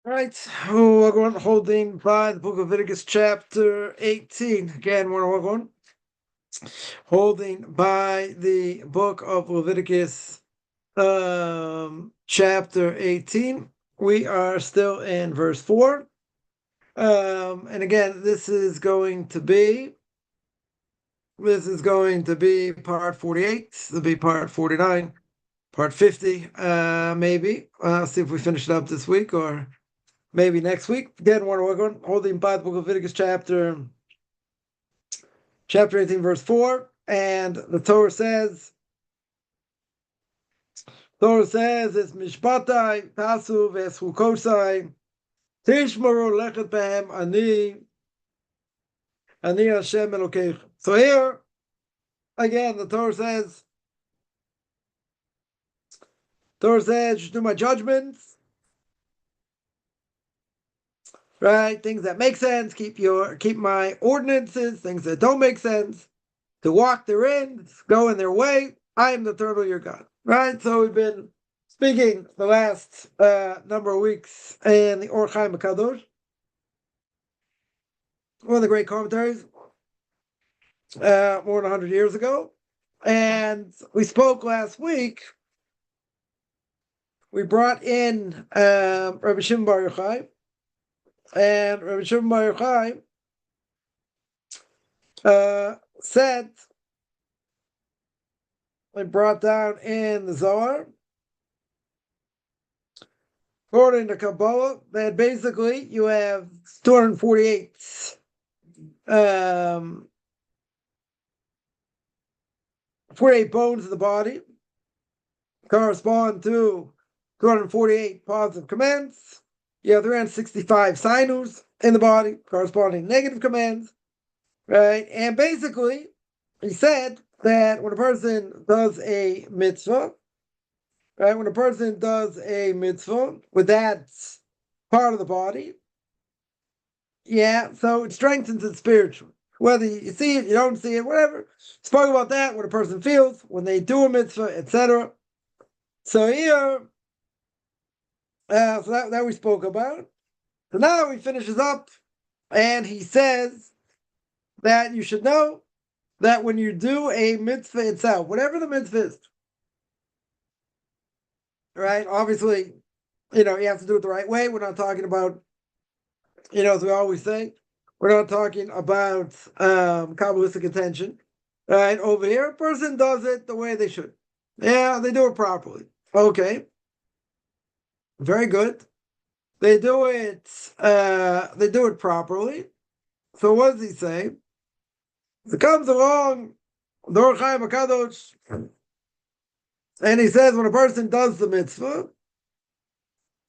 Right, we're going holding by the Book of Leviticus Chapter 18. Again, we're going holding by the Book of Leviticus Chapter 18. We are still in verse 4. And again, this is going to be part 48. This will be part 49, part 50, maybe. I'll see if we finish it up this week or maybe next week. Again, we're going holding by the Book of Leviticus chapter 18, verse 4. And the Torah says, it's Mishpatai, Tasu, Vesukosai, Tishmaru Lechet Behem, Ani Hashem Elokeichem. So here, again, the Torah says, you should do my judgments, right? Things that make sense, keep my ordinances, things that don't make sense, to walk therein, go in their way. I am the turtle, your God. Right? So we've been speaking the last number of weeks in the Or Chaim HaKadosh, one of the great commentaries, more than 100 years ago. And we spoke last week. We brought in Rabbi Shimon Bar Yochai, and Rabbi Shimon Bar Yochai said, we brought down in the Zohar, according to Kabbalah, that basically you have 248 48 bones in the body, correspond to 248 positive commands. You have 365 sinus in the body, corresponding to negative commands, right? And basically, he said that when a person does a mitzvah, right? When a person does a mitzvah with that part of the body, so it strengthens it spiritually. Whether you see it, you don't see it, whatever. Spoke about that, what a person feels when they do a mitzvah, etc. So here, so that we spoke about. So now he finishes up, and he says that you should know that when you do a mitzvah itself, whatever the mitzvah is, right? Obviously, you have to do it the right way. We're not talking about, as we always say, we're not talking about Kabbalistic intention, right? Over here, a person does it the way they should. Yeah, they do it properly. Okay. Very good. They do it properly. So what does he say? It comes along the Or Chaim HaKadosh, and he says when a person does the mitzvah,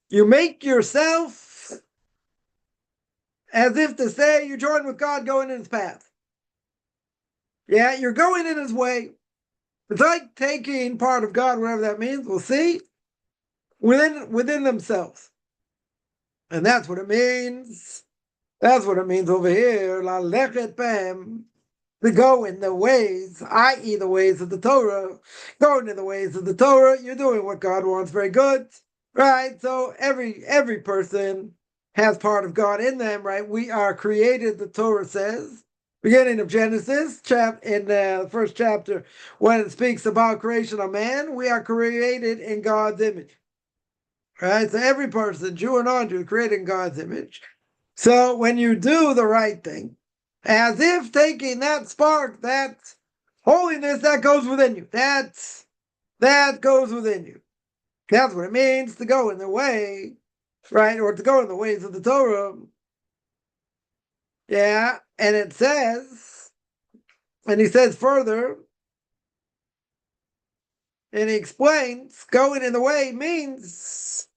you make yourself as if to say you join with God going in his path. Yeah, you're going in his way. It's like taking part of God, whatever that means, we'll see, within themselves. And that's what it means. That's what it means over here. La lechet behem, to go in the ways, i.e. the ways of the Torah. Going in the ways of the Torah, you're doing what God wants. Very good. Right? So every person has part of God in them, right? We are created, the Torah says, beginning of Genesis, in the first chapter, when it speaks about creation of man, we are created in God's image. Right? So every person, Jew or non-Jew, created in God's image. So when you do the right thing, as if taking that spark, that holiness that goes within you, that goes within you. That's what it means to go in the way, right? Or to go in the ways of the Torah. Yeah, and it says, and he says further, and he explains, going in the way means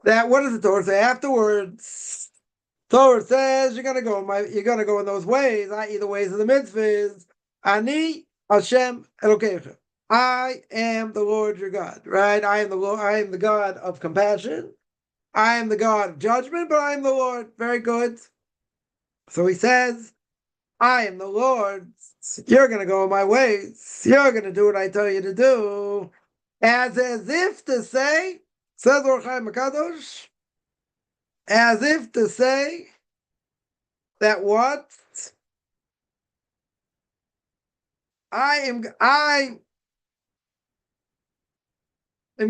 that, what does the Torah say afterwards? Torah says you're gonna go in those ways, i.e. the ways of the mitzvahs. Ani Hashem Elokeichem. I am the Lord your God, right? I am the God of compassion. I am the God of judgment, but I am the Lord. Very good. So he says, I am the Lord. You're going to go in my ways. You're going to do what I tell you to do. As if to say, says Or Chaim HaKadosh, as if to say that what? I am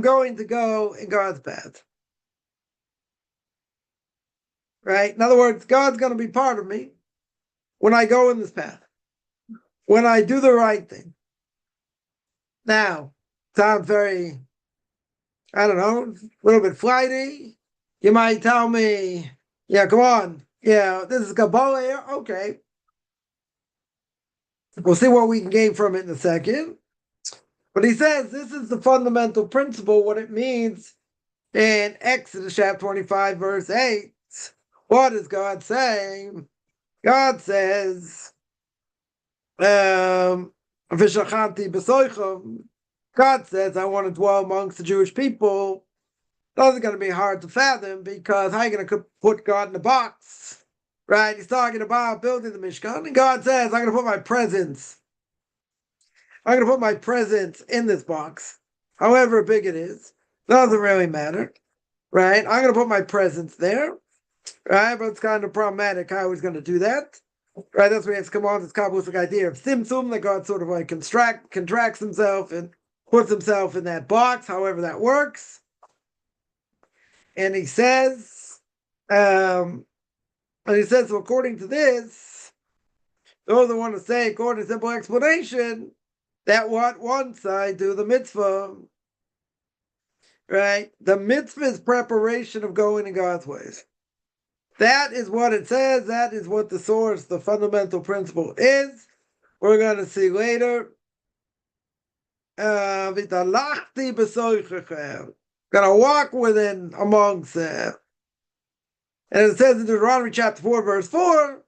going to go in God's path. Right? In other words, God's going to be part of me when I go in this path, when I do the right thing. Now, sounds very, I don't know, a little bit flighty. You might tell me, yeah, come on. Yeah, this is Kabbalah here. Okay. We'll see what we can gain from it in a second. But he says this is the fundamental principle, what it means in Exodus chapter 25, verse 8. What is God saying? God says, God says, I want to dwell amongst the Jewish people. That's going to be hard to fathom, because how are you going to put God in a box? Right? He's talking about building the Mishkan, and God says, I'm going to put my presence. I'm going to put my presence in this box, however big it is. Doesn't really matter. Right? I'm going to put my presence there. Right? But it's kind of problematic how he's going to do that. Right? That's where he has to come on this Kabbalistic idea of Tzimtzum, that God sort of like contracts himself and puts himself in that box, however that works. And he says, so according to this, those that want to say, according to simple explanation, that what once I do the mitzvah, right? The mitzvah is preparation of going in God's ways. That is what it says. That is what the source, the fundamental principle is. We're going to see later. Going to walk within amongst them. And it says in Deuteronomy chapter 4, verse 4,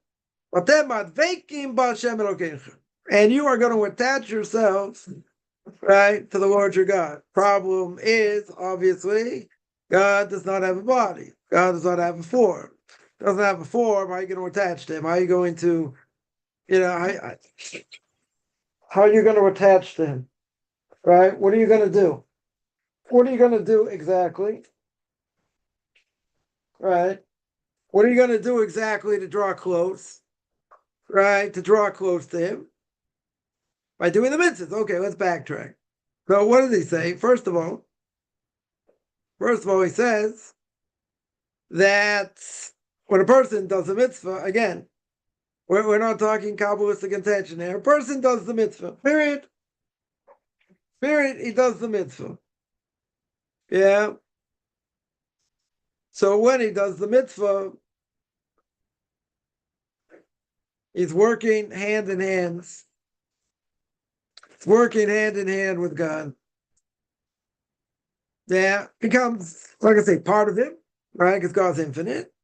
and you are going to attach yourselves, right, to the Lord your God. Problem is, obviously, God does not have a body. God does not have a form. Doesn't have a form. How are you going to attach to him? How are you going to, how are you going to attach to him? Right? What are you going to do? What are you going to do exactly? Right? What are you going to do exactly to draw close? Right? To draw close to him? By doing the mitzvahs. Okay, let's backtrack. So what does he say? First of all, he says that when a person does a mitzvah, again, we're not talking Kabbalistic intention here. A person does the mitzvah. Period. He does the mitzvah. Yeah. So when he does the mitzvah, he's working hand in hand. He's working hand in hand with God. Yeah, becomes, like I say, part of him, right? Because God's infinite,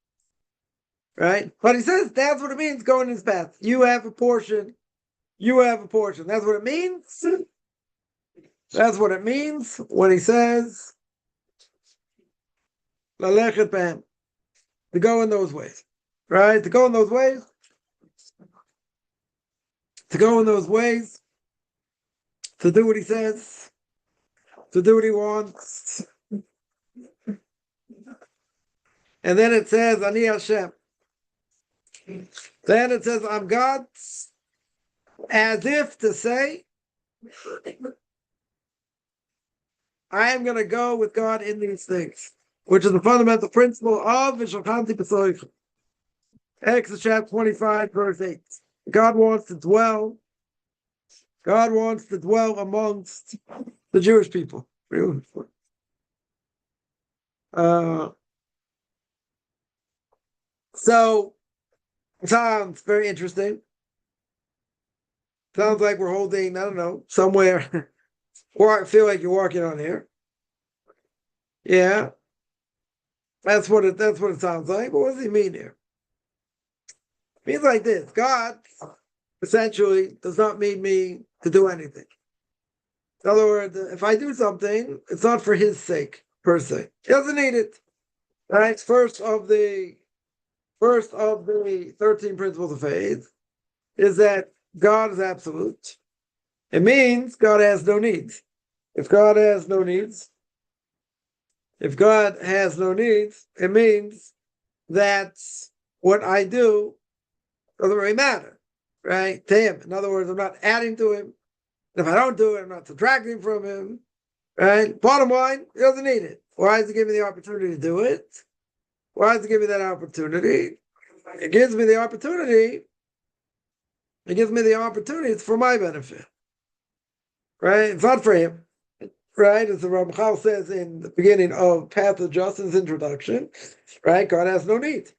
right? But he says that's what it means going in his path. You have a portion. That's what it means. That's what it means when he says, Lalechet b'hem, to go in those ways, right? To go in those ways. To go in those ways. To do what he says. To do what he wants. And then it says, Ani Hashem. Then it says, I'm God, as if to say, I am going to go with God in these things, which is the fundamental principle of V'shalchanti b'soich. Exodus chapter 25, verse 8. God wants to dwell amongst the Jewish people. So, it sounds very interesting. Sounds like we're holding, I don't know, somewhere. Or I feel like you're walking on here. Yeah. That's what it sounds like. But what does he mean here? It means like this. God essentially does not need me to do anything. In other words, if I do something, it's not for his sake, per se. He doesn't need it. Right? First of the 13 principles of faith is that God is absolute. It means God has no needs. If God has no needs, it means that what I do doesn't really matter, right, to him. In other words, I'm not adding to him. If I don't do it, I'm not subtracting from him, right? Bottom line, he doesn't need it. Why does he give me the opportunity to do it? Why does he give me that opportunity? It gives me the opportunity. It gives me the opportunity. It's for my benefit, right? It's not for him, right? As the Ramchal says in the beginning of Path of Justice introduction, right? God has no needs.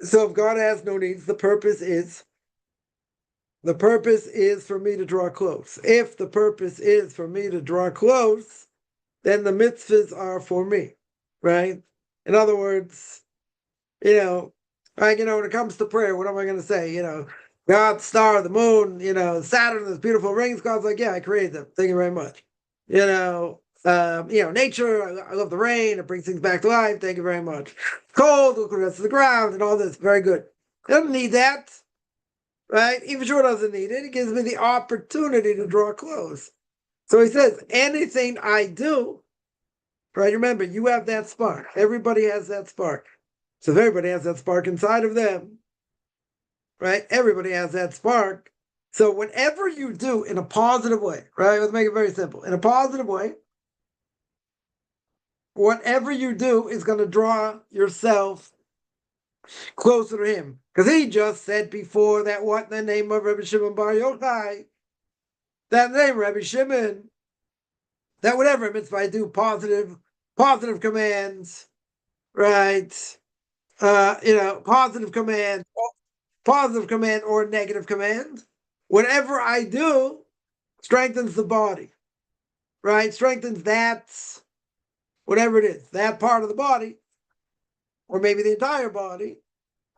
So if God has no needs, the purpose is for me to draw close. If the purpose is for me to draw close, then the mitzvahs are for me, right? In other words, like, when it comes to prayer, what am I going to say? God, star, the moon, Saturn, those beautiful rings. God's like, yeah, I created them. Thank you very much. Nature, I love the rain. It brings things back to life. Thank you very much. Cold, look at the rest of the ground and all this. Very good. It doesn't need that, right? Even sure doesn't need it. It gives me the opportunity to draw close. So he says, anything I do, right? Remember, you have that spark. Everybody has that spark. So if everybody has that spark inside of them, right? Everybody has that spark. So whatever you do in a positive way, right? Let's make it very simple. In a positive way, whatever you do is going to draw yourself closer to him. Because he just said before that what in the name of Rabbi Shimon Bar Yochai, that name Rabbi Shimon, that whatever mitzvah I do, positive commands, right? Positive command or negative command. Whatever I do strengthens the body, right? Strengthens that, whatever it is, that part of the body, or maybe the entire body,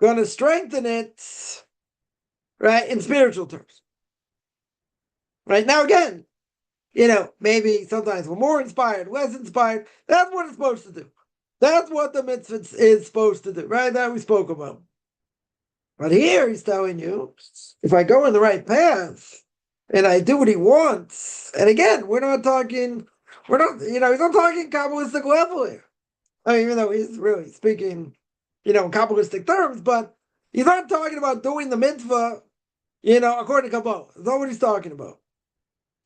going to strengthen it, right, in spiritual terms. Right? Now, again, maybe sometimes we're more inspired, less inspired. That's what it's supposed to do. That's what the mitzvah is supposed to do, right? That we spoke about. But here he's telling you, if I go in the right path and I do what he wants, and again, he's not talking Kabbalistic level here. I mean, even though he's really speaking, in Kabbalistic terms, but he's not talking about doing the mitzvah, according to Kabbalah. That's not what he's talking about.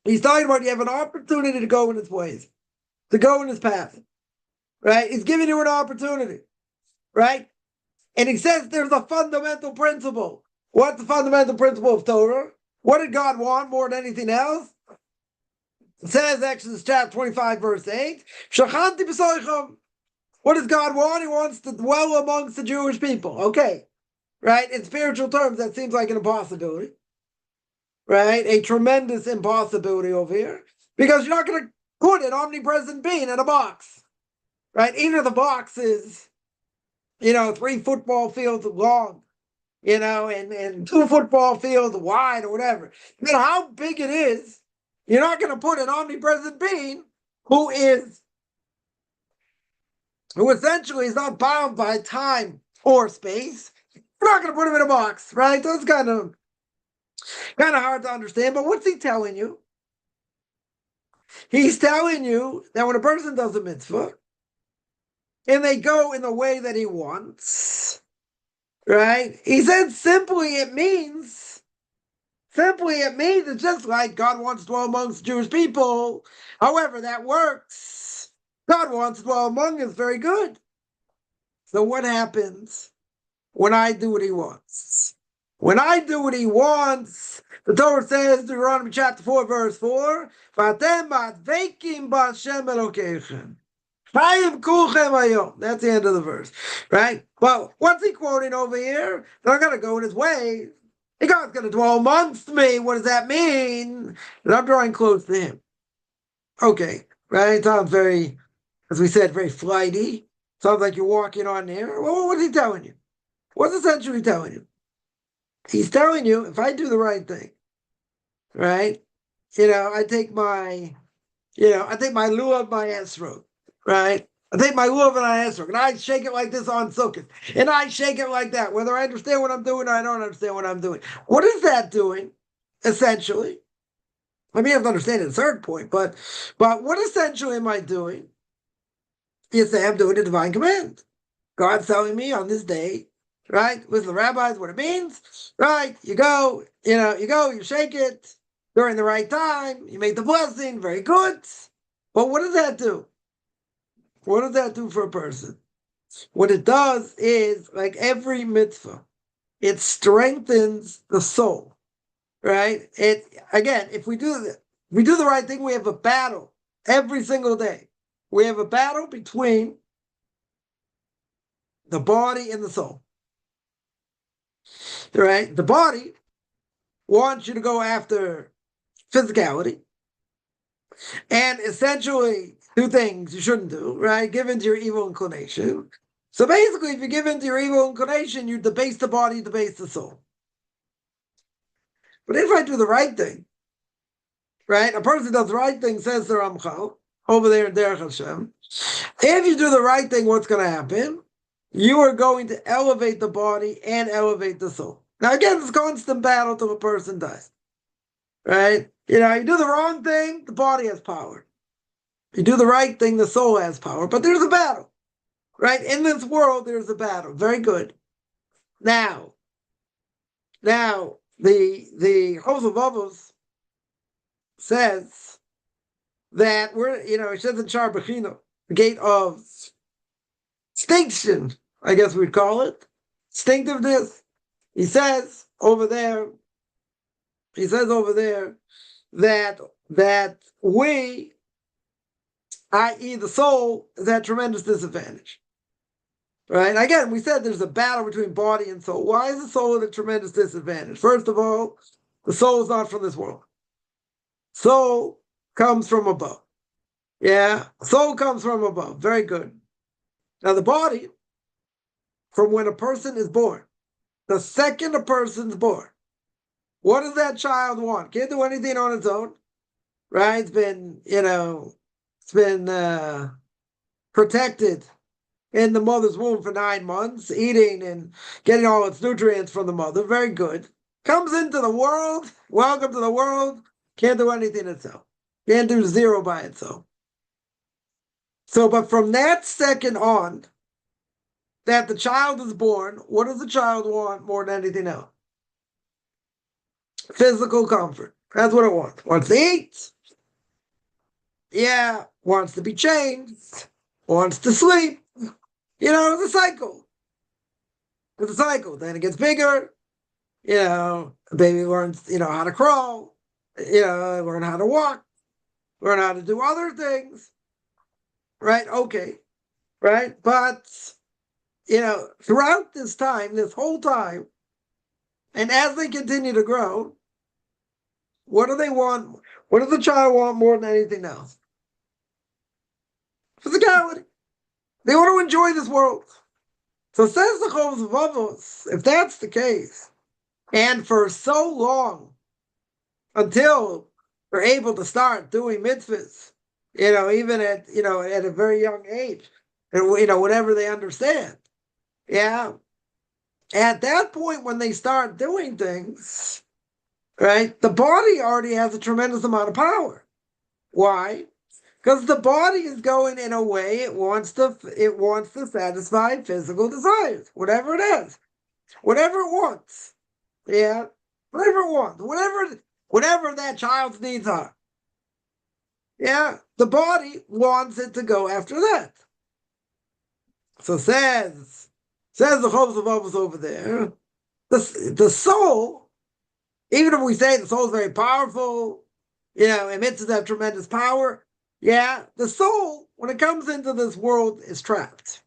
He's talking about you have an opportunity to go in his ways, to go in his path, right? He's giving you an opportunity, right? And he says there's a fundamental principle. What's the fundamental principle of Torah? What did God want more than anything else? It says, Exodus chapter 25, verse 8, Shachanti b'soichom. What does God want? He wants to dwell amongst the Jewish people. Okay, right? In spiritual terms, that seems like an impossibility, right? A tremendous impossibility over here. Because you're not going to put an omnipresent being in a box, right? Either the box is 3 football fields long, and 2 football fields wide or whatever. No matter how big it is, you're not going to put an omnipresent being who essentially is not bound by time or space. You're not going to put him in a box, right? That's kind of hard to understand. But what's he telling you? He's telling you that when a person does a mitzvah, and they go in the way that he wants, right? He said simply it means it's just like God wants to dwell amongst Jewish people. However that works, God wants to dwell among us, very good. So what happens when I do what he wants? When I do what he wants, the Torah says, Deuteronomy chapter 4, verse 4, V'atem ba'adveikim b'Hashem Elokeichem. That's the end of the verse, right? Well, what's he quoting over here? They're going to go in his way. God's going to dwell amongst me. What does that mean? That I'm drawing close to him. Okay, right? It sounds very, as we said, very flighty. Sounds like you're walking on air. Well, what's he telling you? What's essentially telling you? He's telling you, if I do the right thing, right? I take my lulav, my esrog, right? I take my lulav and I esrog, and I shake it like this on Sukkot, and I shake it like that, whether I understand what I'm doing or I don't understand what I'm doing. What is that doing, essentially? I mean, I have to understand it at a certain point, but what essentially am I doing? You say I'm doing a divine command. God's telling me on this day, right? With the rabbis, what it means, right? You go, you shake it during the right time, you make the blessing, very good. But what does that do? What does that do for a person? What it does is, like every mitzvah, it strengthens the soul, right? It again, if we do the right thing, we have a battle every single day. We have a battle between the body and the soul, right? The body wants you to go after physicality and essentially do things you shouldn't do, right? Give in to your evil inclination. So basically, if you give in to your evil inclination, you debase the body, debase the soul. But if I do the right thing, right? A person does the right thing, says the Ramchal, over there in Derech Hashem. If you do the right thing, what's going to happen? You are going to elevate the body and elevate the soul. Now, again, it's a constant battle till a person dies, right? You do the wrong thing, the body has power. You do the right thing, the soul has power. But there's a battle, right? In this world, there's a battle. Very good. Now, the Book of Leviticus says that it says in Shar Bechina, the gate of extinction, I guess we'd call it, instinctiveness. He says over there that we, i.e. the soul, is at tremendous disadvantage. Right? Again, we said there's a battle between body and soul. Why is the soul at a tremendous disadvantage? First of all, the soul is not from this world. Soul comes from above. Yeah, soul comes from above. Very good. Now the body, from when a person is born, the second a person's born, what does that child want? Can't do anything on its own, right? It's been protected in the mother's womb for 9 months, eating and getting all its nutrients from the mother. Very good. Comes into the world. Welcome to the world. Can't do anything itself. Can't do zero by itself. So, but from that second on, that the child is born, what does the child want more than anything else? Physical comfort. That's what it wants. Wants to eat. Yeah. Wants to be changed. Wants to sleep. It's a cycle. It's a cycle. Then it gets bigger. The baby learns, how to crawl. Learn how to walk. Learn how to do other things. Right? Okay. Right? But, throughout this time, this whole time, and as they continue to grow, what do they want? What does the child want more than anything else? Physicality. They want to enjoy this world. So says the Book of Leviticus, if that's the case, and for so long, until they're able to start doing mitzvahs, even at a very young age, and whatever they understand, yeah. At that point, when they start doing things, right, the body already has a tremendous amount of power. Why? Because the body is going in a way it wants to satisfy physical desires, whatever it is, whatever it wants, yeah, whatever it wants, whatever that child's needs are, yeah, the body wants it to go after that. So says the Book of Leviticus over there, the soul, even if we say the soul is very powerful, it mitzvahs have tremendous power. Yeah, the soul, when it comes into this world, is trapped.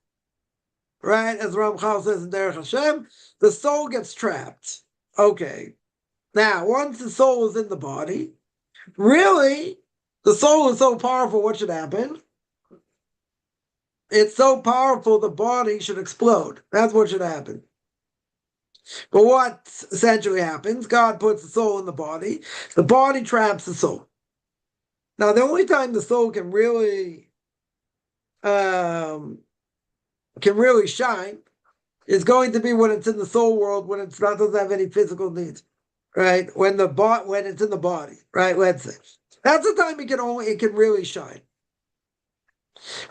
Right? As Ramchal says in Derech Hashem, the soul gets trapped. Okay. Now, once the soul is in the body, really, the soul is so powerful, what should happen? It's so powerful, the body should explode. That's what should happen. But what essentially happens, God puts the soul in the body traps the soul. Now, the only time the soul can really shine is going to be when it's in the soul world, when it doesn't have any physical needs, right? When it's in the body, right? Let's say that's the time it can really shine.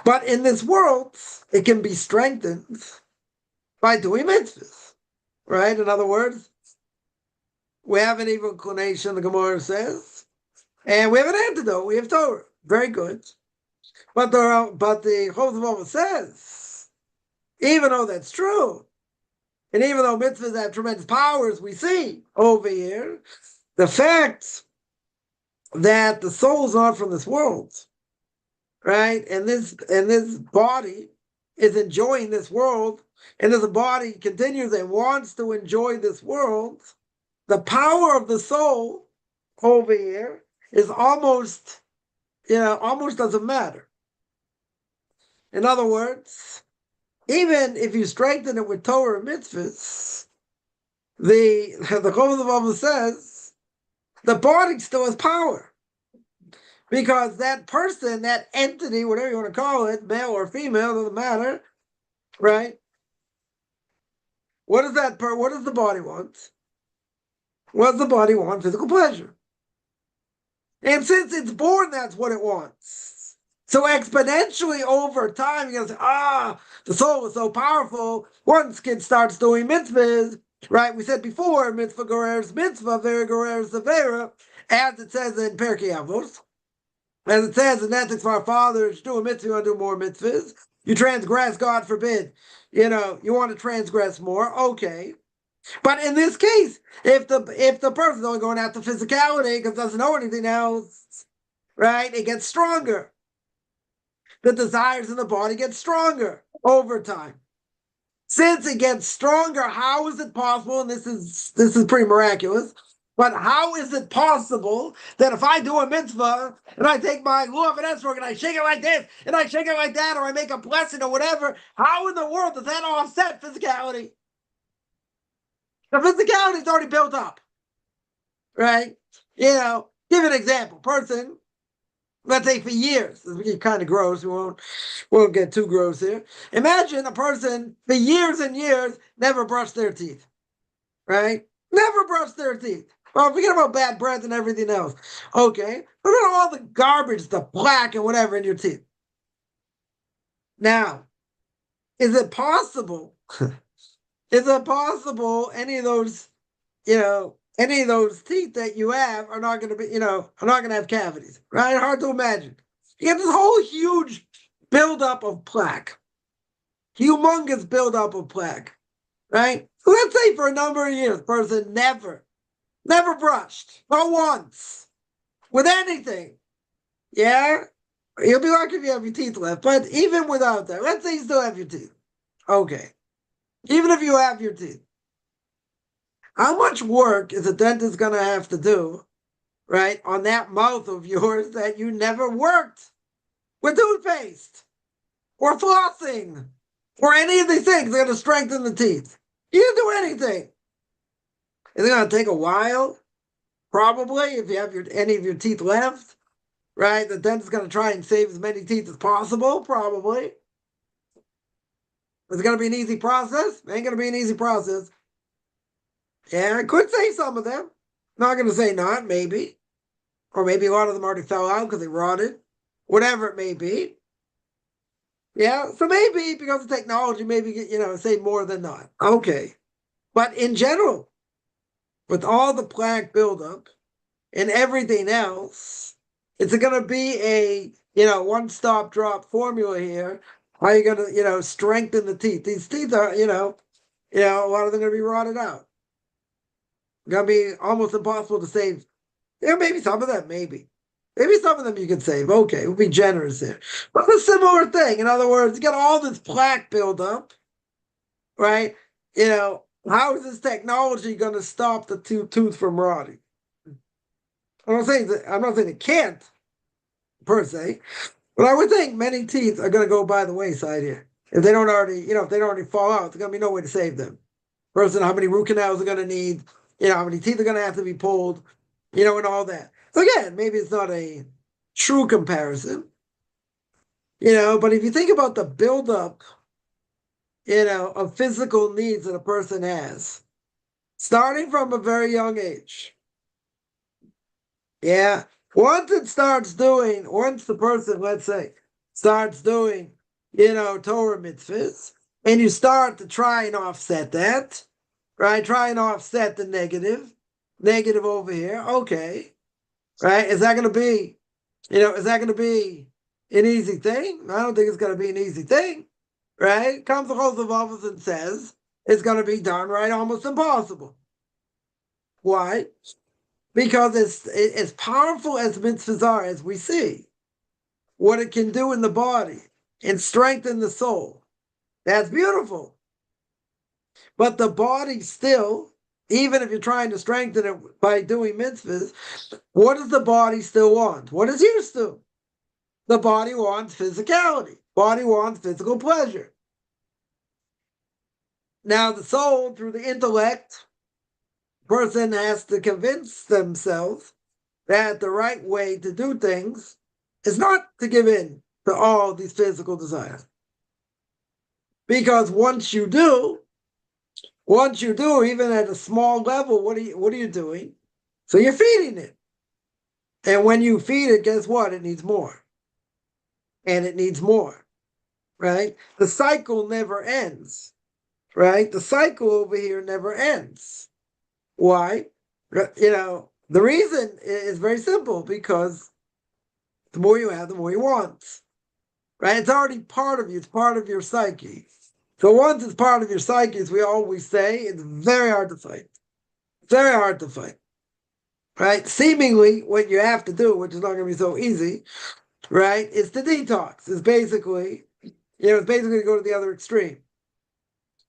But in this world, it can be strengthened by doing mitzvahs, right? In other words, we have an evil inclination, the Gemara says, and we have an antidote. We have Torah. Very good. But the Chosavova says, even though that's true, and even though mitzvahs have tremendous powers, we see over here the fact that the soul is not from this world, right? And this body is enjoying this world, and as the body continues and wants to enjoy this world, the power of the soul over here is almost doesn't matter. In other words, even if you strengthen it with Torah and mitzvahs, the Chosavova says the body still has power. Because that person, that entity, whatever you want to call it, male or female, doesn't matter, right? What does the body want? What does the body want? Physical pleasure. And since it's born, that's what it wants. So exponentially over time, you're going to say, the soul is so powerful. Once kid starts doing mitzvahs, right? We said before, mitzvah gereres mitzvah, vera gereres avera, as it says in Perkei Avos. As it says in ethics for our fathers, do a mitzvah, you want to do more mitzvahs. You transgress, God forbid. You want to transgress more, okay. But in this case, if the person's only going after physicality because doesn't know anything else, right, it gets stronger. The desires in the body get stronger over time. Since it gets stronger, how is it possible? And this is pretty miraculous. But how is it possible that if I do a mitzvah and I take my lulav and esrog and I shake it like this and I shake it like that, or I make a blessing or whatever, how in the world does that offset physicality? The physicality is already built up, right? Give an example. Person, let's say for years, this is kind of gross. We won't get too gross here. Imagine a person for years and years never brushed their teeth, right? Never brushed their teeth. Well, forget about bad breath and everything else. Okay, look at all the garbage, the plaque and whatever in your teeth. Now, is it possible? Is it possible any of those teeth that you have are not going to be, are not going to have cavities, right? Hard to imagine. You have this whole huge buildup of plaque, humongous buildup of plaque, right? So let's say for a number of years, person never brushed, not once, with anything. Yeah, you'll be lucky if you have your teeth left. But even without that, let's say you still have your teeth. Okay, even if you have your teeth, how much work is a dentist going to have to do, right, on that mouth of yours that you never worked with toothpaste or flossing or any of these things that are going to strengthen the teeth? You didn't do anything. Is it going to take a while? Probably, if you have any of your teeth left, right? The dentist is going to try and save as many teeth as possible, probably. Is it going to be an easy process? It ain't going to be an easy process. Yeah, I could say some of them. Not going to say not, maybe. Or maybe a lot of them already fell out because they rotted. Whatever it may be. Yeah, so maybe because of technology, maybe, say more than not. Okay. But in general, with all the plaque buildup and everything else, it's going to be a, one-stop drop formula here. How are you going to, strengthen the teeth? These teeth are, a lot of them are going to be rotted out. Going to be almost impossible to save. Maybe some of them, maybe. Maybe some of them you can save. Okay, we'll be generous here. But a similar thing. In other words, you got all this plaque buildup, right? How is this technology going to stop the tooth from rotting? I'm not saying it can't, per se, but I would think many teeth are going to go by the wayside here. If they don't already, if they don't already fall out, there's going to be no way to save them. First, how many root canals are going to need, how many teeth are going to have to be pulled, and all that. So again, maybe it's not a true comparison, but if you think about the buildup, of physical needs that a person has, starting from a very young age. Yeah. Once the person, let's say, starts doing, Torah mitzvahs, and you start to try and offset that, right? Try and offset the negative over here. Okay, right? Is that going to be, is that going to be an easy thing? I don't think it's going to be an easy thing, right? Comes the Host of Office and says it's going to be downright almost impossible. Why? Because it's as powerful as mitzvahs are, as we see, what it can do in the body and strengthen the soul. That's beautiful. But the body still, even if you're trying to strengthen it by doing mitzvahs, what does the body still want? What is used to? The body wants physicality. Body wants physical pleasure. Now the soul, through the intellect, person has to convince themselves that the right way to do things is not to give in to all these physical desires. Because once you do, even at a small level, what are you doing? So you're feeding it. And when you feed it, guess what? It needs more. And it needs more, right? The cycle never ends, right? The cycle over here never ends. Why? The reason is very simple, because the more you have, the more you want, right? It's already part of you. It's part of your psyche. So once it's part of your psyche, as we always say, it's very hard to fight. Very hard to fight, right? Seemingly, what you have to do, which is not going to be so easy, right, is to detox. It's basically to go to the other extreme.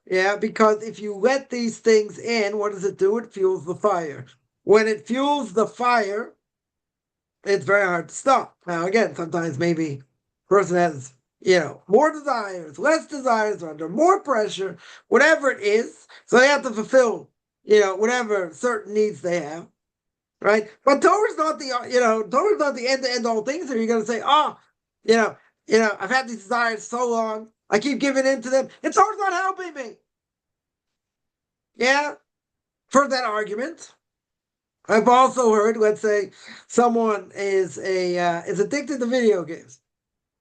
Yeah, because if you let these things in, what does it do? It fuels the fire. When it fuels the fire, it's very hard to stop. Now, again, sometimes maybe a person has, more desires, less desires, or under more pressure, whatever it is. So they have to fulfill, whatever certain needs they have, right? But Torah's not Torah's not the end all things. So you're going to say, I've had these desires so long, I keep giving in to them, and Torah's not helping me. Yeah, for that argument. I've also heard, let's say, someone is addicted to video games,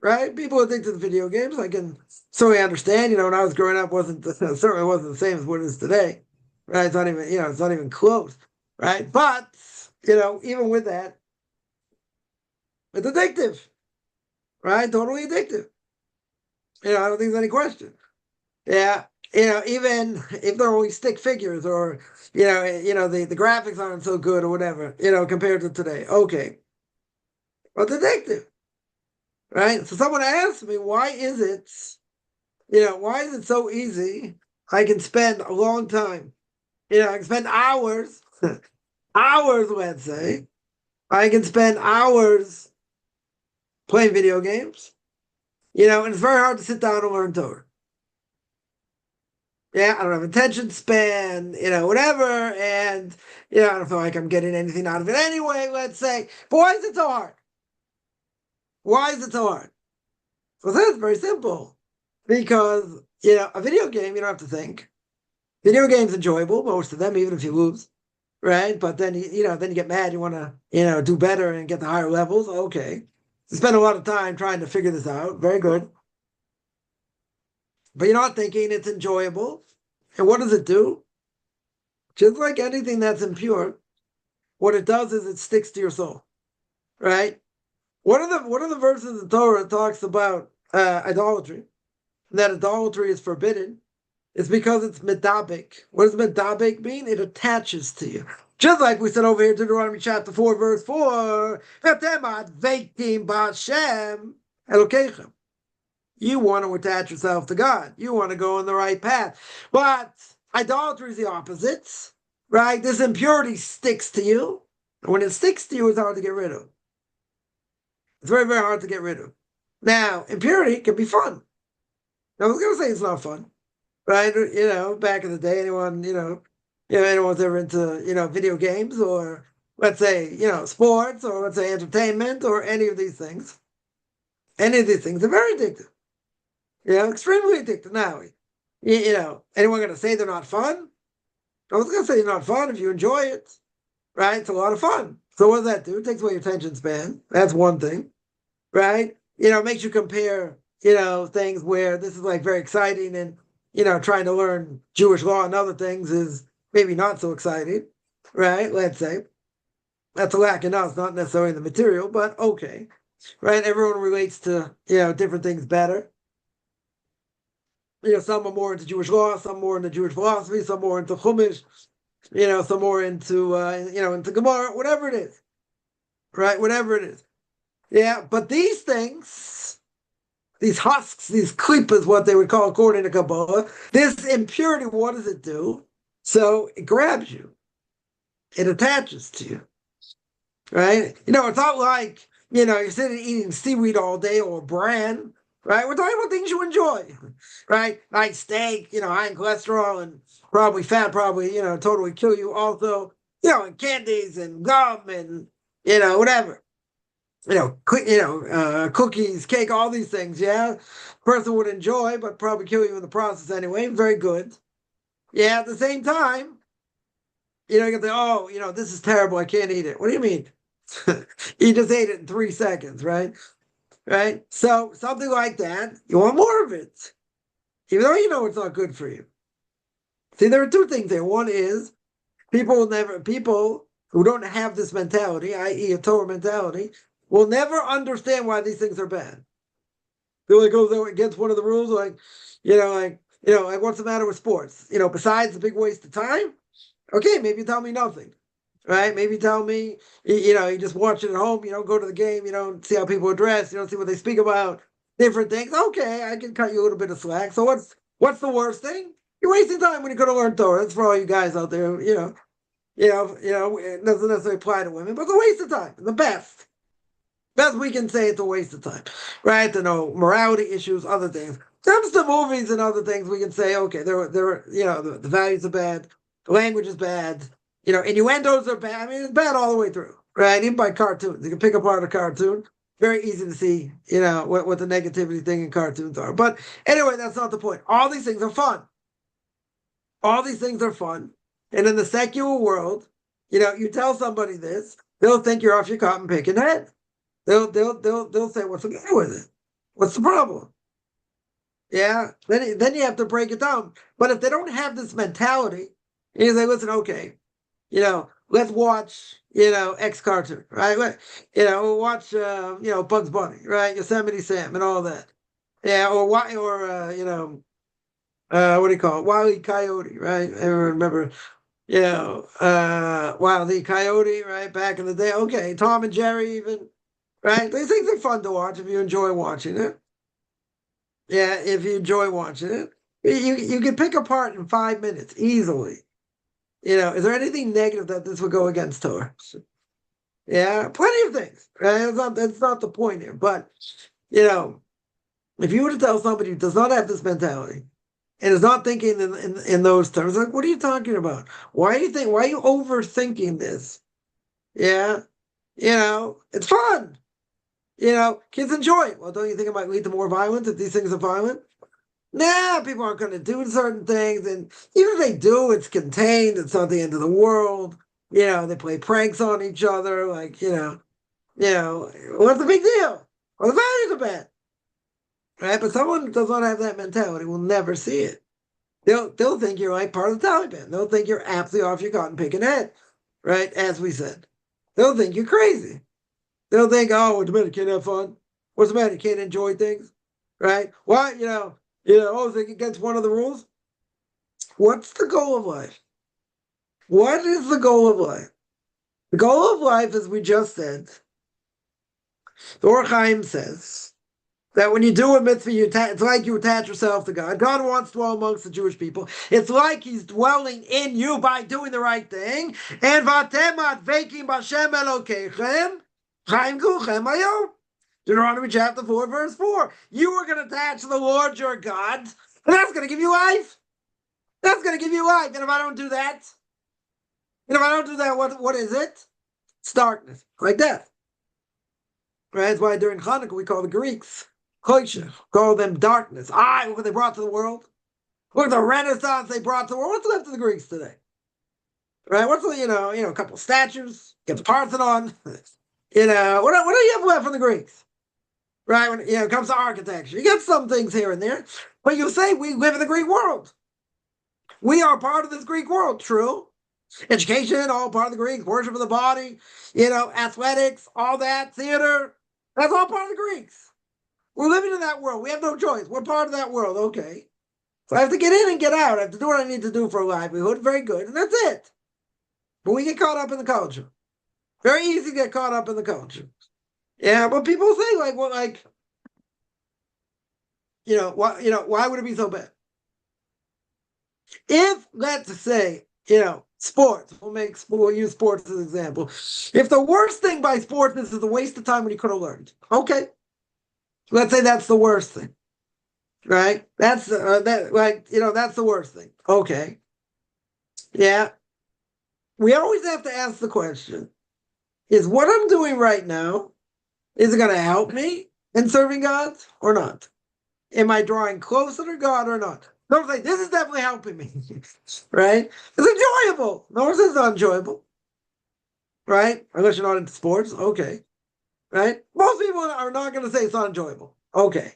right? People addicted to video games, I can certainly understand. When I was growing up, certainly wasn't the same as what it is today, right? It's not even, it's not even close, right? But even with that, it's addictive, right? Totally addictive. I don't think there's any question. Yeah, even if they're only stick figures, or the graphics aren't so good or whatever, compared to today. Okay, well, addictive, right? So someone asked me, why is it so easy? I can spend a long time, I can spend hours, hours, let's say. I can spend hours playing video games, and it's very hard to sit down and learn Torah. Yeah, I don't have attention span, whatever, and I don't feel like I'm getting anything out of it anyway, let's say. But why is it so hard? Why is it so hard? Well, that's very simple. Because, a video game, you don't have to think. Video games enjoyable, most of them, even if you lose, right? But then then you get mad, you want to, do better and get the higher levels. Okay. You spend a lot of time trying to figure this out. Very good. But you're not thinking it's enjoyable. And what does it do? Just like anything that's impure, what it does is it sticks to your soul, right? One of the verses in the Torah talks about idolatry, that idolatry is forbidden. It's because it's medabik. What does medabik mean? It attaches to you. Just like we said over here, Deuteronomy chapter 4, verse 4, you want to attach yourself to God. You want to go on the right path. But idolatry is the opposite, right? This impurity sticks to you. And when it sticks to you, it's hard to get rid of. It's very, very hard to get rid of. Now, impurity can be fun. Now, I was going to say it's not fun, right? Back in the day, anyone's ever into, video games, or let's say, sports, or let's say entertainment, or any of these things. Any of these things are very addictive. Extremely addictive. Now, anyone going to say they're not fun? I was going to say they're not fun if you enjoy it, right? It's a lot of fun. So what does that do? It takes away your attention span. That's one thing, right? It makes you compare, things where this is like very exciting, and, trying to learn Jewish law and other things is maybe not so exciting, right? Let's say that's a lack in us, not necessarily in the material, but okay, right? Everyone relates to different things better. Some are more into Jewish law, some more into Jewish philosophy, some more into Chumash, some more into into Gemara, whatever it is, right? Whatever it is, yeah. But these things, these husks, these klippas, what they would call according to Kabbalah, this impurity, what does it do? So it grabs you, it attaches to you, right? It's not like you're sitting eating seaweed all day or bran. Right, we're talking about things you enjoy, right? Like steak, high in cholesterol and probably fat, probably totally kill you. Also, and candies and gum and whatever, cookies, cake, all these things. Yeah, person would enjoy, but probably kill you in the process anyway. Very good. Yeah, at the same time, you can say, oh, this is terrible. I can't eat it. What do you mean? You just ate it in 3 seconds, right? Right? So something like that, you want more of it, even though you know it's not good for you. See, there are two things there. One is people who don't have this mentality, i.e. a Torah mentality, will never understand why these things are bad. They're like, oh, they're against one of the rules, like what's the matter with sports? Besides the big waste of time, okay, maybe tell me nothing. Right? Maybe tell me, you just watch it at home. You don't go to the game. You don't see how people are dressed. You don't see what they speak about. Different things. Okay, I can cut you a little bit of slack. So what's the worst thing? You're wasting time when you go to learn Torah. That's for all you guys out there. It doesn't necessarily apply to women, but it's a waste of time. The best we can say, it's a waste of time, right? Morality issues, other things. Comes to movies and other things, we can say, okay, the values are bad, the language is bad. Innuendos are bad. I mean, it's bad all the way through, right? Even by cartoons. You can pick apart a cartoon. Very easy to see, what the negativity thing in cartoons are. But anyway, that's not the point. All these things are fun. All these things are fun. And in the secular world, you tell somebody this, they'll think you're off your cotton picking head. They'll say, what's the matter with it? What's the problem? Yeah. Then you have to break it down. But if they don't have this mentality, you say, listen, okay, let's watch, X cartoon, right? We'll watch, Bugs Bunny, right? Yosemite Sam and all that. Yeah, or what do you call it? Wile E. Coyote, right? I remember, Wile E. Coyote, right? Back in the day. Okay, Tom and Jerry even, right? These things are fun to watch if you enjoy watching it. Yeah, if you enjoy watching it. You can pick apart in 5 minutes easily. Is there anything negative that this would go against Torah? Yeah, plenty of things. Right? That's not the point here. But if you were to tell somebody who does not have this mentality and is not thinking in those terms, like, what are you talking about? Why are you overthinking this? Yeah, it's fun. Kids enjoy it. Well, don't you think it might lead to more violence if these things are violent? Nah, people aren't going to do certain things, and even if they do, it's contained. It's not the end of the world. They play pranks on each other. Like, what's the big deal? Well, the values are bad, right? But someone who does not have that mentality will never see it. They'll think you're like part of the Taliban. They'll think you're absolutely off your cotton picking head, right? As we said, they'll think you're crazy. They'll think, oh, what's the matter? You can't have fun. What's the matter? You can't enjoy things, right? What? Oh, is it against one of the rules? What's the goal of life? What is the goal of life? The goal of life, as we just said, the Or Chaim says that when you do a mitzvah, it's like you attach yourself to God. God wants to dwell amongst the Jewish people. It's like He's dwelling in you by doing the right thing. And vatemat vekim b'Hashem Elokeichem chaim guchem hayom. Deuteronomy chapter 4, verse 4. You are going to attach to the Lord your God, and that's going to give you life. That's going to give you life. And if I don't do that, what is it? It's darkness, like death. Right? That's why during Hanukkah we call the Greeks Koisha, call them darkness. Look what they brought to the world. Look at the Renaissance they brought to the world. What's left of the Greeks today? Right? What's a couple statues, get the Parthenon. What do you have left from the Greeks? Right, when it comes to architecture, you got some things here and there, But you say we live in the Greek world. We are part of this Greek world, true. Education, all part of the Greeks, worship of the body, athletics, all that, theater, that's all part of the Greeks. We're living in that world. We have no choice. We're part of that world. Okay. So I have to get in and get out. I have to do what I need to do for a livelihood. Very good. And that's it. But we get caught up in the culture. Very easy to get caught up in the culture. Yeah, but people say why would it be so bad? If, let's say, sports, we'll use sports as an example. If the worst thing by sports is a waste of time when you could have learned, okay. Let's say that's the worst thing, right? That's that's the worst thing. Okay. Yeah. We always have to ask the question, is what I'm doing right now, is it going to help me in serving God or not? Am I drawing closer to God or not? Don't say, this is definitely helping me, right? It's enjoyable. No one says it's not enjoyable, right? Unless you're not into sports, okay, right? Most people are not going to say it's not enjoyable, okay.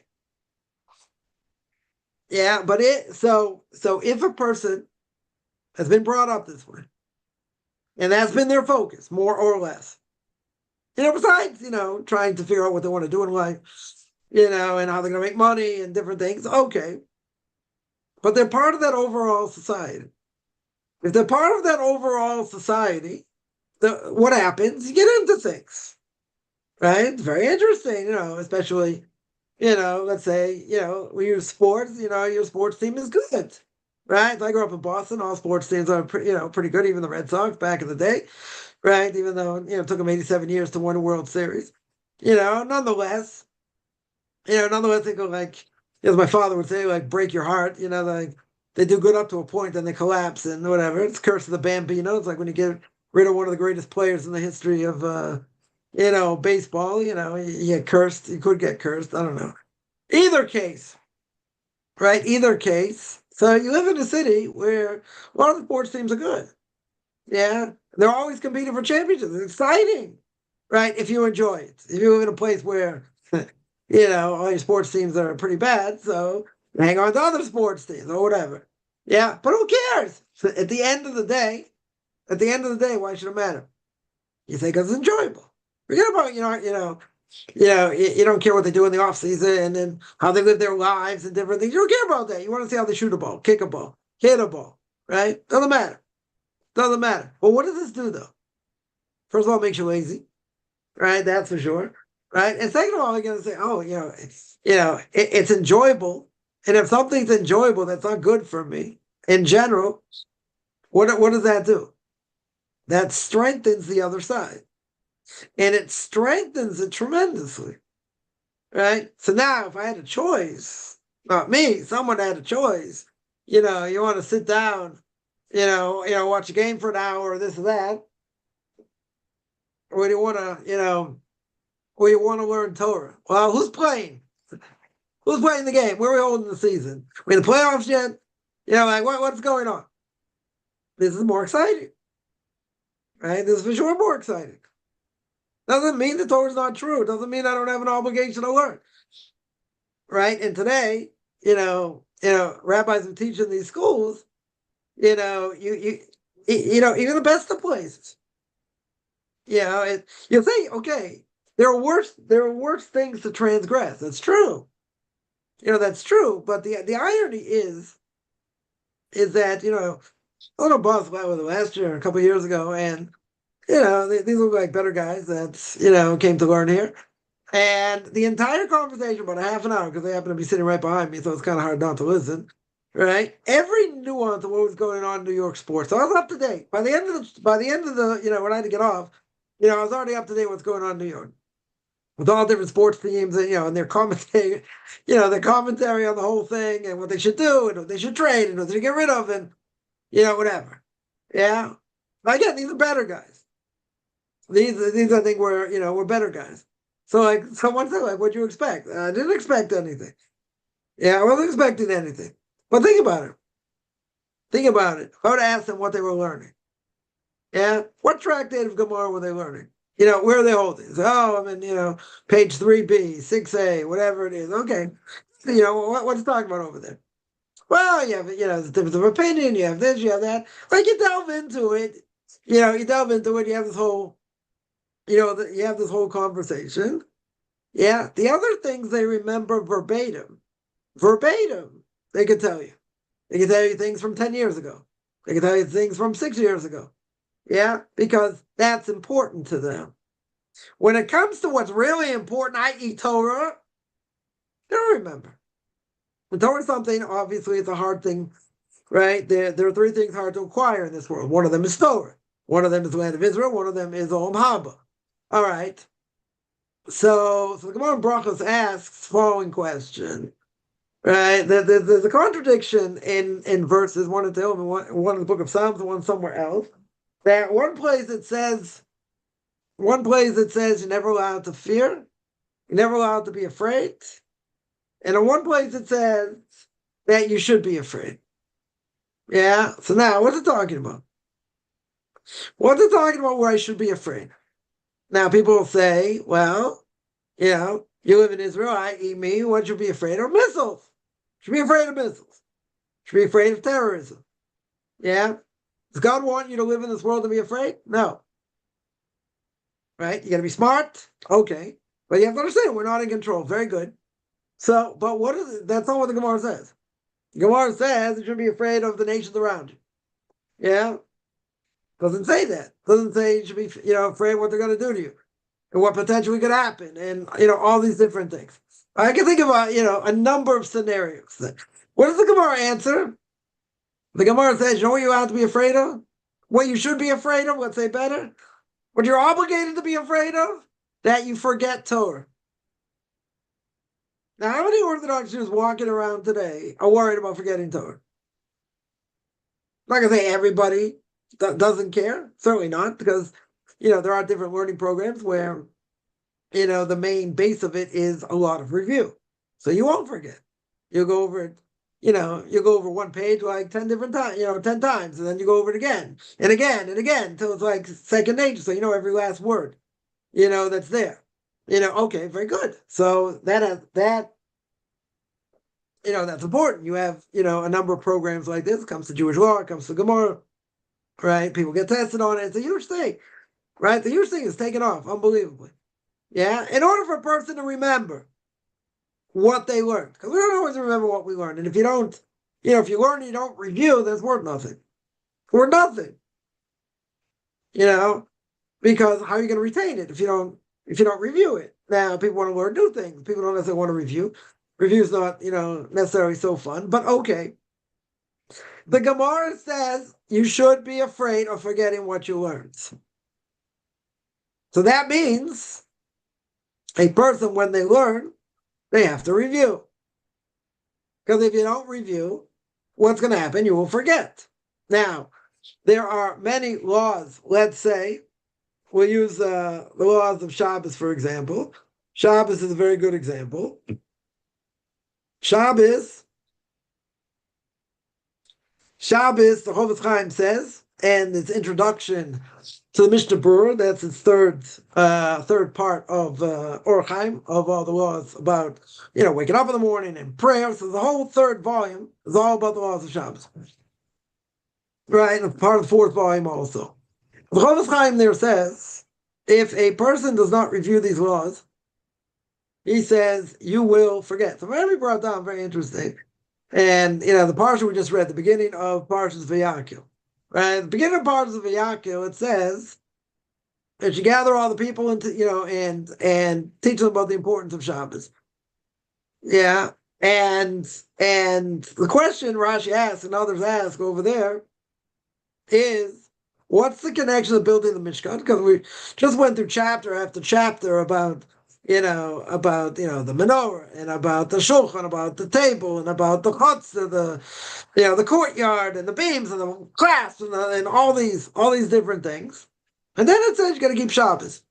Yeah, but so if a person has been brought up this way, and that's been their focus, more or less, besides, trying to figure out what they want to do in life, and how they're going to make money and different things, okay. But they're part of that overall society. If they're part of that overall society, what happens? You get into things, right? It's very interesting, especially, let's say, we use sports, your sports team is good, right? So I grew up in Boston. All sports teams are, pretty good, even the Red Sox back in the day, right? Even though, it took them 87 years to win a World Series, nonetheless, they go as my father would say, break your heart, they do good up to a point, then they collapse and whatever. It's curse of the Bambino. It's like when you get rid of one of the greatest players in the history of, baseball, you get cursed. You could get cursed. I don't know. Either case, right? Either case. So you live in a city where a lot of the sports teams are good. Yeah. They're always competing for championships. It's exciting, right? If you enjoy it. If you live in a place where, all your sports teams are pretty bad, so hang on to other sports teams or whatever. Yeah, but who cares? At the end of the day, why should it matter? You think it's enjoyable. Forget about, you don't care what they do in the off season and how they live their lives and different things. You don't care about that. You want to see how they shoot a ball, kick a ball, hit a ball, right? Doesn't matter. Doesn't matter. Well, what does this do though? First of all, it makes you lazy, right? That's for sure, right? And second of all, you're gonna say, oh, it's enjoyable. And if something's enjoyable, that's not good for me in general. What does that do? That strengthens the other side, and it strengthens it tremendously, right? So now, if I had a choice, not me, someone had a choice. You want to sit down, watch a game for an hour or this or that, or do you want to, or you want to learn Torah? Well, who's playing? Who's playing the game? Where are we holding the season? We in the playoffs yet? What's going on? This is more exciting, right? This is for sure more exciting. Doesn't mean the Torah is not true. Doesn't mean I don't have an obligation to learn, right? And today, rabbis are teaching these schools, even the best of places, you'll say, okay, there are worse things to transgress. That's true. That's true. But the irony is that, a little boss with last year, a couple of years ago, and these look like better guys that came to learn here. And the entire conversation, about a half an hour, because they happen to be sitting right behind me, so it's kind of hard not to listen. Right? Every nuance of what was going on in New York sports. So I was up to date. By the end of the, when I had to get off, I was already up to date with what's going on in New York. With all different sports teams and, and their commentary, their commentary on the whole thing and what they should do and what they should trade and what they should get rid of and, whatever. Yeah. But again, these are better guys. These I think we're better guys. So someone said, what'd you expect? I didn't expect anything. Yeah, I wasn't expecting anything. But think about it. Think about it. I would ask them what they were learning. Yeah, what tractate of Gemara were they learning? Where are they holding? So, I'm in, page 3b, 6a, whatever it is. Okay, What's talking about over there? Well, you have, there's a difference of opinion. You have this, you have that. Like you delve into it. You delve into it. You have this whole, you have this whole conversation. Yeah. The other things they remember verbatim. Verbatim, they can tell you. They can tell you things from 10 years ago. They can tell you things from 6 years ago. Yeah, because that's important to them. When it comes to what's really important, i.e. Torah, they don't remember. When Torah is something, obviously it's a hard thing, right? There are three things hard to acquire in this world. One of them is Torah. One of them is the land of Israel. One of them is Olam Haba. All right. So the Gemara in Brachos asks the following question. Right, there's a contradiction in verses one and two, one in the Book of Psalms, and one somewhere else. That one place it says you're never allowed to fear, you're never allowed to be afraid, and in one place it says that you should be afraid. Yeah. So now, what's it talking about? What's it talking about where I should be afraid? Now, people will say, well, you live in Israel, i.e. me. What should be afraid of? Missiles. Should be afraid of missiles. Should be afraid of terrorism. Yeah? Does God want you to live in this world and be afraid? No. Right? You got to be smart? Okay. But you have to understand, we're not in control. Very good. So, but what is it? That's not what the Gemara says. The Gemara says you should be afraid of the nations around you. Yeah? Doesn't say that. Doesn't say you should be, afraid of what they're going to do to you and what potentially could happen and, all these different things. I can think of a number of scenarios. What does the Gemara answer? The Gemara says, you know what you're allowed to be afraid of? What you should be afraid of, let's say better. What you're obligated to be afraid of? That you forget Torah. Now, how many Orthodox Jews walking around today are worried about forgetting Torah? I'm not going to say everybody doesn't care. Certainly not, because, there are different learning programs where the main base of it is a lot of review. So you won't forget. You'll go over it, you'll go over one page like 10 different times, 10 times, and then you go over it again and again and again until it's like second nature. So you know every last word, that's there. Okay, very good. So that's important. You have, a number of programs like this. It comes to Jewish law, it comes to Gemara, right? People get tested on it. It's a huge thing, right? The huge thing is taken off unbelievably. Yeah, in order for a person to remember what they learned, because we don't always remember what we learned, and if you don't, if you learn and you don't review, that's worth nothing. Worth nothing. Because how are you going to retain it if you don't review it? Now, people want to learn new things. People don't necessarily want to review. Review's not, necessarily so fun, but okay. The Gemara says you should be afraid of forgetting what you learned. So that means a person, when they learn, they have to review. Because if you don't review, what's going to happen? You will forget. Now, there are many laws. Let's say, we'll use the laws of Shabbos, for example. Shabbos is a very good example. Shabbos, the Chofetz Chaim says, and its introduction to the Mishnah Berurah, that's its third part of Orach Chaim, of all the laws about, waking up in the morning and prayer. So the whole third volume is all about the laws of Shabbos. Right, and part of the fourth volume also. The Chofetz Chaim there says, if a person does not review these laws, he says, you will forget. So very brought down, very interesting. And, the parsha we just read, the beginning of Parshas Vayakil. Right, at the beginning of Parshas Vayakil, it says that you gather all the people into, and teach them about the importance of Shabbos. Yeah, and the question Rashi asks and others ask over there is, what's the connection of building the Mishkan? Because we just went through chapter after chapter about the menorah and about the shulchan, about the table and about the chutzner, the courtyard and the beams and the clasps and all these different things. And then it says you got to keep Shabbos.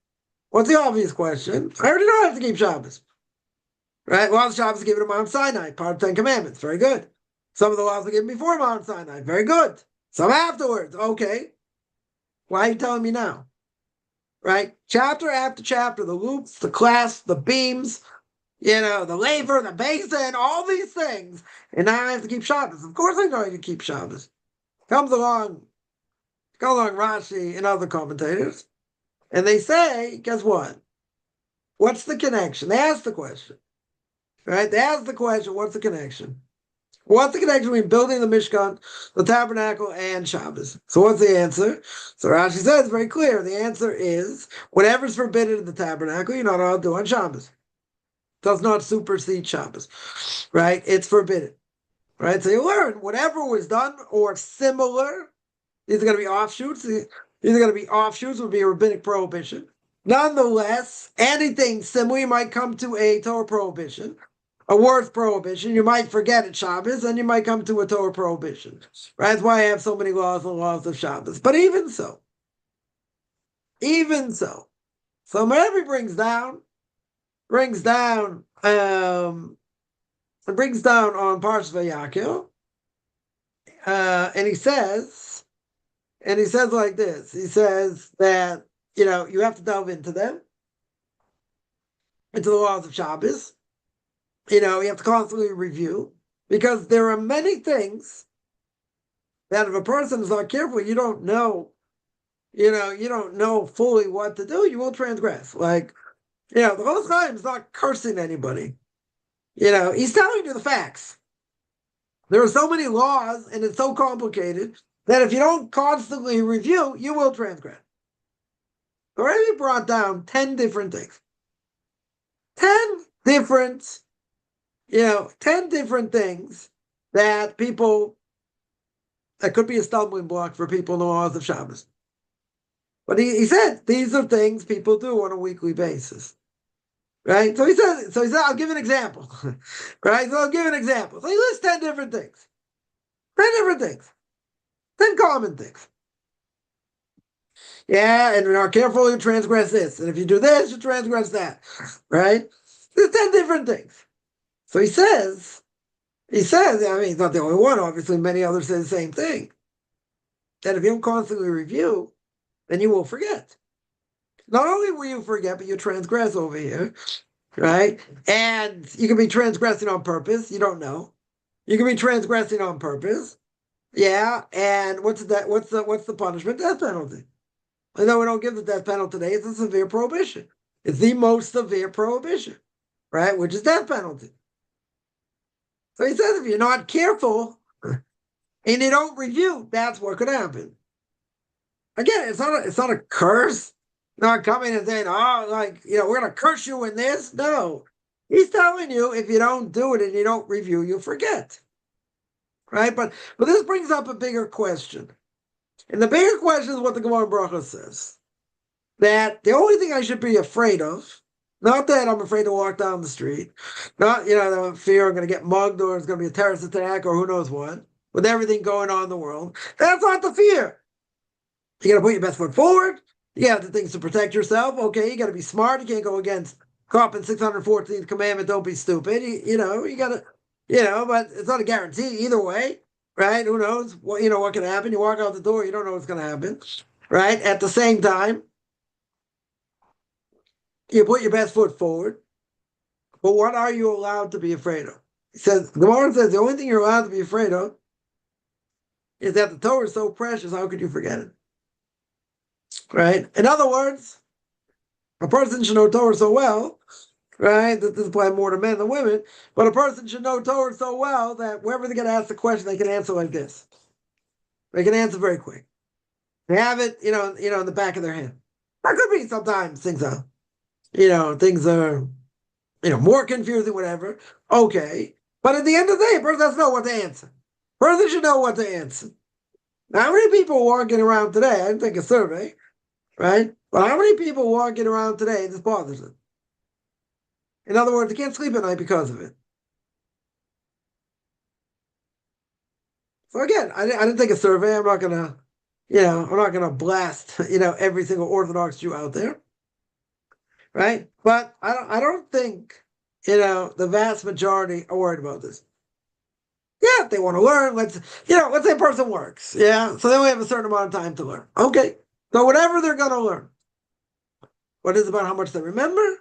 What's the obvious question? I already know I have to keep Shabbos. Right? Well, the Shabbos are given to Mount Sinai, part of the Ten Commandments. Very good. Some of the laws are given before Mount Sinai. Very good. Some afterwards. Okay. Why are you telling me now? Right? Chapter after chapter, the loops, the clasps, the beams, the laver, the basin, all these things. And now I have to keep Shabbos. Of course I know I can keep Shabbos. Comes along Rashi and other commentators, and they say, guess what? What's the connection? They ask the question, right? They ask the question, what's the connection? What's the connection between building the Mishkan, the tabernacle, and Shabbos? So what's the answer? So Rashi says very clear. The answer is whatever's forbidden in the tabernacle, you're not allowed to do on Shabbos. Does not supersede Shabbos, right? It's forbidden, right? So you learn whatever was done or similar. These are going to be offshoots. These are going to be offshoots. Would be a rabbinic prohibition. Nonetheless, anything similar, you might come to a Torah prohibition, a worse prohibition. You might forget it Shabbos, and you might come to a Torah prohibition. Right? That's why I have so many laws and laws of Shabbos. But even so, so Mary brings down on Parshas Vayakil, and he says like this. He says that you have to delve into them, into the laws of Shabbos. You have to constantly review, because there are many things that if a person is not careful, you don't know fully what to do. You will transgress. Like, the Holy Chaim is not cursing anybody. He's telling you the facts. There are so many laws, and it's so complicated that if you don't constantly review, you will transgress. Already brought down 10 different things. 10 different things that could be a stumbling block for people in the laws of Shabbos. But he said these are things people do on a weekly basis. Right? So he said, I'll give an example. Right? So I'll give an example. So he lists 10 different things. 10 different things. 10 common things. Yeah, and if you're not careful, you transgress this. And if you do this, you transgress that. Right? There's 10 different things. So he says, he's not the only one, obviously, many others say the same thing. That if you don't constantly review, then you will forget. Not only will you forget, but you transgress over here, right? And you can be transgressing on purpose. You don't know. You can be transgressing on purpose. Yeah, and what's the punishment? Death penalty. I know we don't give the death penalty today. It's a severe prohibition. It's the most severe prohibition, right? Which is death penalty. So he says if you're not careful and you don't review, that's what could happen. Again, it's not a curse. Not coming and saying, we're going to curse you in this. No. He's telling you if you don't do it and you don't review, you'll forget. Right? But this brings up a bigger question. And the bigger question is what the Gemara Bracha says. That the only thing I should be afraid of, not that I'm afraid to walk down the street, not, the fear I'm going to get mugged or it's going to be a terrorist attack or who knows what, with everything going on in the world. That's not the fear. You got to put your best foot forward. You got the things to protect yourself. Okay, you got to be smart. You can't go against Coppin 614th commandment. Don't be stupid. You got to, but it's not a guarantee either way, right? Who knows? What can happen? You walk out the door, you don't know what's going to happen, right? At the same time, you put your best foot forward. But what are you allowed to be afraid of? The Gemara says the only thing you're allowed to be afraid of is that the Torah is so precious. How could you forget it? Right? In other words, a person should know Torah so well, right? This applies more to men than women, but a person should know Torah so well that wherever they get asked a question, they can answer like this. They can answer very quick. They have it, in the back of their hand. That could be sometimes things are, more confusing, whatever. Okay. But at the end of the day, a person doesn't know what to answer. A person should know what to answer. Now, how many people walking around today? I didn't take a survey, right? But how many people walking around today this bothers them? In other words, they can't sleep at night because of it. So again, I didn't take a survey. I'm not gonna blast, every single Orthodox Jew out there, right? But I don't think, the vast majority are worried about this. Yeah, if they want to learn, let's say a person works, yeah, so they only have a certain amount of time to learn. Okay, so whatever they're going to learn, what is about how much they remember,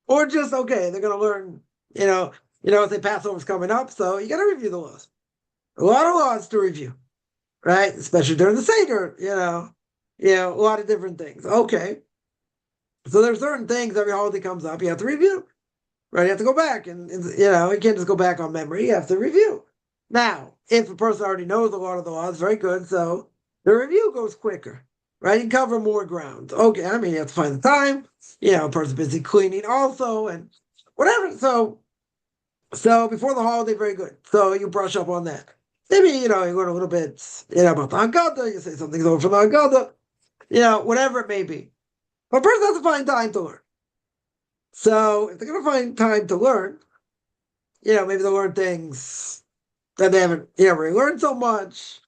Or just, okay, they're going to learn, say Passover's coming up, so you got to review the laws. A lot of laws to review, right? Especially during the Seder, a lot of different things. Okay. So there's certain things, every holiday comes up, you have to review, right? You have to go back and you can't just go back on memory. You have to review. Now, if a person already knows a lot of the laws, very good. So the review goes quicker, right? You cover more ground. Okay. I mean, you have to find the time, a person's busy cleaning also and whatever. So before the holiday, very good. So you brush up on that. Maybe, you learn a little bit, about the Haggadah, you say something's over from the Haggadah, whatever it may be. But a person has to find time to learn. So if they're going to find time to learn, maybe they'll learn things that they haven't, really learned so much,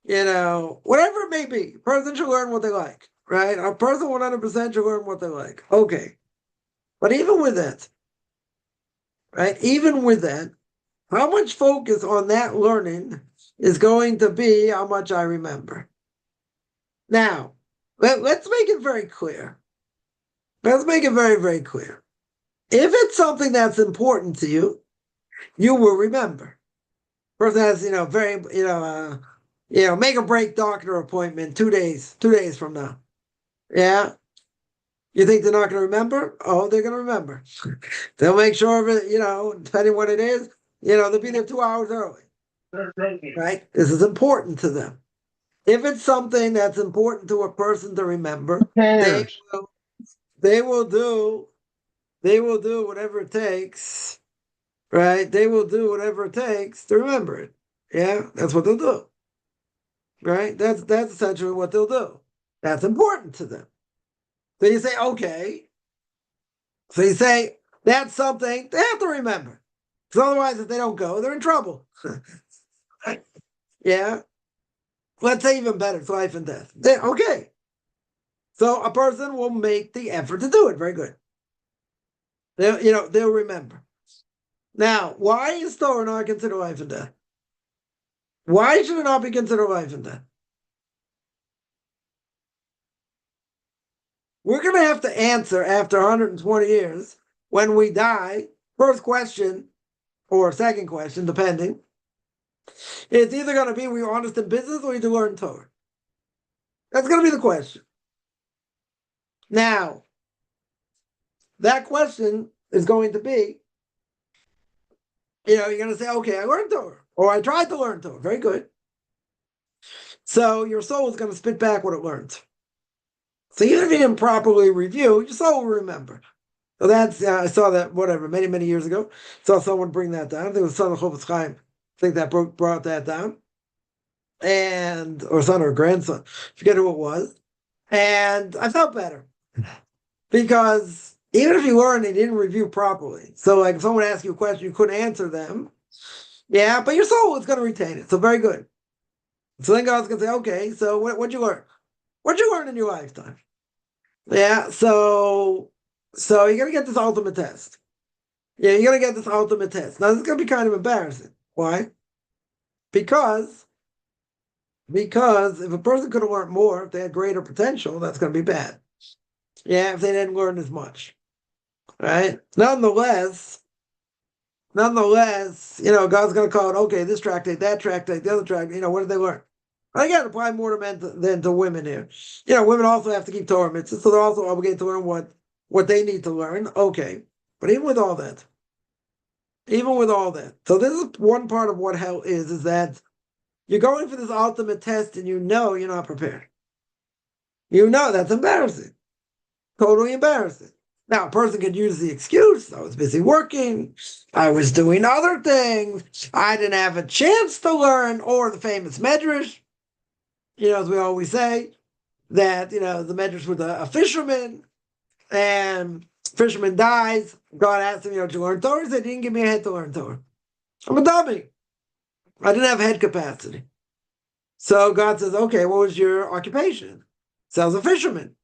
whatever it may be. A person should learn what they like, right? A person 100% should learn what they like. Okay. But even with that, right? Even with that, how much focus on that learning is going to be how much I remember? Now, let's make it very clear. Let's make it very, very clear. If it's something that's important to you, you will remember. Person has, make or break doctor appointment 2 days from now. Yeah. You think they're not going to remember? Oh, they're going to remember. They'll make sure of it, depending what it is, they'll be there 2 hours early. Right? This is important to them. If it's something that's important to a person to remember, they will do whatever it takes, right? They will do whatever it takes to remember it. Yeah, that's what they'll do. Right? That's essentially what they'll do. That's important to them. So you say, okay. So you say, that's something they have to remember. Because otherwise, if they don't go, they're in trouble. Yeah. Let's say even better, it's life and death. Okay. So a person will make the effort to do it. Very good. They'll remember. Now, why is Torah not considered life and death? Why should it not be considered life and death? We're going to have to answer after 120 years when we die. First question, or second question, depending. It's either going to be, were you honest in business or you learn Torah? That's going to be the question. Now, that question is going to be, you're going to say, okay, I learned Torah, or I tried to learn Torah. Very good. So your soul is going to spit back what it learned. So even if you didn't properly review, your soul will remember. So that's, I saw that, many, many years ago. Saw someone bring that down. I think it was son of Chofetz Chaim. I think that brought that down. Or son or grandson. Forget who it was. And I felt better. Because even if you learned and you didn't review properly, so like if someone asked you a question, you couldn't answer them. Yeah, but your soul is going to retain it. So very good. So then God's going to say, okay, so what'd you learn? What'd you learn in your lifetime? Yeah, so you're going to get this ultimate test. Yeah, you're going to get this ultimate test. Now, this is going to be kind of embarrassing. Why? Because if a person could have learned more, if they had greater potential, that's going to be bad. Yeah, if they didn't learn as much. Right? Nonetheless, God's going to call it, okay, this tractate, that tractate, the other tractate, what did they learn? Again, apply more to men than to women here. Women also have to keep Torah mitzvahs, so they're also obligated to learn what they need to learn. Okay. But even with all that, so this is one part of what hell is that you're going for this ultimate test and you're not prepared. That's embarrassing. Totally embarrassing. Now, a person could use the excuse, I was busy working, I was doing other things, I didn't have a chance to learn, or the famous medrash, as we always say, that, the medrash with a fisherman, and fisherman dies, God asked him, to learn Torah, he said, he didn't give me a head to learn Torah. I'm a dummy. I didn't have head capacity. So God says, okay, what was your occupation? So I was a fisherman.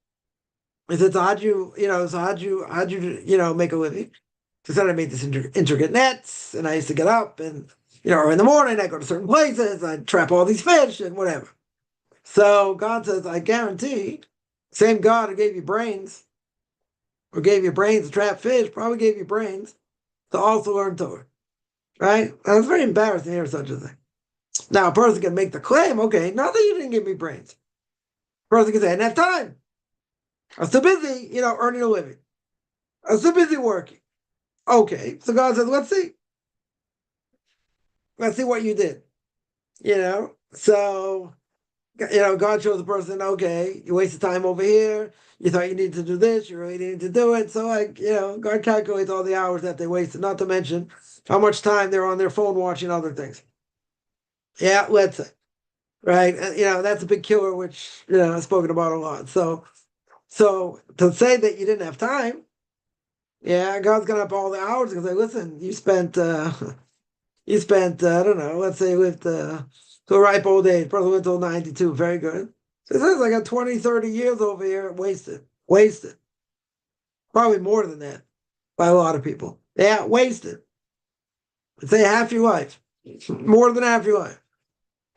He said, so how'd you make a living? He said, I made these intricate nets, and I used to get up, and, in the morning, I go to certain places, I'd trap all these fish, and whatever. So God says, I guarantee, same God who gave you brains, or gave you brains to trap fish, probably gave you brains to also learn Torah, right? And it's very embarrassing to hear such a thing. Now, a person can make the claim, okay, not that you didn't give me brains. A person can say, I didn't have time. I was too busy, earning a living. I was too busy working. Okay, so God says, let's see. Let's see what you did. So, God shows the person, okay, you wasted time over here. You thought you needed to do this. You really needed to do it. So, God calculates all the hours that they wasted, not to mention how much time they're on their phone watching other things. Yeah, let's say. Right? That's a big killer, which, I've spoken about a lot. So to say that you didn't have time, yeah, God's gonna up all the hours and say, listen, you spent, I don't know, let's say you lived to a ripe old age, probably lived till 92, very good. So it says I got 20, 30 years over here wasted. Probably more than that by a lot of people. Yeah, wasted. Let's say half your life, more than half your life.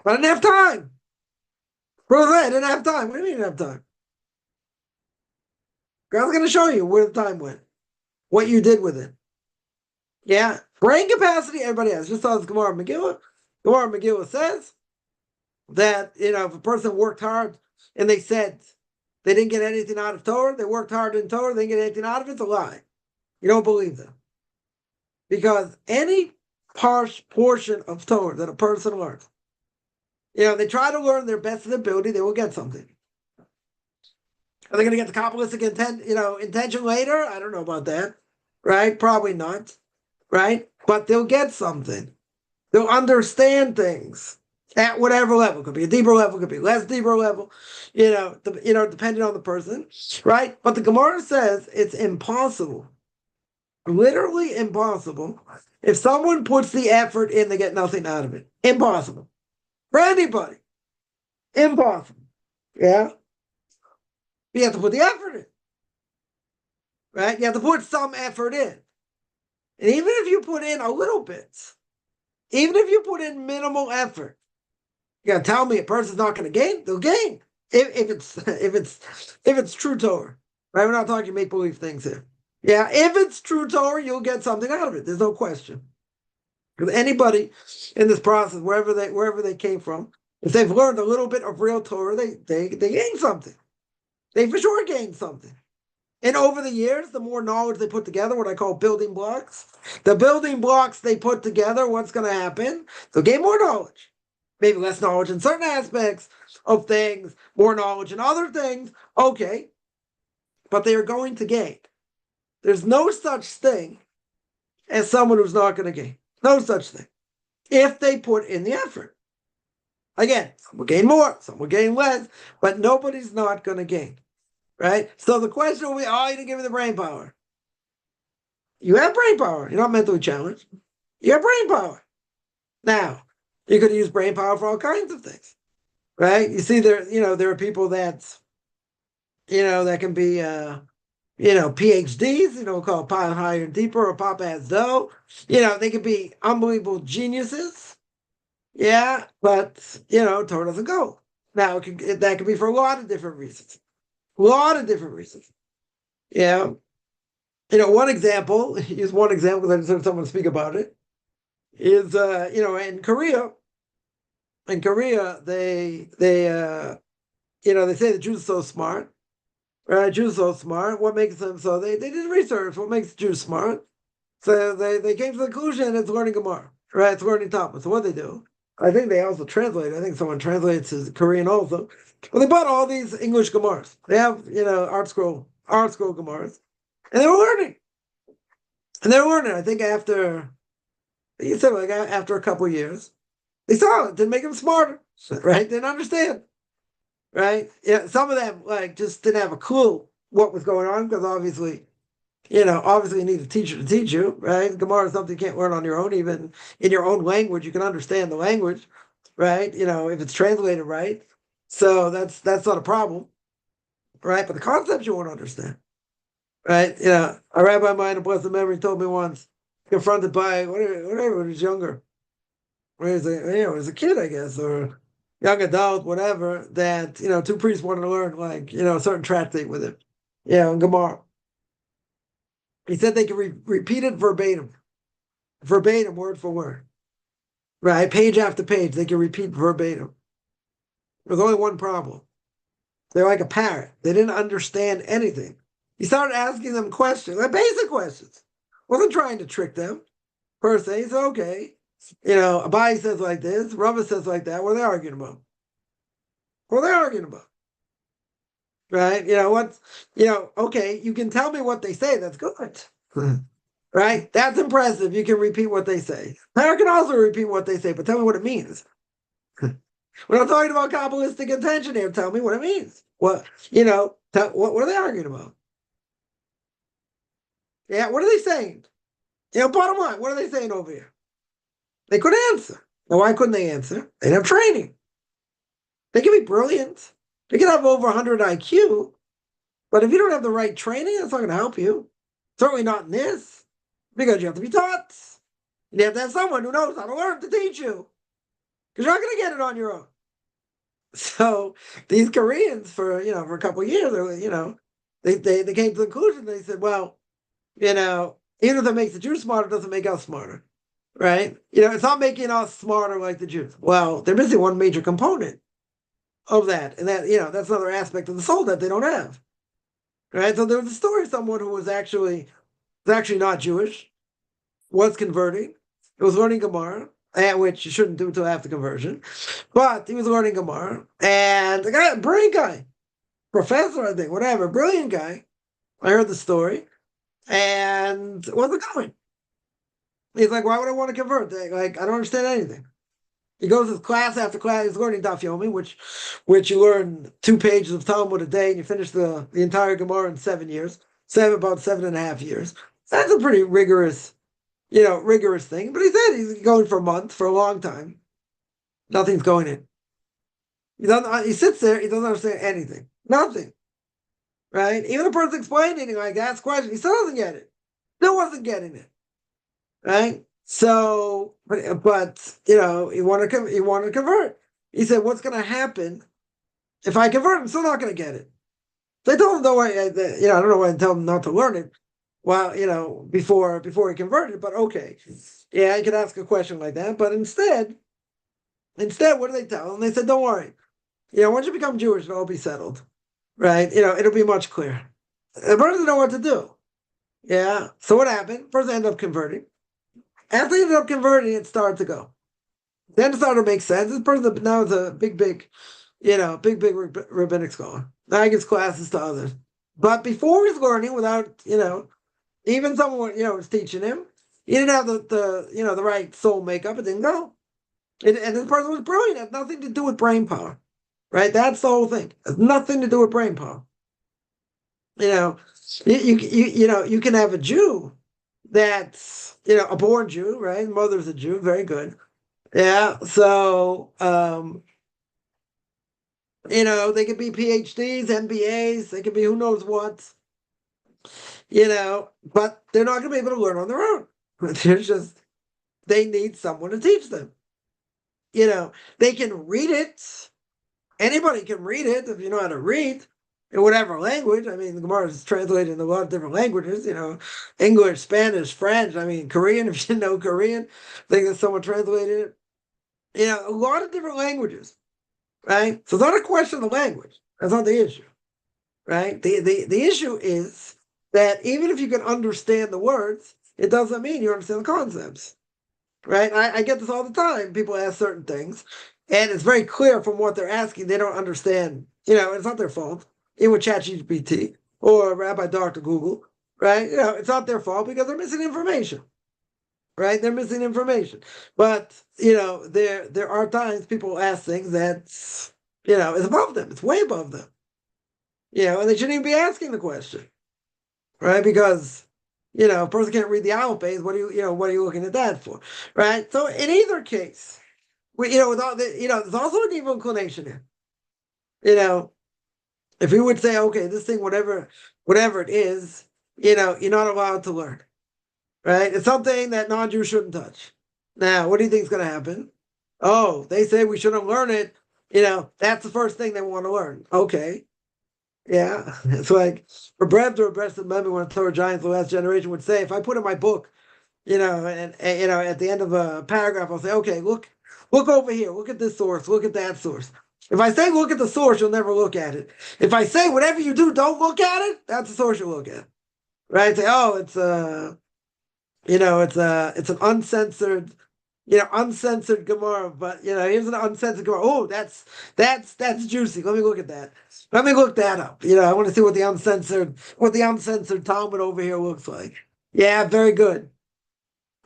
But I didn't have time. Brother, I didn't have time. What do you mean you didn't have time? God's going to show you where the time went, what you did with it. Yeah, brain capacity, everybody has. Just as Gemara Megillah. Gemara Megillah says that, if a person worked hard and they said they didn't get anything out of Torah, they worked hard in Torah, they didn't get anything out of it, it's a lie. You don't believe them. Because any portion of Torah that a person learns, they try to learn their best of their ability, they will get something. Are they going to get the Kabbalistic intention later? I don't know about that, right? Probably not, right? But they'll get something. They'll understand things at whatever level. It could be a deeper level, could be less deeper level, depending on the person, right? But the Gemara says it's impossible, literally impossible. If someone puts the effort in, they get nothing out of it. Impossible. For anybody. Impossible. Yeah? You have to put the effort in. Right? You have to put some effort in. And even if you put in a little bit, even if you put in minimal effort, you gotta tell me a person's not gonna gain, they'll gain. If it's true Torah. Right? We're not talking make-believe things here. Yeah, if it's true Torah, you'll get something out of it. There's no question. Because anybody in this process, wherever they came from, if they've learned a little bit of real Torah, they gain something. They for sure gain something. And over the years, the more knowledge they put together, what I call building blocks, the building blocks they put together, what's going to happen? They'll gain more knowledge. Maybe less knowledge in certain aspects of things, more knowledge in other things. Okay. But they are going to gain. There's no such thing as someone who's not going to gain. No such thing. If they put in the effort. Again, some will gain more, some will gain less, but nobody's not going to gain. Right? So the question will be, you didn't give me the brain power. You have brain power. You're not mentally challenged. You have brain power. Now, you could use brain power for all kinds of things. Right? You see, there are people that can be, PhDs, called Pilot Higher and Deeper or Papa Has Dough. They could be unbelievable geniuses. Yeah, but, Torah doesn't go. Now, that could be for a lot of different reasons. A lot of different reasons. Yeah. One example, use one example because I just heard someone speak about it, is, in Korea, they say the Jews are so smart. Right? Jews are so smart. What makes them so? They did research. What makes Jews smart? So they came to the conclusion it's learning Gemara. Right? It's learning Talmud. So what they do? I think they also translate. I think someone translates to Korean also. Well, they bought all these English Gemaras. They have, art scroll Gemaras. And they were learning. I think after a couple of years, they saw it. Didn't make them smarter. Right? Didn't understand. Right? Yeah. Some of them just didn't have a clue what was going on because obviously you need a teacher to teach you, right? Gemara is something you can't learn on your own. Even in your own language, you can understand the language, right? If it's translated right. So that's not a problem, right? But the concepts you won't understand, right? A rabbi of mine, a blessed memory, told me once, confronted by whatever when he was younger, when he was a kid, I guess, or young adult, whatever, that two priests wanted to learn a certain tractate with him, in Gemara. He said they could repeat it verbatim, word for word, right? Page after page, they can repeat verbatim. There's only one problem. They're like a parrot. They didn't understand anything. He started asking them questions, like basic questions. Wasn't trying to trick them per se. He said, okay, Abai says like this, Rava says like that. What are they arguing about? What are they arguing about? Right? Okay, you can tell me what they say. That's good. Right? That's impressive. You can repeat what they say. I can also repeat what they say, but tell me what it means. We're not talking about Kabbalistic intention here. Tell me what it means. What are they arguing about? Yeah, what are they saying? Bottom line, what are they saying over here? They couldn't answer. Now, why couldn't they answer? They didn't have training. They can be brilliant. They can have over 100 IQ, but if you don't have the right training, that's not going to help you. Certainly not in this, because you have to be taught. You have to have someone who knows how to learn to teach you, because you're not going to get it on your own. So these Koreans, for a couple of years, they came to the conclusion. They said, well, even if it makes the Jews smarter, it doesn't make us smarter, right? It's not making us smarter like the Jews. Well, they're missing one major component of that, and that's another aspect of the soul that they don't have, right? So there was a story of someone who was actually not Jewish, was converting, was learning Gemara, which you shouldn't do until after conversion, but he was learning Gemara, and the guy, brilliant guy, professor, I think, whatever, brilliant guy. I heard the story, and wasn't going. He's like, why would I want to convert? Like, I don't understand anything. He goes to class after class. He's learning Daf Yomi, which you learn 2 pages of Talmud a day, and you finish the entire Gemara in 7 years, about 7.5 years. That's a pretty rigorous thing. But he said he's going for a month, for a long time. Nothing's going in. He sits there. He doesn't understand anything. Nothing. Right? Even a person explaining, like, asks questions, he still doesn't get it. Still wasn't getting it. Right? So, but he wanted to convert. He said, "What's going to happen if I convert? I'm still not going to get it." They told him, "No, I don't know why I tell him not to learn it." Well, before he converted, but okay, yeah, I could ask a question like that. But instead, what do they tell him? They said, "Don't worry, once you become Jewish, it'll all be settled, right? It'll be much clearer." The person didn't know what to do. Yeah. So what happened? First, they ended up converting. After they ended up converting, it started to go. Then it started to make sense. This person now is a big rabbinic scholar. Now he gives classes to others. But before he's learning, without even someone was teaching him, he didn't have the right soul makeup. It didn't go. And this person was brilliant. It has nothing to do with brain power, right? That's the whole thing. It has nothing to do with brain power. You can have a Jew that's a born Jew, right? Mother's a Jew, very good. Yeah, so they could be PhDs, MBAs, they could be who knows what, but they're not going to be able to learn on their own. They need someone to teach them. They can read it. Anybody can read it if you know how to read in whatever language. I mean, the Gemara is translated in a lot of different languages, English, Spanish, French, Korean, if you know Korean. I think that someone translated it. A lot of different languages, right? So it's not a question of the language. That's not the issue, right? The issue is that even if you can understand the words, it doesn't mean you understand the concepts, right? I get this all the time. People ask certain things, and it's very clear from what they're asking, they don't understand. It's not their fault. Even with ChatGPT or Rabbi Dr. Google, right? It's not their fault because they're missing information. Right? They're missing information. But, there are times people ask things that's, is above them. It's way above them. And they shouldn't even be asking the question. Right? Because, a person can't read the alphabet. What are you looking at that for? Right? So in either case, there's also an evil inclination here. If you would say, okay, this thing, whatever it is, you're not allowed to learn. Right? It's something that non-Jews shouldn't touch. Now, what do you think is going to happen? Oh, they say we shouldn't learn it. That's the first thing they want to learn. Okay. Yeah, it's like Rebbe or Breast Amendment when Torah Giants, the last generation would say, if I put in my book, and at the end of a paragraph, I'll say, okay, look over here, look at this source, look at that source. If I say look at the source, you'll never look at it. If I say whatever you do, don't look at it, that's the source you'll look at. Right? Say, oh, it's an uncensored, uncensored Gemara, but here's an uncensored Gemara. Oh, that's juicy. Let me look at that. Let me look that up. I want to see what the uncensored Talmud over here looks like. Yeah, very good.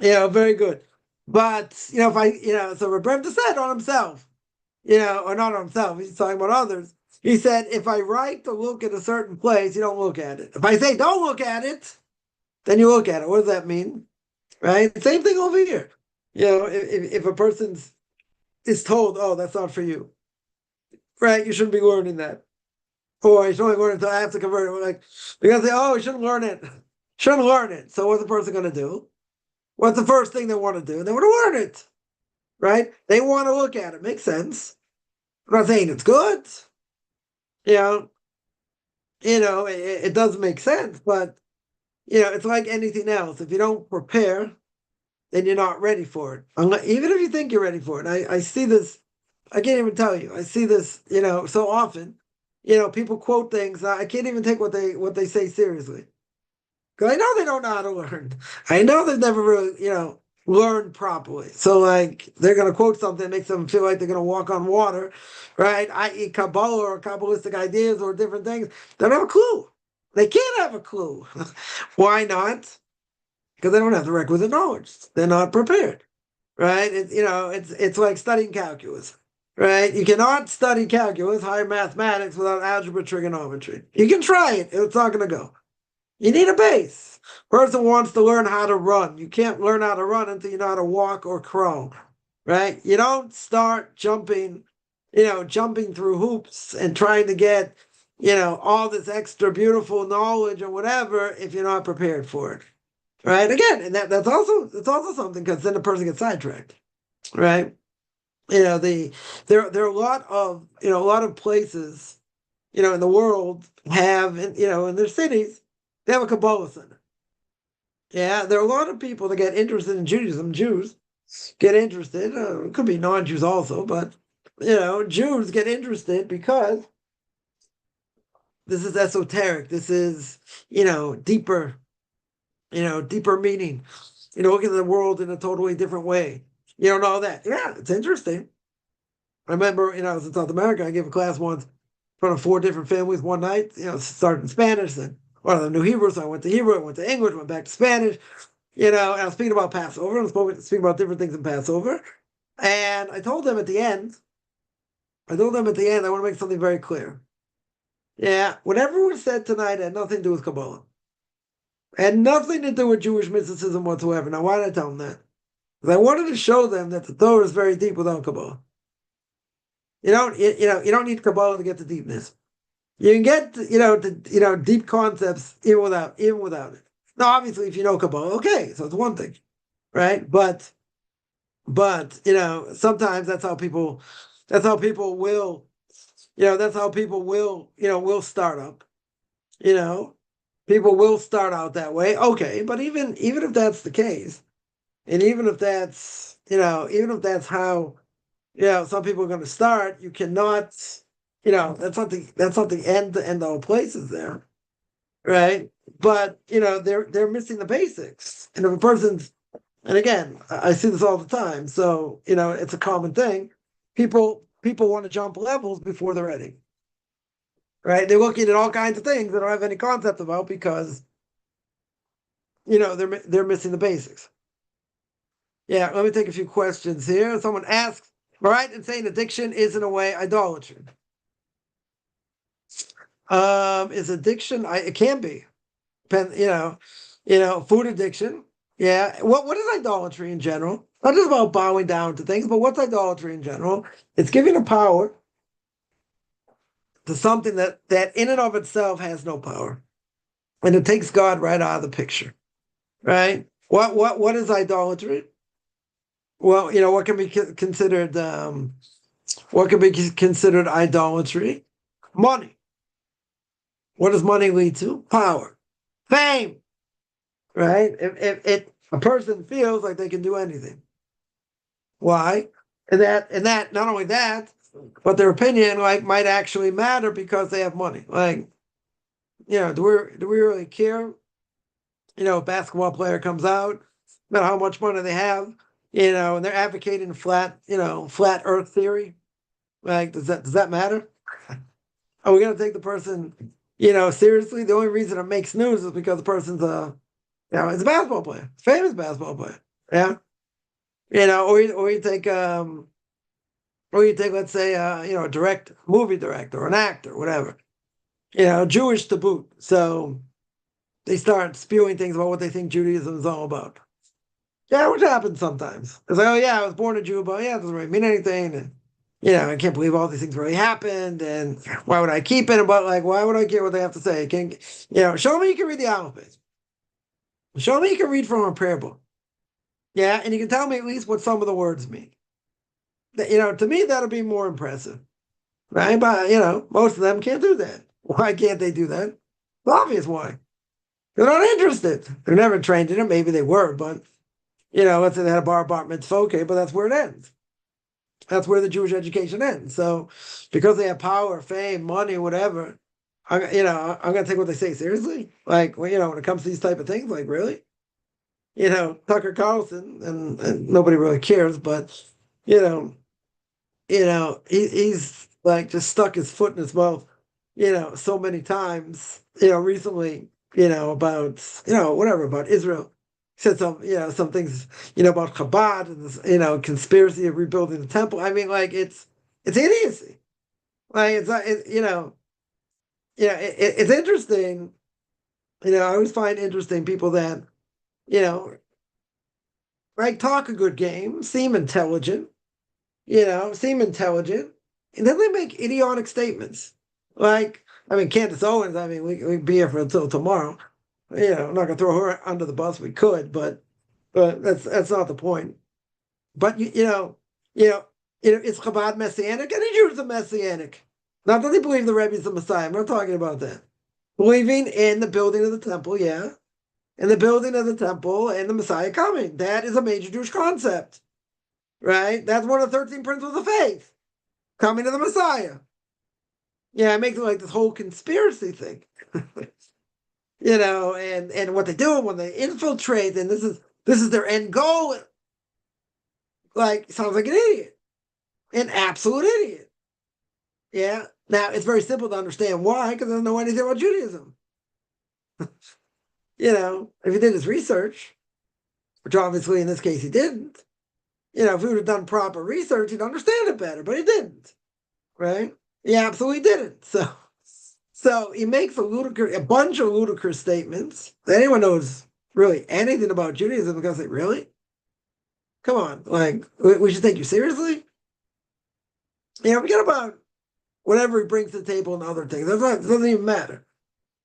Very good. But if so Rebbe said on himself, or not on himself, he's talking about others. He said, if I write to look at a certain place, you don't look at it. If I say don't look at it, then you look at it. What does that mean? Right? Same thing over here. If a person is told, oh, that's not for you, right? You shouldn't be learning that. Or you should only learn it until I have to convert it. Like, you're going to say, oh, you shouldn't learn it. Shouldn't learn it. So what's the person going to do? What's the first thing they want to do? They want to learn it, right? They want to look at it. Makes sense. I'm not saying it's good. You know, it does make sense, but it's like anything else. If you don't prepare, then you're not ready for it. Even if you think you're ready for it. I see this, I can't even tell you. I see this, so often. People quote things. I can't even take what they say seriously. Because I know they don't know how to learn. I know they've never really, learned properly. So like they're gonna quote something that makes them feel like they're gonna walk on water, right? I.e. Kabbalah or Kabbalistic ideas or different things. They don't have a clue. They can't have a clue. Why not? Because they don't have the requisite knowledge. They're not prepared, right? It's like studying calculus, right? You cannot study calculus, higher mathematics, without algebra, trigonometry. You can try it; it's not going to go. You need a base. Person wants to learn how to run. You can't learn how to run until you know how to walk or crawl, right? You don't start jumping through hoops and trying to get, all this extra beautiful knowledge or whatever if you're not prepared for it. Right? Again, and that's also something because then the person gets sidetracked. Right? There are a lot of places, in the world have in their cities, they have a Kabbalah center. Yeah, there are a lot of people that get interested in Judaism. Jews get interested. It could be non-Jews also, but Jews get interested because this is esoteric. This is deeper. Deeper meaning. Looking at the world in a totally different way. And all that. Yeah, it's interesting. I remember, I was in South America. I gave a class once in front of 4 different families one night. Started in Spanish, and one of them knew Hebrew, so I went to Hebrew, I went to English, went back to Spanish. And I was speaking about Passover, and I was speaking about different things in Passover. And I told them at the end, I want to make something very clear. Yeah, whatever was said tonight had nothing to do with Kabbalah. Had nothing to do with Jewish mysticism whatsoever. Now, why did I tell them that? Because I wanted to show them that the Torah is very deep without Kabbalah. You don't need Kabbalah to get the deepness. You can get deep concepts even without it. Now, obviously, if you know Kabbalah, okay, so it's one thing, right? But sometimes that's how people will will start up. People will start out that way. Okay, but even if that's the case, and even if that's how some people are going to start, you cannot that's not the end all places there, right? But they're missing the basics. And if a person's, and again, I see this all the time, so it's a common thing. People want to jump levels before they're ready. Right? They're looking at all kinds of things they don't have any concept about because they're missing the basics. Yeah, let me take a few questions here. Someone asks, all right, and saying addiction is in a way idolatry. Is addiction? It can be. Food addiction. Yeah. What is idolatry in general? Not just about bowing down to things, but what's idolatry in general? It's giving a power to something that in and of itself has no power, and it takes God right out of the picture. Right? What is idolatry? Well, what can be considered idolatry? Money. What does money lead to? Power, fame, right? If a person feels like they can do anything, why? And that not only that, but their opinion like might actually matter because they have money. Like, do we really care? A basketball player comes out, no matter how much money they have, and they're advocating flat Earth theory. Like, does that matter? Are we gonna take the person, seriously? The only reason it makes news is because the person's it's a basketball player, famous basketball player. Yeah, or you take, let's say, a direct movie director or an actor, whatever, Jewish to boot. So they start spewing things about what they think Judaism is all about. Yeah, which happens sometimes. It's like, oh yeah, I was born a Jew, but yeah, it doesn't really mean anything. And I can't believe all these things really happened. And why would I keep it? But like, why would I care what they have to say? Show me you can read the alphabet. Show me you can read from a prayer book. Yeah, and you can tell me at least what some of the words mean. To me, that'll be more impressive, right? But most of them can't do that. Why can't they do that? The obvious why. They're not interested. They're never trained in it. Maybe they were, but let's say they had a bar mitzvah, okay, but that's where it ends. That's where the Jewish education ends. So because they have power, fame, money, whatever, I'm going to take what they say seriously. Like, when it comes to these type of things, like, really? Tucker Carlson, and nobody really cares, but, he's like just stuck his foot in his mouth, so many times, recently, about, whatever, about Israel. He said some things, about Chabad and this, conspiracy of rebuilding the temple. I mean, like, it's idiocy. Like, it's not, it's interesting. I always find interesting people that, you know, like, talk a good game, seem intelligent, and then they make idiotic statements. Like, I mean, Candace Owens, I mean, we'd be here for until tomorrow. I'm not gonna throw her under the bus. We could, but that's not the point. But is Chabad messianic? Any Jews are messianic. Not that they believe the Rebbe is the Messiah. I'm not talking about that. Believing in the building of the temple, yeah, and the building of the temple and the Messiah coming. That is a major Jewish concept, right? That's one of the 13 principles of faith. Coming to the Messiah. Yeah, it makes it like this whole conspiracy thing. And what they do when they infiltrate, and this is their end goal. Like, sounds like an idiot, an absolute idiot. Yeah. Now it's very simple to understand why, because they don't know anything about Judaism. If he did his research, which obviously in this case he didn't. If he would have done proper research, he'd understand it better, but he didn't. Right? He absolutely didn't. So he makes a bunch of ludicrous statements that anyone knows really anything about Judaism because they really, come on, like, we should take you seriously. Forget about whatever he brings to the table and other things. It doesn't even matter,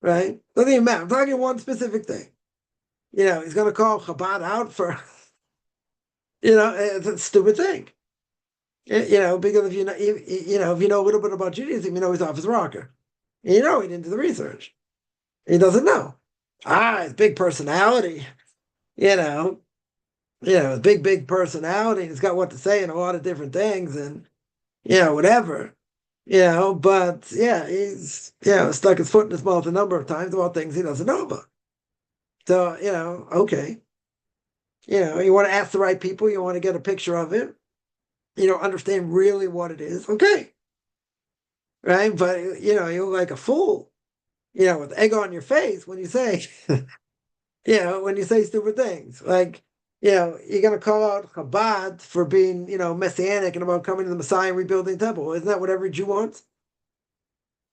right? Doesn't even matter. I'm talking one specific thing. He's going to call Chabad out for, it's a stupid thing. Because if if you know a little bit about Judaism, he's off his rocker. He didn't do the research. He doesn't know. His big personality, his big personality. He's got what to say in a lot of different things, and whatever. But yeah, he's stuck his foot in his mouth a number of times about things he doesn't know about. So okay, you want to ask the right people, you want to get a picture of it, understand really what it is. Okay, right? But you look like a fool, with egg on your face when you say, when you say stupid things. Like, you're gonna call out Chabad for being, messianic and about coming to the Messiah and rebuilding the temple. Isn't that what every Jew wants?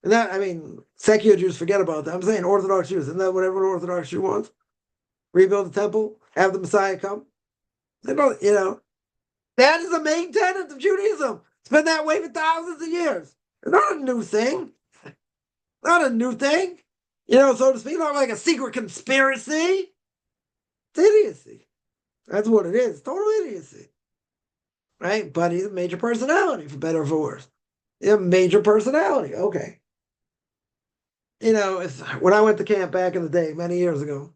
And that, I mean, secular Jews forget about that. I'm saying Orthodox Jews. Isn't that what every Orthodox Jew wants? Rebuild the temple, have the Messiah come. They don't, that is the main tenet of Judaism. It's been that way for thousands of years. It's not a new thing. Not a new thing. So to speak, not like a secret conspiracy. It's idiocy. That's what it is. Total idiocy. Right? But he's a major personality, for better or for worse. He's a major personality. Okay. when I went to camp back in the day, many years ago,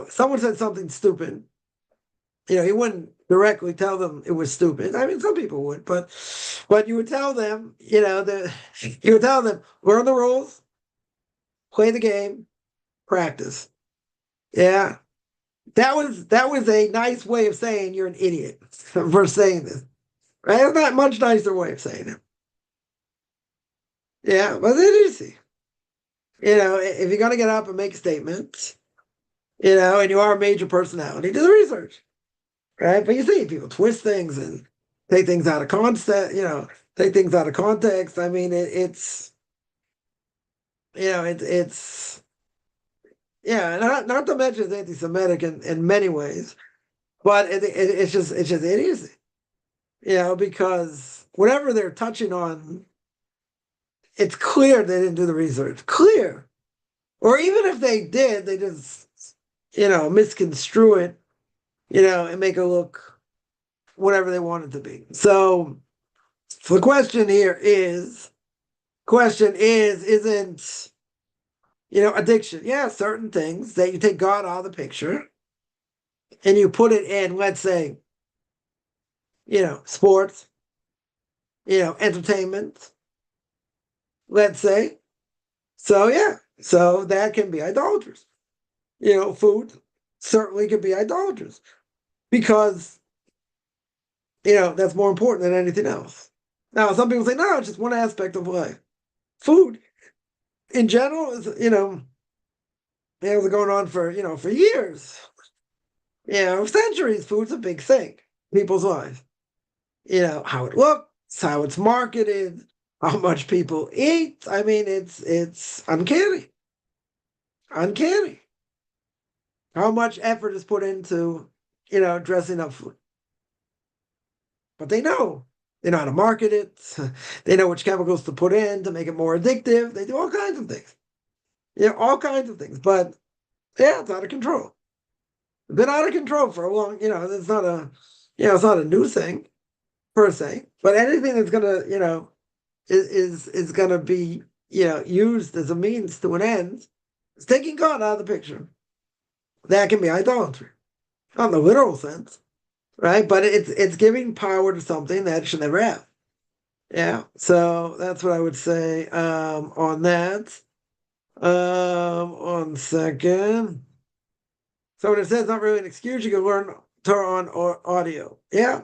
someone said something stupid. You wouldn't directly tell them it was stupid. I mean, some people would, but you would tell them, you would tell them, learn the rules, play the game, practice. Yeah. That was a nice way of saying you're an idiot for saying this. Right? It's not a much nicer way of saying it. Yeah, but it's easy. If you're gonna get up and make a statement, and you are a major personality, do the research. Right? But you see, people twist things and take things out of context, take things out of context. I mean, it's it's yeah, not to mention it's anti-Semitic in many ways, but it's just idiocy. Because whatever they're touching on, it's clear they didn't do the research. Clear. Or even if they did, they just, misconstrue it, and make it look whatever they want it to be. So the isn't, addiction. Yeah, certain things that you take God out of the picture and you put it in, let's say, sports, entertainment, let's say. So yeah, so that can be idolatrous. Food certainly can be idolatrous because, that's more important than anything else. Now, some people say, no, it's just one aspect of life. Food in general is, it was going on for years, centuries. Food's a big thing in people's lives. How it looks, how it's marketed, how much people eat. I mean, it's uncanny. Uncanny. How much effort is put into, dressing up food. But they know. They know how to market it. They know which chemicals to put in to make it more addictive. They do all kinds of things. All kinds of things. But yeah, it's out of control. It's been out of control for a long, it's not a new thing per se. But anything that's gonna, is gonna be, used as a means to an end, it's taking God out of the picture. That can be idolatry. Not in the literal sense, right? But it's giving power to something that it should never have. Yeah. So that's what I would say on that. 1 second. So when it says not really an excuse, you can learn Torah on audio. Yeah.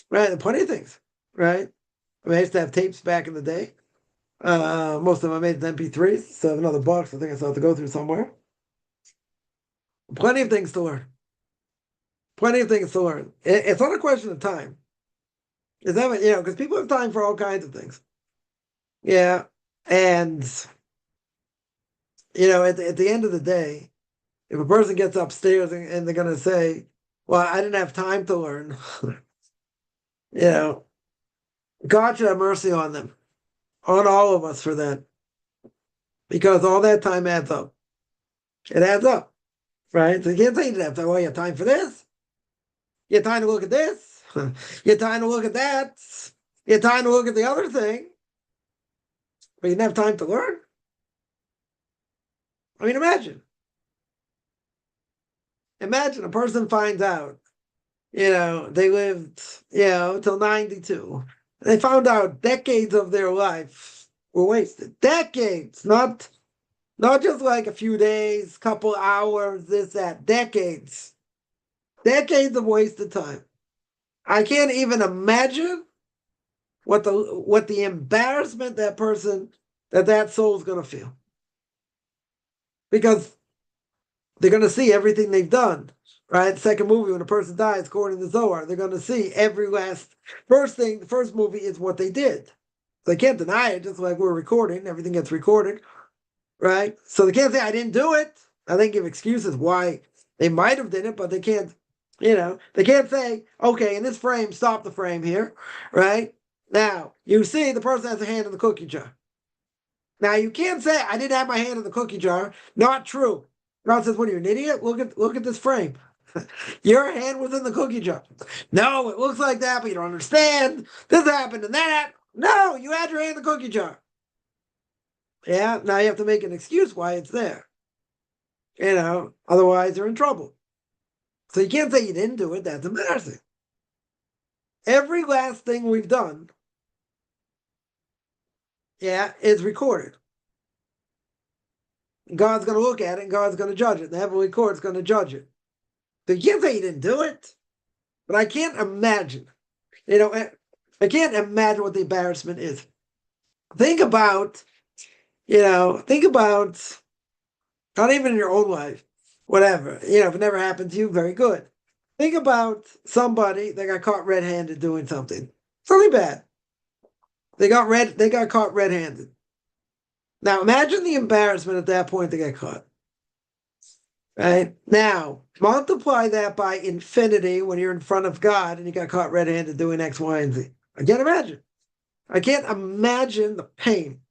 Right. There are plenty of things. Right. I mean, I used to have tapes back in the day. Most of them I made in MP3s, so I have another box I think I still have to go through somewhere. Plenty of things to learn. Plenty of things to learn. It's not a question of time. Is that because people have time for all kinds of things. Yeah. And at the end of the day, if a person gets upstairs and they're gonna say, well, I didn't have time to learn, God should have mercy on them, on all of us for that. Because all that time adds up. It adds up. Right? So you can't say you didn't have time. Well, you have time for this. You have time to look at this. You have time to look at that. You have time to look at the other thing. But you didn't have time to learn. I mean, imagine. Imagine a person finds out, they lived, till 92. They found out decades of their life were wasted. Decades, not just like a few days, couple hours, this, that, decades. Decades of wasted time. I can't even imagine what the embarrassment that soul's gonna feel. Because they're gonna see everything they've done. Right? Second movie, when a person dies, according to Zohar, they're gonna see every last the first movie is what they did. They can't deny it, just like we're recording, everything gets recorded. Right? So they can't say I didn't do it. I think give excuses why they might have done it, but they can't, they can't say, okay, in this frame, stop the frame here, right? Now, you see the person has a hand in the cookie jar. Now you can't say I didn't have my hand in the cookie jar. Not true. God says, what are you, an idiot? Look at this frame. Your hand was in the cookie jar. No, it looks like that, but you don't understand. This happened and that happened. No, you had your hand in the cookie jar. Yeah, now you have to make an excuse why it's there. Otherwise you're in trouble. So you can't say you didn't do it. That's embarrassing. Every last thing we've done, yeah, is recorded. God's going to look at it and God's going to judge it. The heavenly court's going to judge it. So you can't say you didn't do it. But I can't imagine, I can't imagine what the embarrassment is. Think about, think about, not even in your own life, whatever. If it never happened to you, very good. Think about somebody that got caught red-handed doing something bad. They got caught red-handed. Now imagine the embarrassment at that point they got caught. Right? Now, multiply that by infinity when you're in front of God and you got caught red-handed doing X, Y, and Z. I can't imagine. I can't imagine the pain,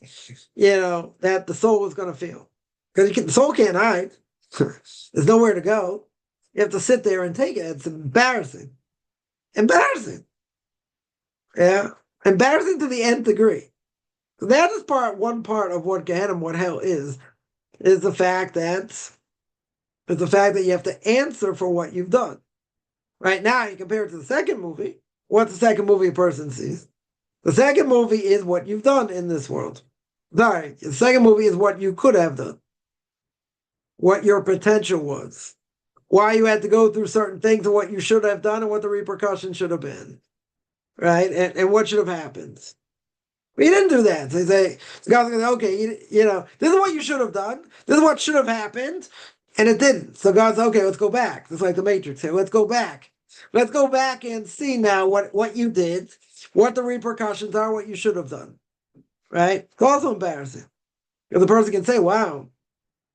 that the soul is going to feel. Because the soul can't hide. There's nowhere to go. You have to sit there and take it. It's embarrassing. Embarrassing. Yeah. Embarrassing to the nth degree. So that is one part of what Gehenna, what hell is the fact that you have to answer for what you've done. Right now, you compare it to the second movie. What's the second movie a person sees? The second movie is what you've done in this world. Sorry, the second movie is what you could have done, what your potential was, why you had to go through certain things, and what you should have done, and what the repercussions should have been, right? And what should have happened. But you didn't do that. So God's going to say, okay, this is what you should have done. This is what should have happened. And it didn't. So God's okay, let's go back. It's like the Matrix here. Let's go back. Let's go back and see now what you did, what the repercussions are, what you should have done. Right? It's also embarrassing. Because the person can say, wow,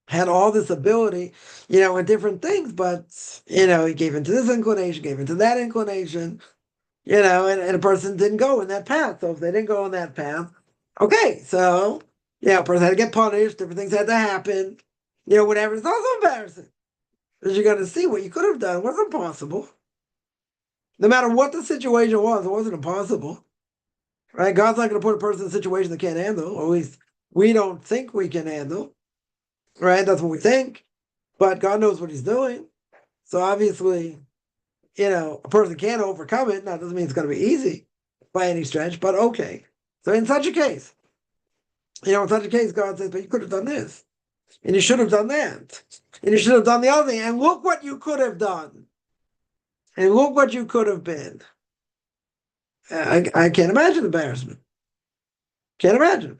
had all this ability, in different things, but, he gave into this inclination, gave into that inclination, and a person didn't go in that path. So if they didn't go in that path, okay, so, a person had to get punished, different things had to happen, whatever. It's also embarrassing. Because you're going to see what you could have done. It wasn't possible. No matter what the situation was, it wasn't impossible. Right? God's not going to put a person in a situation they can't handle, or at least we don't think we can handle. Right? That's what we think. But God knows what he's doing. So obviously, a person can't overcome it. Now, it doesn't mean it's going to be easy by any stretch, but okay. So in such a case, God says, but you could have done this. And you should have done that. And you should have done the other thing. And look what you could have done. And look what you could have been. I can't imagine embarrassment. Can't imagine.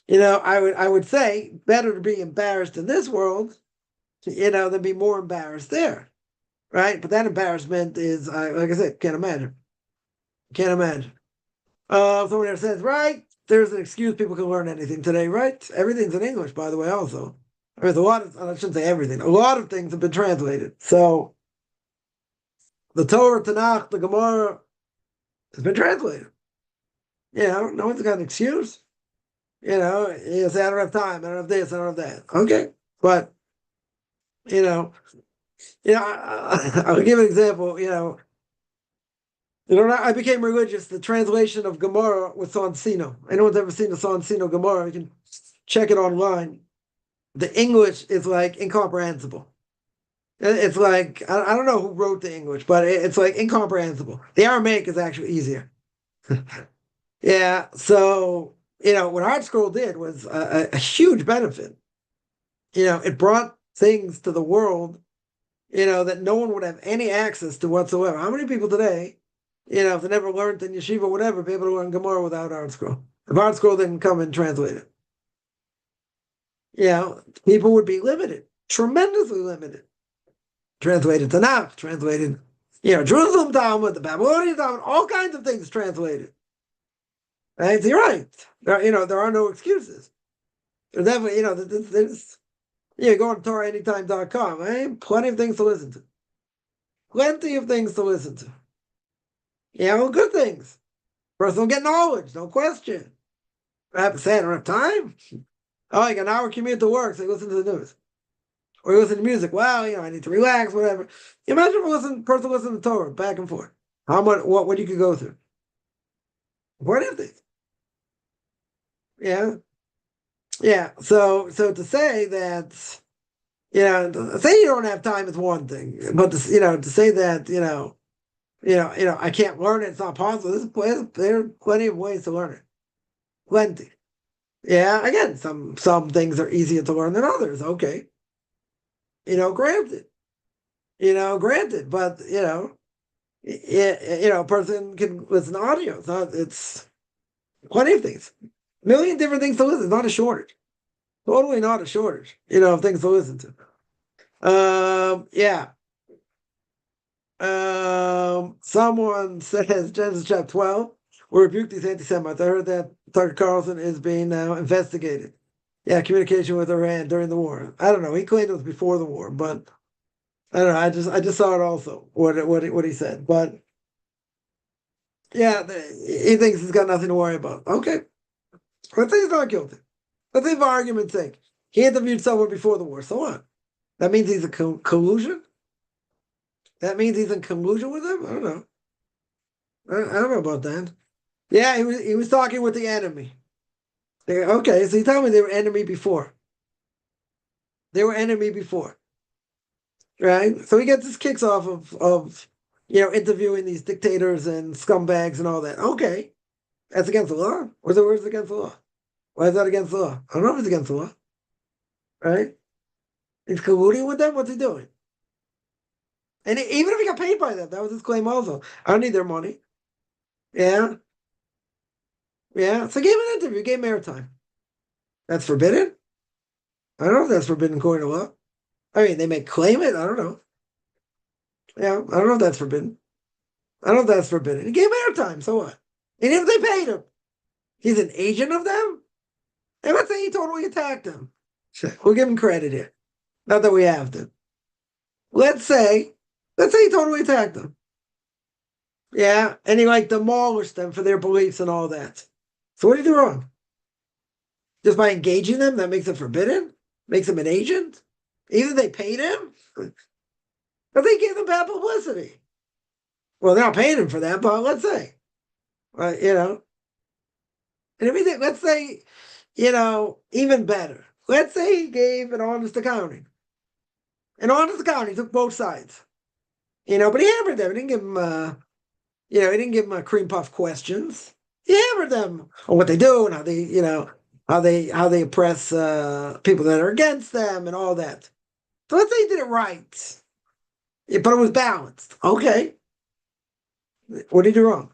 I would say better to be embarrassed in this world, than be more embarrassed there. Right? But that embarrassment is, like I said, can't imagine. Can't imagine. Someone there says, right, there's an excuse people can learn anything today, right? Everything's in English, by the way, also. There's I shouldn't say everything, a lot of things have been translated. So the Torah, Tanakh, the Gemara has been translated. No one's got an excuse. You say, I don't have time, I don't have this, I don't have that. Okay. But, I'll give an example, I became religious. The translation of Gemara was Sonsino. Anyone's ever seen the Sonsino Gemara, you can check it online. The English is like incomprehensible. It's like, I don't know who wrote the English, but it's like incomprehensible. The Aramaic is actually easier. Yeah, so, what Hard Scroll did was a huge benefit. It brought things to the world, that no one would have any access to whatsoever. How many people today, if they never learned in yeshiva or whatever, be able to learn Gemara without Hard Scroll? If Hard Scroll didn't come and translate it, people would be limited, tremendously limited. Translated Tanakh, translated, Jerusalem Talmud, the Babylonian Talmud, all kinds of things translated. Right? So you're right. There are no excuses. There's definitely, there's go on TorahAnytime.com. Right? Plenty of things to listen to. Plenty of things to listen to. Good things. First, don't get knowledge, don't question. I have to say I don't have time. Oh, I got an hour commute to work, so you listen to the news. Or you listen to music. Well, I need to relax, whatever. Imagine a person listening to Torah back and forth. How much, what you could go through. Plenty of things. Yeah, yeah. So to say that, say you don't have time is one thing, but to say that, I can't learn it, it's not possible. There are plenty of ways to learn it. Plenty. Yeah, again, some things are easier to learn than others. Okay. Granted. Granted, but a person can listen to audio. It's plenty of things. A million different things to listen. It's not a shortage. Totally not a shortage, of things to listen to. Yeah. Someone says Genesis chapter 12 will rebuke these anti-Semites. I heard that Tucker Carlson is being now investigated. Yeah, communication with Iran during the war. I don't know. He claimed it was before the war, but I don't know. I just saw it also. What he said, but yeah, he thinks he's got nothing to worry about. Okay, let's say he's not guilty. Let's say for argument's sake, he interviewed someone before the war. So what? That means he's a collusion. That means he's in collusion with him. I don't know. I don't know about that. Yeah, he was talking with the enemy. Okay, so you tell me they were enemy before. They were enemy before, right? So he gets his kicks off of interviewing these dictators and scumbags and all that. Okay, that's against the law. Where's it against the law? Why is that against the law? I don't know if it's against the law, right? He's colluding with them. What's he doing? And even if he got paid by them, that was his claim also. I don't need their money. Yeah, yeah. So give him an interview. Give him airtime. That's forbidden. I don't know if that's forbidden according to law. I mean, they may claim it. I don't know. Yeah, I don't know if that's forbidden. I don't know if that's forbidden. He gave him airtime. So what? And if they paid him, he's an agent of them. And let's say he totally attacked them. We'll give him credit here. Not that we have to. Let's say, he totally attacked them. Yeah, and he demolished them for their beliefs and all that. So what did he do wrong? Just by engaging them, that makes it forbidden? Makes him an agent? Even they paid him? But they gave them bad publicity. Well, they're not paying him for that, but let's say. And everything, let's say, even better. Let's say he gave an honest accounting. An honest accounting, took both sides. But he hammered them. He didn't give them, he didn't give them cream puff questions. He hammered them on what they do and how they, how they oppress people that are against them and all that. So let's say he did it right. Yeah, but it was balanced. Okay. What did he do wrong?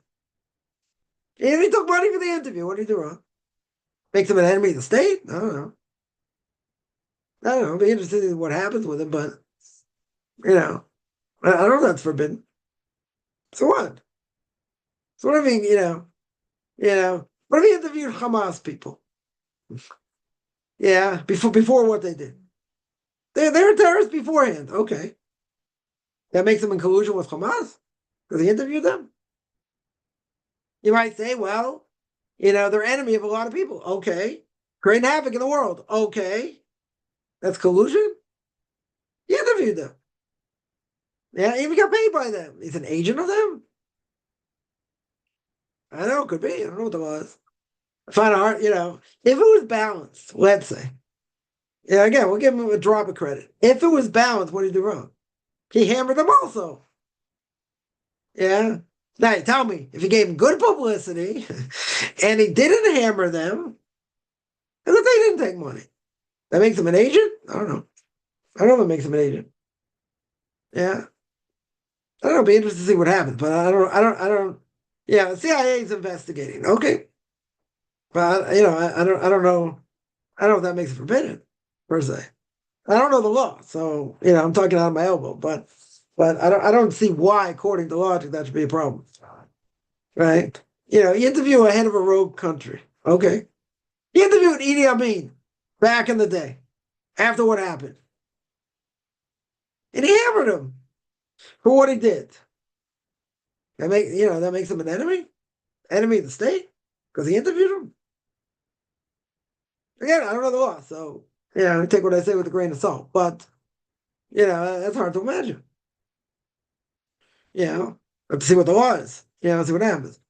And he took money for the interview. What did he do wrong? Makes him an enemy of the state? I don't know. I'll be interested in what happens with him, but I don't know if that's forbidden. So what? So what if what if he interviewed Hamas people? Yeah, before what they did. They were terrorists beforehand. Okay. That makes them in collusion with Hamas? Because he interviewed them? You might say, well, they're enemy of a lot of people. Okay. Creating havoc in the world. Okay. That's collusion? He interviewed them. Yeah, he even got paid by them. He's an agent of them? I don't know, could be. I don't know what that was. I find it hard, if it was balanced, let's say. Yeah, again, we'll give him a drop of credit. If it was balanced, what did he do wrong? He hammered them also. Yeah. Now, you tell me, if he gave him good publicity and he didn't hammer them, and let's say he didn't take money, that makes him an agent? I don't know. I don't know if it makes him an agent. Yeah. I don't know. It'll be interesting to see what happens, but I don't. Yeah, the CIA is investigating. Okay. But, I don't know. I don't know if that makes it forbidden, per se. I don't know the law, so I'm talking out of my elbow. But I don't see why, according to logic, that should be a problem, right? You interview a head of a rogue country, okay? You interviewed Idi Amin back in the day, after what happened, and he hammered him for what he did. That makes him an enemy of the state, because he interviewed him. Again, I don't know the law, so take what I say with a grain of salt. But that's hard to imagine. Have to see what the law is. See what happens.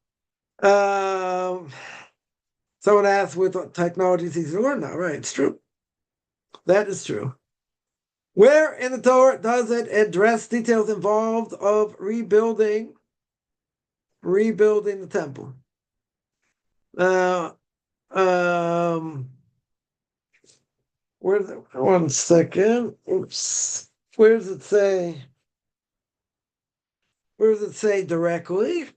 So Someone asked with what technology it's easy to learn now. Right, it's true. That is true. Where in the Torah does it address details involved of rebuilding the temple? Uh, um, where's it? 1 second. Oops. Where does it say? Where does it say directly?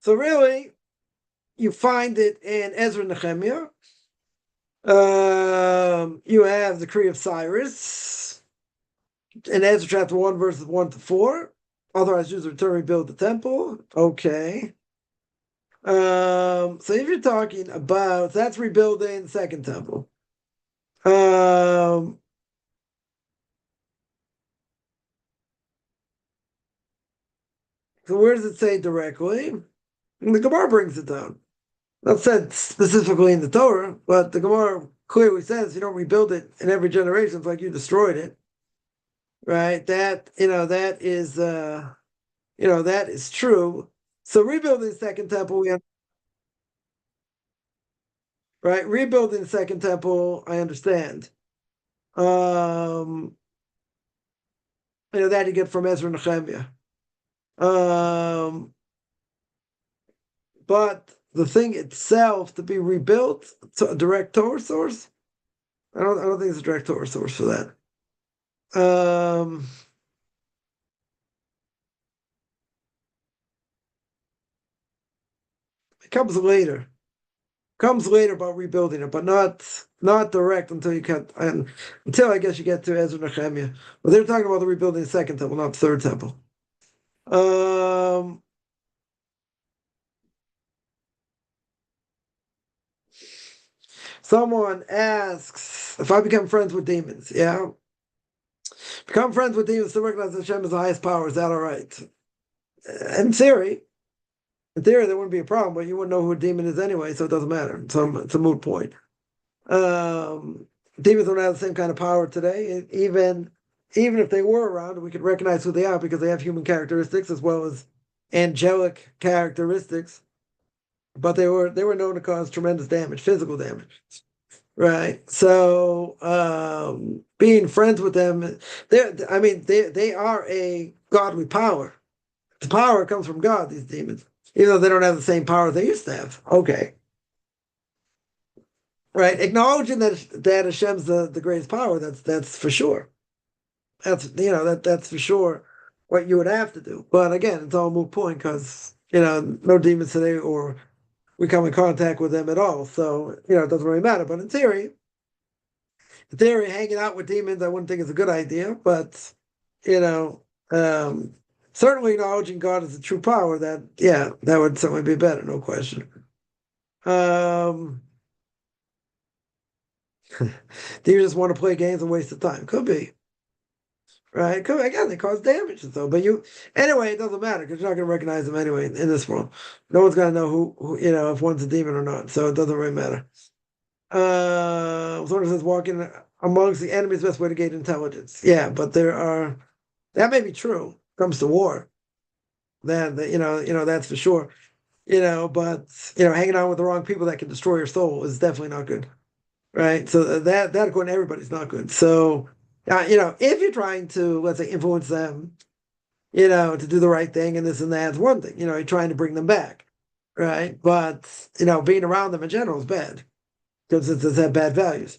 So really, you find it in Ezra and Nehemiah. You have the decree of Cyrus in Ezra chapter 1, verses 1 to 4. Authorized Jews to return and rebuild the temple. Okay. So if you're talking about that's rebuilding the second temple. So where does it say directly? And the Gemara brings it down. Not said specifically in the Torah, but the Gemara clearly says you don't rebuild it in every generation. It's like you destroyed it, right? That that is that is true. So rebuilding the second temple, right? Rebuilding the second temple, I understand. That you get from Ezra and Nehemiah. But the thing itself to be rebuilt, to a direct Torah source, I don't think it's a direct Torah source for that. It comes later. Comes later about rebuilding it, but not direct until you get and until I guess you get to Ezra and Nehemiah. But they're talking about the rebuilding the second temple, not the third temple. Someone asks if I become friends with demons. Yeah, become friends with demons to recognize Hashem as the highest power. Is that all right? In theory, there wouldn't be a problem, but you wouldn't know who a demon is anyway, so it doesn't matter. So it's a moot point. Demons don't have the same kind of power today. Even if they were around, we could recognize who they are because they have human characteristics as well as angelic characteristics. But they were known to cause tremendous damage, physical damage. Right. So being friends with them, they are a godly power. The power comes from God, these demons, even though they don't have the same power they used to have. Okay. Right. Acknowledging that Hashem's the greatest power, that's for sure. That's for sure what you would have to do. But again, it's all a moot point because no demons today or we come in contact with them at all. So it doesn't really matter. But in theory, hanging out with demons, I wouldn't think is a good idea. But certainly acknowledging God as the true power, that would certainly be better, no question. Do you just want to play games and waste the time? Could be. Right? Again, they cause damage and so. But anyway, it doesn't matter because you're not going to recognize them anyway in this world. No one's going to know who if one's a demon or not. So it doesn't really matter. Someone says walking amongst the enemy's best way to gain intelligence. Yeah, but that may be true. Comes to war. That that's for sure. But hanging out with the wrong people that can destroy your soul is definitely not good. Right? So that according to everybody's not good. So if you're trying to, let's say, influence them, to do the right thing and this and that's one thing, you're trying to bring them back, right? But, being around them in general is bad because it have bad values.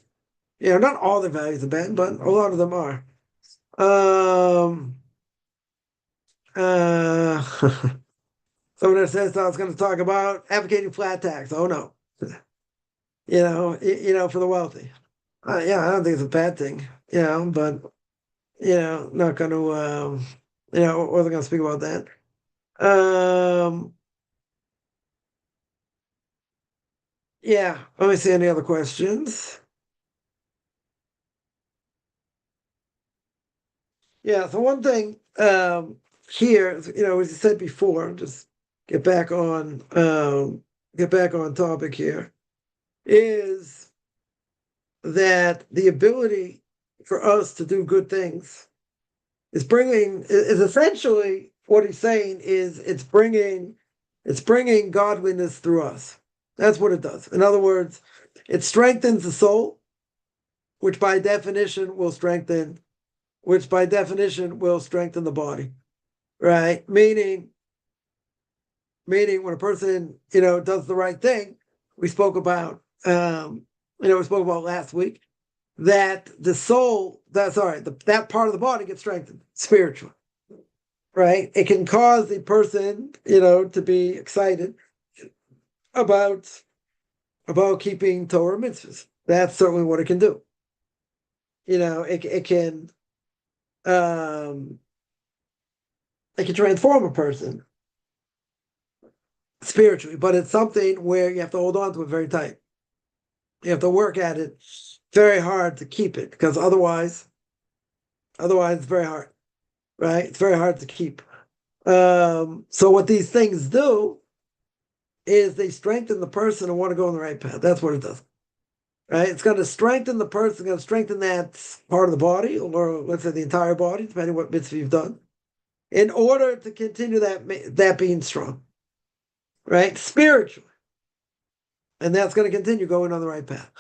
Not all the values are bad, but a lot of them are. Someone that says I was going to talk about advocating flat tax. Oh, no. For the wealthy. I don't think it's a bad thing, but not going to, wasn't going to speak about that. Let me see any other questions. So one thing here, as you said before, just get back on topic here. is that the ability for us to do good things is essentially what he's saying is it's bringing godliness through us. That's what it does. In other words, it strengthens the soul, which by definition will strengthen the body, right? Meaning when a person, does the right thing, we spoke about last week, that the soul, that part of the body gets strengthened spiritually, right? It can cause the person, to be excited about keeping Torah mitzvahs. That's certainly what it can do. It can transform a person spiritually, but it's something where you have to hold on to it very tight. You have to work at it very hard to keep it, because otherwise it's very hard, right? It's very hard to keep. So what these things do is they strengthen the person and want to go on the right path. That's what it does, right? It's going to strengthen the person, going to strengthen that part of the body, or let's say the entire body, depending on what mitzvah you've done, in order to continue that being strong, right? Spiritually. And that's going to continue going on the right path.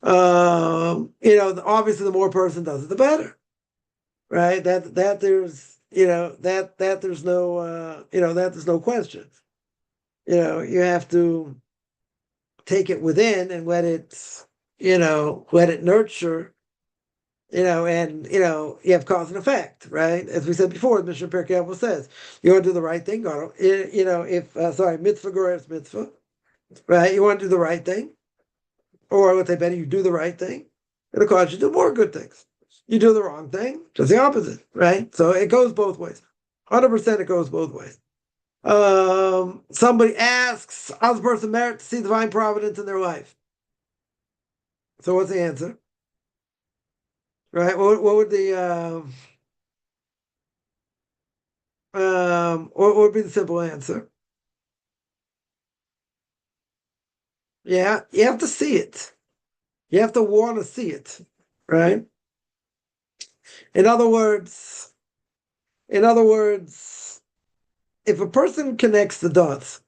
Obviously the more a person does it, the better, right? That there's, that there's no question. You have to take it within and let it nurture, and, you have cause and effect, right? As we said before, the Mishnah Pirkei Avos says, you want to do the right thing, God, mitzvah goreves mitzvah, right? You want to do the right thing, or let's say better, you do the right thing, it'll cause you to do more good things. You do the wrong thing, just the opposite, right? So it goes both ways. 100% it goes both ways. Somebody asks, how does a person merit to see divine providence in their life? So what's the answer? Right? What would what would be the simple answer? Yeah, you have to see it. You have to want to see it, right? In other words, if a person connects the dots,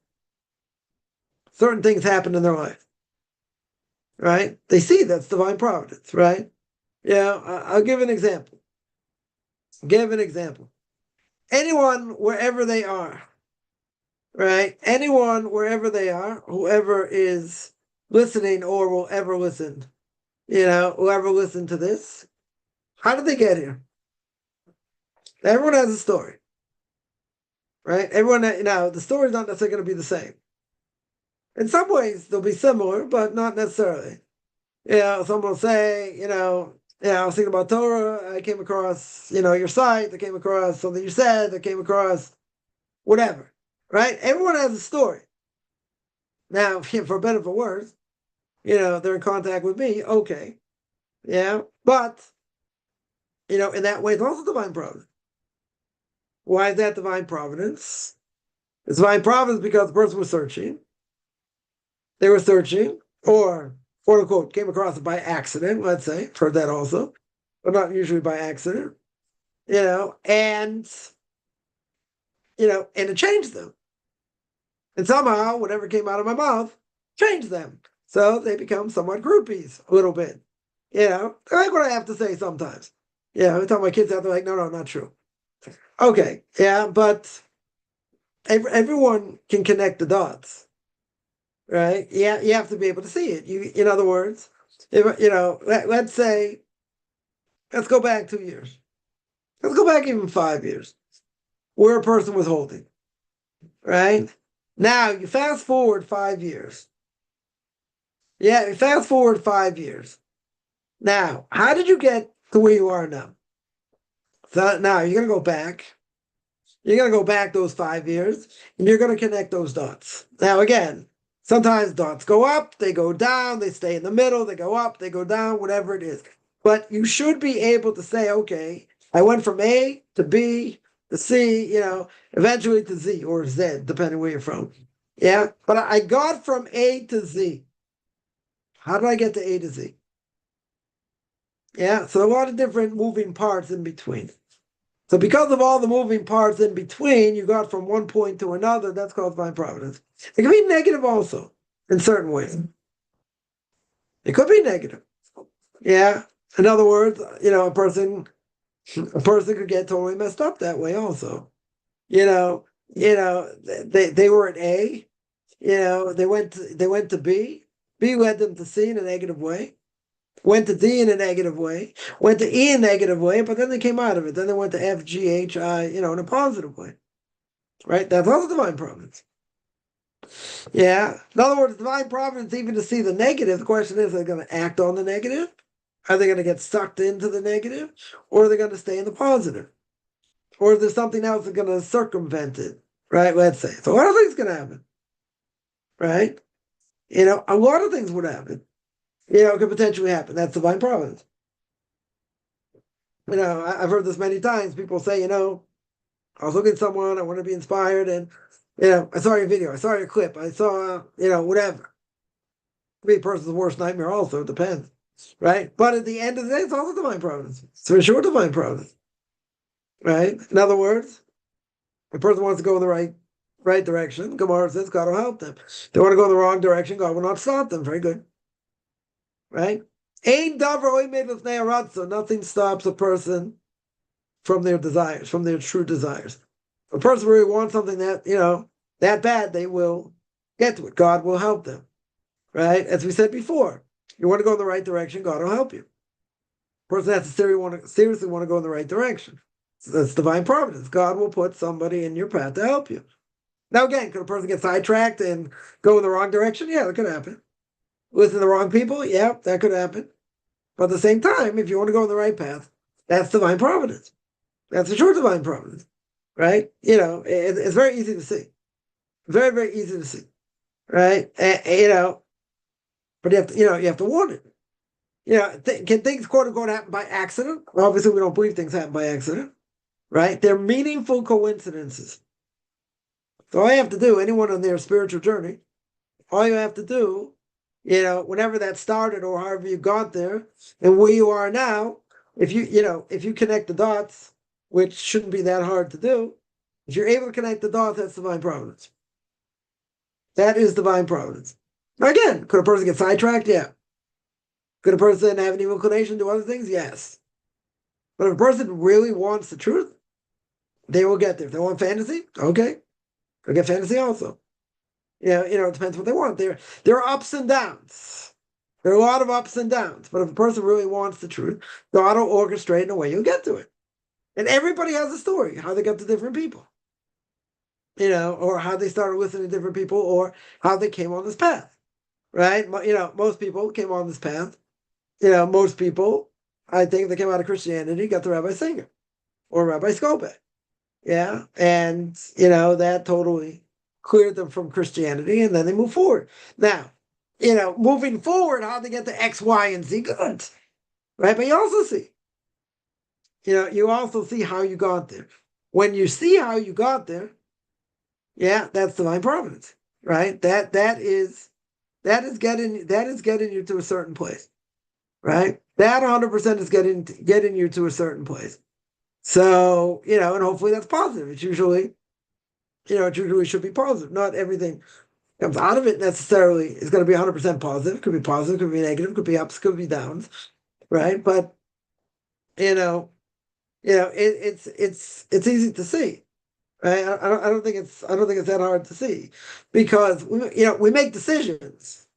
certain things happen in their life, right? They see that's divine providence, right? Yeah, I'll give an example. Anyone, wherever they are, right? Anyone, wherever they are, whoever is listening or will ever listen, whoever listened to this, how did they get here? Everyone has a story, right? Everyone, the story's not necessarily going to be the same. In some ways, they'll be similar, but not necessarily. Someone will say, I was thinking about Torah, I came across, your site, I came across something you said, I came across whatever, right? Everyone has a story. Now, for better or for worse, they're in contact with me, okay. Yeah, but, in that way, it's also divine providence. Why is that divine providence? It's divine providence because the person was searching. They were searching, or quote unquote, came across it by accident, let's say. I've heard that also, but not usually by accident. And it changed them. And somehow, whatever came out of my mouth changed them. So they become somewhat groupies a little bit. I like what I have to say sometimes. I tell my kids out, they're like, no, not true. Okay, yeah, but everyone can connect the dots, right? Yeah, you have to be able to see it. In other words, if let's say, let's go back 2 years. Let's go back even 5 years, where a person was holding, right? Now you fast forward 5 years. Yeah, you fast forward 5 years. Now, how did you get to where you are now? So now you're going to go back. You're going to go back those 5 years, and you're going to connect those dots. Now, again, sometimes dots go up, they go down, they stay in the middle, they go up, they go down, whatever it is. But you should be able to say, okay, I went from A to B to C, eventually to Z or Z, depending where you're from. Yeah, but I got from A to Z. How did I get to A to Z? Yeah, so a lot of different moving parts in between. So because of all the moving parts in between, you got from one point to another. That's called divine providence. It can be negative also in certain ways. It could be negative. Yeah. In other words, a person could get totally messed up that way also. They were at A, they went to B. B led them to C in a negative way. Went to D in a negative way, went to E in a negative way, but then they came out of it. Then they went to F, G, H, I, in a positive way. Right? That's also divine providence. Yeah. In other words, divine providence, even to see the negative, the question is, are they going to act on the negative? Are they going to get sucked into the negative? Or are they going to stay in the positive? Or is there something else that's going to circumvent it? Right? Let's say. So a lot of things can happen. Right? A lot of things would happen. Could potentially happen. That's divine providence. I've heard this many times. People say, I was looking at someone, I want to be inspired, and, I saw your video, I saw your clip, I saw, whatever. Could be a person's worst nightmare also, it depends. Right? But at the end of the day, it's also divine providence. It's for sure divine providence. Right? In other words, a person wants to go in the right direction. Gemara says God will help them. If they want to go in the wrong direction, God will not stop them. Very good. Right? Ain't davar made with ne'aratza. Nothing stops a person from their desires, from their true desires. If a person really wants something that, that bad, they will get to it. God will help them. Right? As we said before, you want to go in the right direction, God will help you. A person has to seriously want to go in the right direction. So that's divine providence. God will put somebody in your path to help you. Now, again, could a person get sidetracked and go in the wrong direction? Yeah, that could happen. Listen to the wrong people? Yeah, that could happen. But at the same time, if you want to go in the right path, that's divine providence. That's a short divine providence, right? It's very easy to see. Very, very easy to see, right? But you have to warn it. Can things, quote unquote, happen by accident? Well, obviously, we don't believe things happen by accident, right? They're meaningful coincidences. So all you have to do, anyone on their spiritual journey, all you have to do, whenever that started or however you got there and where you are now, if you connect the dots, which shouldn't be that hard to do, if you're able to connect the dots, that's divine providence. That is divine providence. Now again, could a person get sidetracked? Yeah. Could a person have an evil inclination to do other things? Yes. But if a person really wants the truth, they will get there. If they want fantasy, okay. They'll get fantasy also. It depends what they want. There are ups and downs. There are a lot of ups and downs. But if a person really wants the truth, God will orchestrate in a way you'll get to it. And everybody has a story, how they got to different people. Or how they started listening to different people, or how they came on this path. Right? Most people came on this path. Most people, I think, they came out of Christianity, got to Rabbi Singer or Rabbi Skopek. Yeah. And, that totally cleared them from Christianity, and then they move forward. Now, moving forward, how they get to X, Y, and Z, good. Right? But you also see, you also see how you got there. When you see how you got there, yeah, that's divine providence. Right? That is getting you to a certain place. Right? That 100% is getting you to a certain place. So, and hopefully that's positive. It usually should be positive. Not everything comes out of it necessarily is going to be 100% positive. Could be positive, could be negative, could be ups, could be downs, right? But it's easy to see, right? I don't think it's that hard to see, because we make decisions.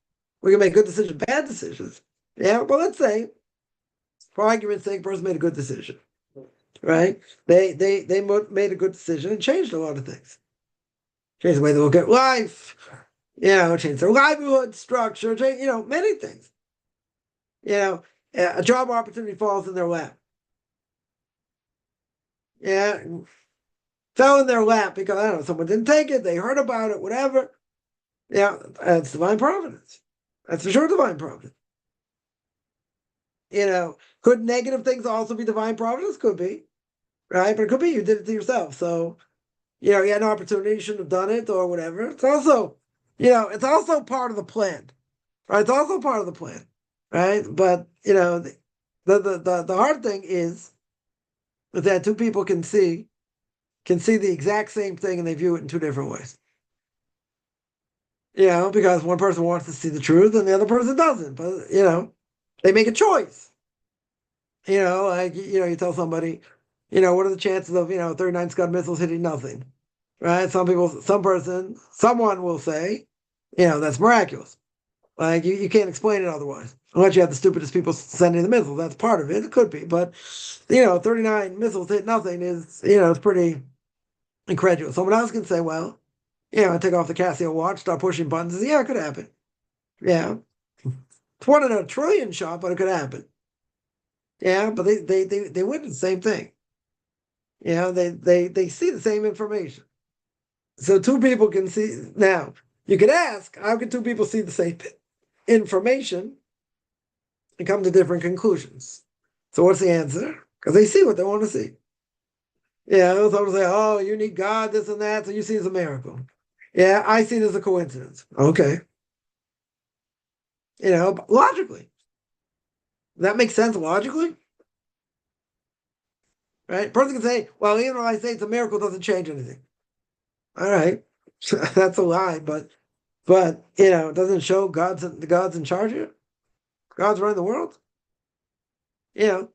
We can make good decisions, bad decisions. Yeah, but let's say, for argument's sake, a person made a good decision, right? They made a good decision and changed a lot of things. Change the way they look at life, change their livelihood structure, change, many things. A job opportunity falls in their lap. Yeah, fell in their lap because, I don't know, someone didn't take it, they heard about it, whatever. Yeah, that's divine providence. That's for sure divine providence. Could negative things also be divine providence? Could be, right? But it could be you did it to yourself. So, you had an opportunity, you shouldn't have done it or whatever. It's also, it's also part of the plan. right? It's also part of the plan, right? But the hard thing is that two people can see the exact same thing and they view it in two different ways. Because one person wants to see the truth and the other person doesn't. But they make a choice. Like you tell somebody, what are the chances of 39 Scud missiles hitting nothing? Right? Someone will say, that's miraculous. Like you can't explain it otherwise. Unless you have the stupidest people sending the missiles. That's part of it. It could be. But 39 missiles hit nothing is, it's pretty incredulous. Someone else can say, well, I take off the Casio watch, start pushing buttons. Yeah, it could happen. Yeah. It's 1 in a trillion shot, but it could happen. Yeah, but they witness the same thing. They see the same information. So two people can see. Now, you could ask, how can two people see the same information and come to different conclusions? So what's the answer? Because they see what they want to see. Someone say, oh, you need God, this and that, so you see it as a miracle. Yeah, I see it as a coincidence. Okay. Logically. That makes sense logically? Right? A person can say, well, even if I say it's a miracle, it doesn't change anything. All right. That's a lie, but it doesn't show God's in charge here. God's running the world.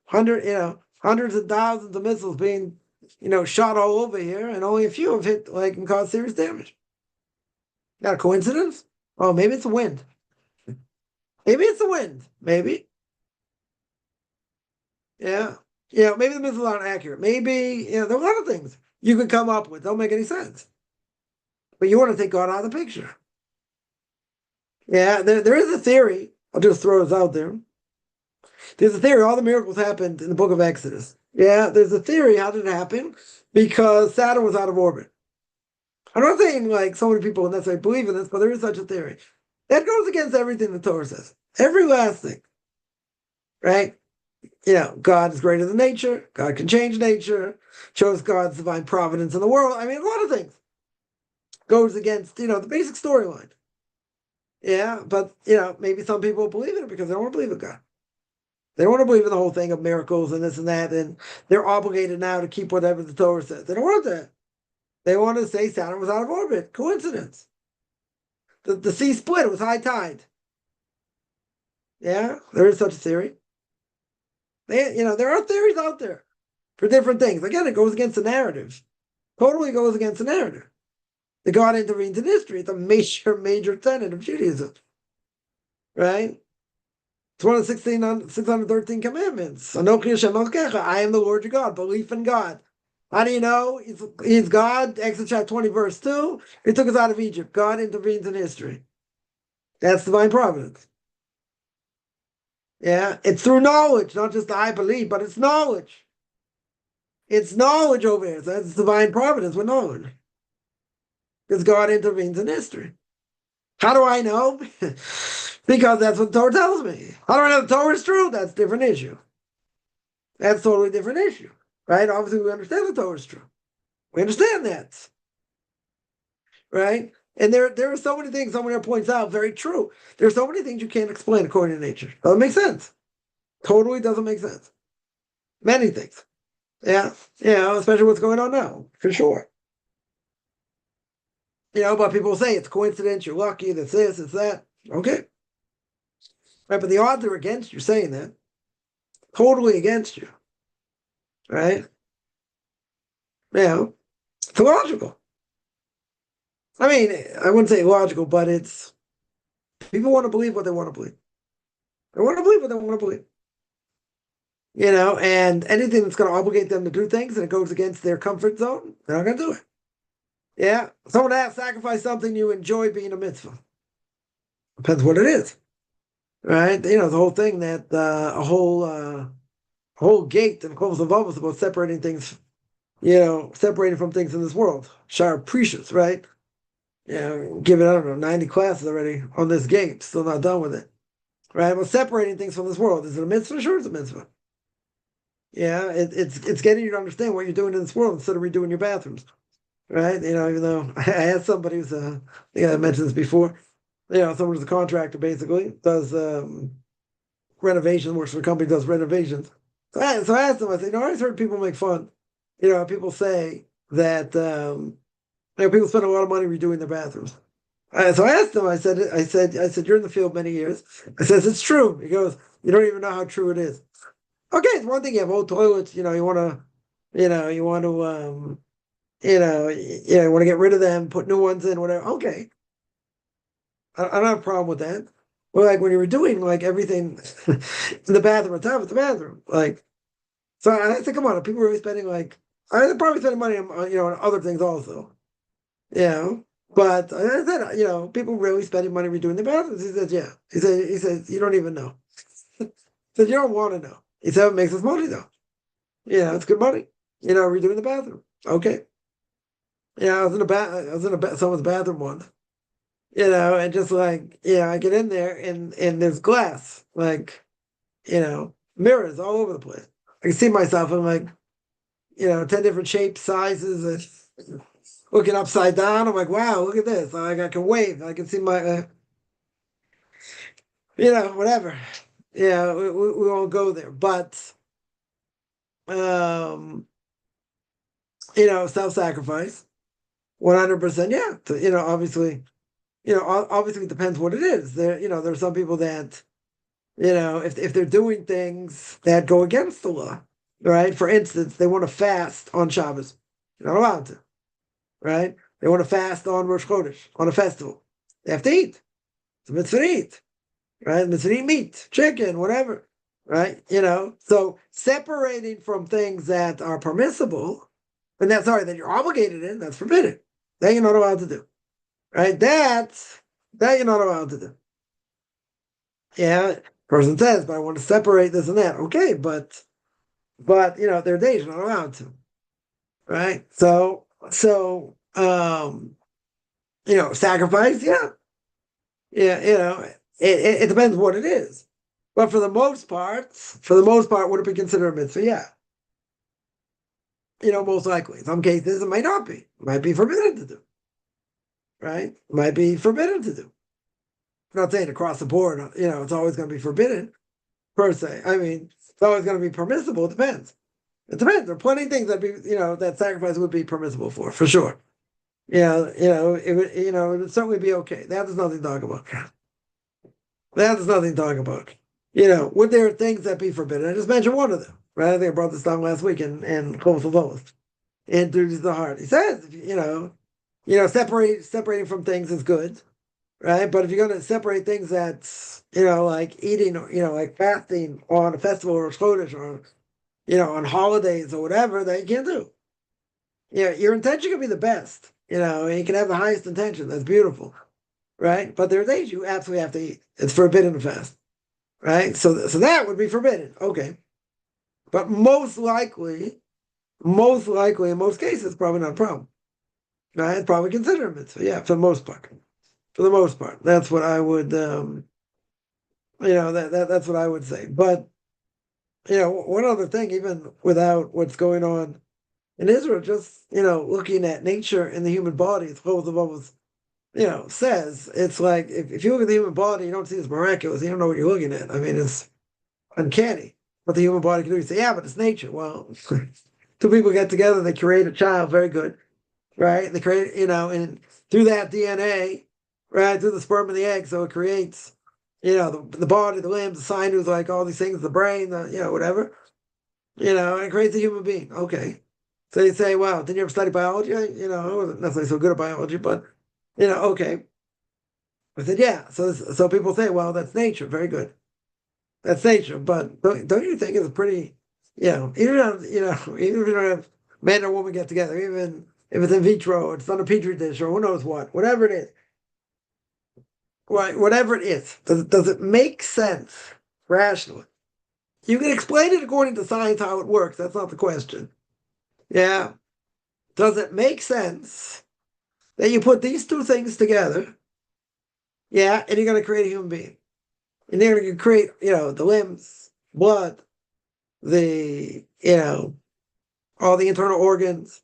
Hundreds of thousands of missiles being, shot all over here, and only a few have hit and caused serious damage. Not a coincidence? Oh, maybe it's the wind. Maybe it's the wind. Maybe. Yeah. Maybe the missiles aren't accurate. Maybe, there are a lot of things you could come up with. Don't make any sense. But you want to take God out of the picture. Yeah, there is a theory. I'll just throw this out there. There's a theory. All the miracles happened in the book of Exodus. Yeah, there's a theory. How did it happen? Because Saturn was out of orbit. I'm not saying so many people necessarily believe in this, but there is such a theory. That goes against everything the Torah says. Every last thing. Right? God is greater than nature. God can change nature. Shows God's divine providence in the world. I mean, a lot of things goes against, the basic storyline. Yeah, but, maybe some people believe in it because they don't want to believe in God. They don't want to believe in the whole thing of miracles and this and that, and they're obligated now to keep whatever the Torah says. They don't want that. They want to say Saturn was out of orbit. Coincidence. The sea split. It was high tide. Yeah, there is such a theory. There are theories out there for different things. Again, it goes against the narrative. Totally goes against the narrative. The God intervenes in history. It's a major tenet of Judaism. Right? It's one of the 613 commandments. Anochi Hashem Elokecha. I am the Lord your God. Belief in God. How do you know he's God? Exodus chapter 20, verse 2. He took us out of Egypt. God intervenes in history. That's divine providence. Yeah, it's through knowledge, not just I believe, but it's knowledge. It's knowledge over here. So that's divine providence with knowledge. Because God intervenes in history. How do I know? Because that's what the Torah tells me. How do I know the Torah is true? That's a different issue. That's a totally different issue. Right? Obviously, we understand the Torah is true. We understand that. Right? And there are so many things someone points out, very true. There are so many things you can't explain according to nature. Doesn't make sense. Totally doesn't make sense. Many things. Yeah. Especially what's going on now, for sure. But people say it's coincidence, you're lucky, that's this, it's that. Okay. Right, but the odds are against you saying that. Totally against you. Right? It's illogical. I mean, I wouldn't say illogical, but it's people want to believe what they want to believe. They want to believe what they want to believe. And anything that's going to obligate them to do things and it goes against their comfort zone, they're not going to do it. Yeah. Someone has sacrifice something you enjoy being a mitzvah. Depends what it is. Right? The whole thing that a whole gate and calls of is about separating things, separating from things in this world. Shar precious, right? Given, I don't know, 90 classes already on this gate, still not done with it. Right? But separating things from this world. Is it a mitzvah? Sure, it's a mitzvah. Yeah, it's getting you to understand what you're doing in this world instead of redoing your bathrooms. Right? Even though I had somebody who's, I think I mentioned this before, someone who's a contractor basically does renovation, works for a company, does renovations. So I asked him, I said, I always heard people make fun. People say that people spend a lot of money redoing their bathrooms. So I asked him, I said, you're in the field many years. I says, it's true. He goes, you don't even know how true it is. Okay, it's one thing you have old toilets, you want to, you want to, you want to get rid of them, put new ones in, whatever. Okay, I don't have a problem with that. Well, like when you were doing like everything in the bathroom, on top of the bathroom, like, so I said, come on, people are really spending like, they're probably spending money on, on other things also, you know. But I said, people really spending money redoing the bathrooms. He said, yeah. He said, you don't even know. He said, you don't want to know. He said, it makes us money though. It's good money. Redoing the bathroom. Okay. I was in someone's bathroom once. And just like, I get in there and there's glass, like, mirrors all over the place. I can see myself in like, 10 different shapes, sizes, and looking upside down. I'm like, wow, look at this. Like I can wave. I can see my, whatever. Yeah, we won't go there. But, um, self-sacrifice, 100%. Yeah. So, obviously, obviously it depends what it is. There's some people that, if they're doing things that go against the law, right? For instance, they want to fast on Shabbos. You're not allowed to, right? They want to fast on Rosh Chodesh, on a festival. They have to eat. It's a mitzvah to eat, right? Mitzvah to eat meat, chicken, whatever, right? So separating from things that are permissible, and that you're obligated in, that's forbidden. That you're not allowed to do, right? That you're not allowed to do. Yeah, person says, but I want to separate this and that. Okay, but there are days you're not allowed to, right? So sacrifice, yeah, yeah, it depends what it is, but for the most part, would it be considered a mitzvah? Yeah, most likely. In some cases, it might not be. It might be forbidden to do, right? It might be forbidden to do. I'm not saying across the board, it's always going to be forbidden per se. I mean, it's always going to be permissible. It depends. It depends. There are plenty of things that sacrifice would be permissible for sure. It would certainly be okay. That is nothing to talk about. That is nothing to talk about. Would there things that be forbidden? I just mentioned one of them, right? I think I brought this down last week in Kol Shalom. And through the heart. He says, separating from things is good, right? But if you're going to separate things that's, like eating, like fasting on a festival or Chodesh or, on holidays or whatever, that you can't do. Your intention can be the best, and you can have the highest intention. That's beautiful, right? But there are days you absolutely have to eat. It's forbidden to fast, right? So that would be forbidden. Okay. But most likely, in most cases, probably not a problem, right? It's probably considered a mitzvah. Yeah, for the most part. For the most part, that's what I would, that's what I would say. But one other thing, even without what's going on in Israel, just looking at nature and the human body, it's both of us, says it's like if you look at the human body, you don't see it's miraculous. You don't know what you're looking at. I mean, it's uncanny what the human body can do. You say, yeah, but it's nature. Well, two people get together, they create a child, very good, right? They create, and through that DNA, right, through the sperm and the egg, so it creates, the body, the limbs, the sinews, like all these things, the brain, whatever, and it creates a human being. Okay. So you say, wow, didn't you ever study biology? I wasn't necessarily so good at biology, but, okay. I said, yeah. So people say, well, that's nature. Very good. That's nature. But don't you think it's pretty, even if you don't have man or woman get together, even if it's in vitro, or it's on a petri dish, or who knows what, whatever it is, right? Whatever it is, does it make sense rationally? You can explain it according to science how it works. That's not the question. Yeah. Does it make sense that you put these two things together? Yeah, and you're going to create a human being. And you're going to create, the limbs, blood, the, all the internal organs.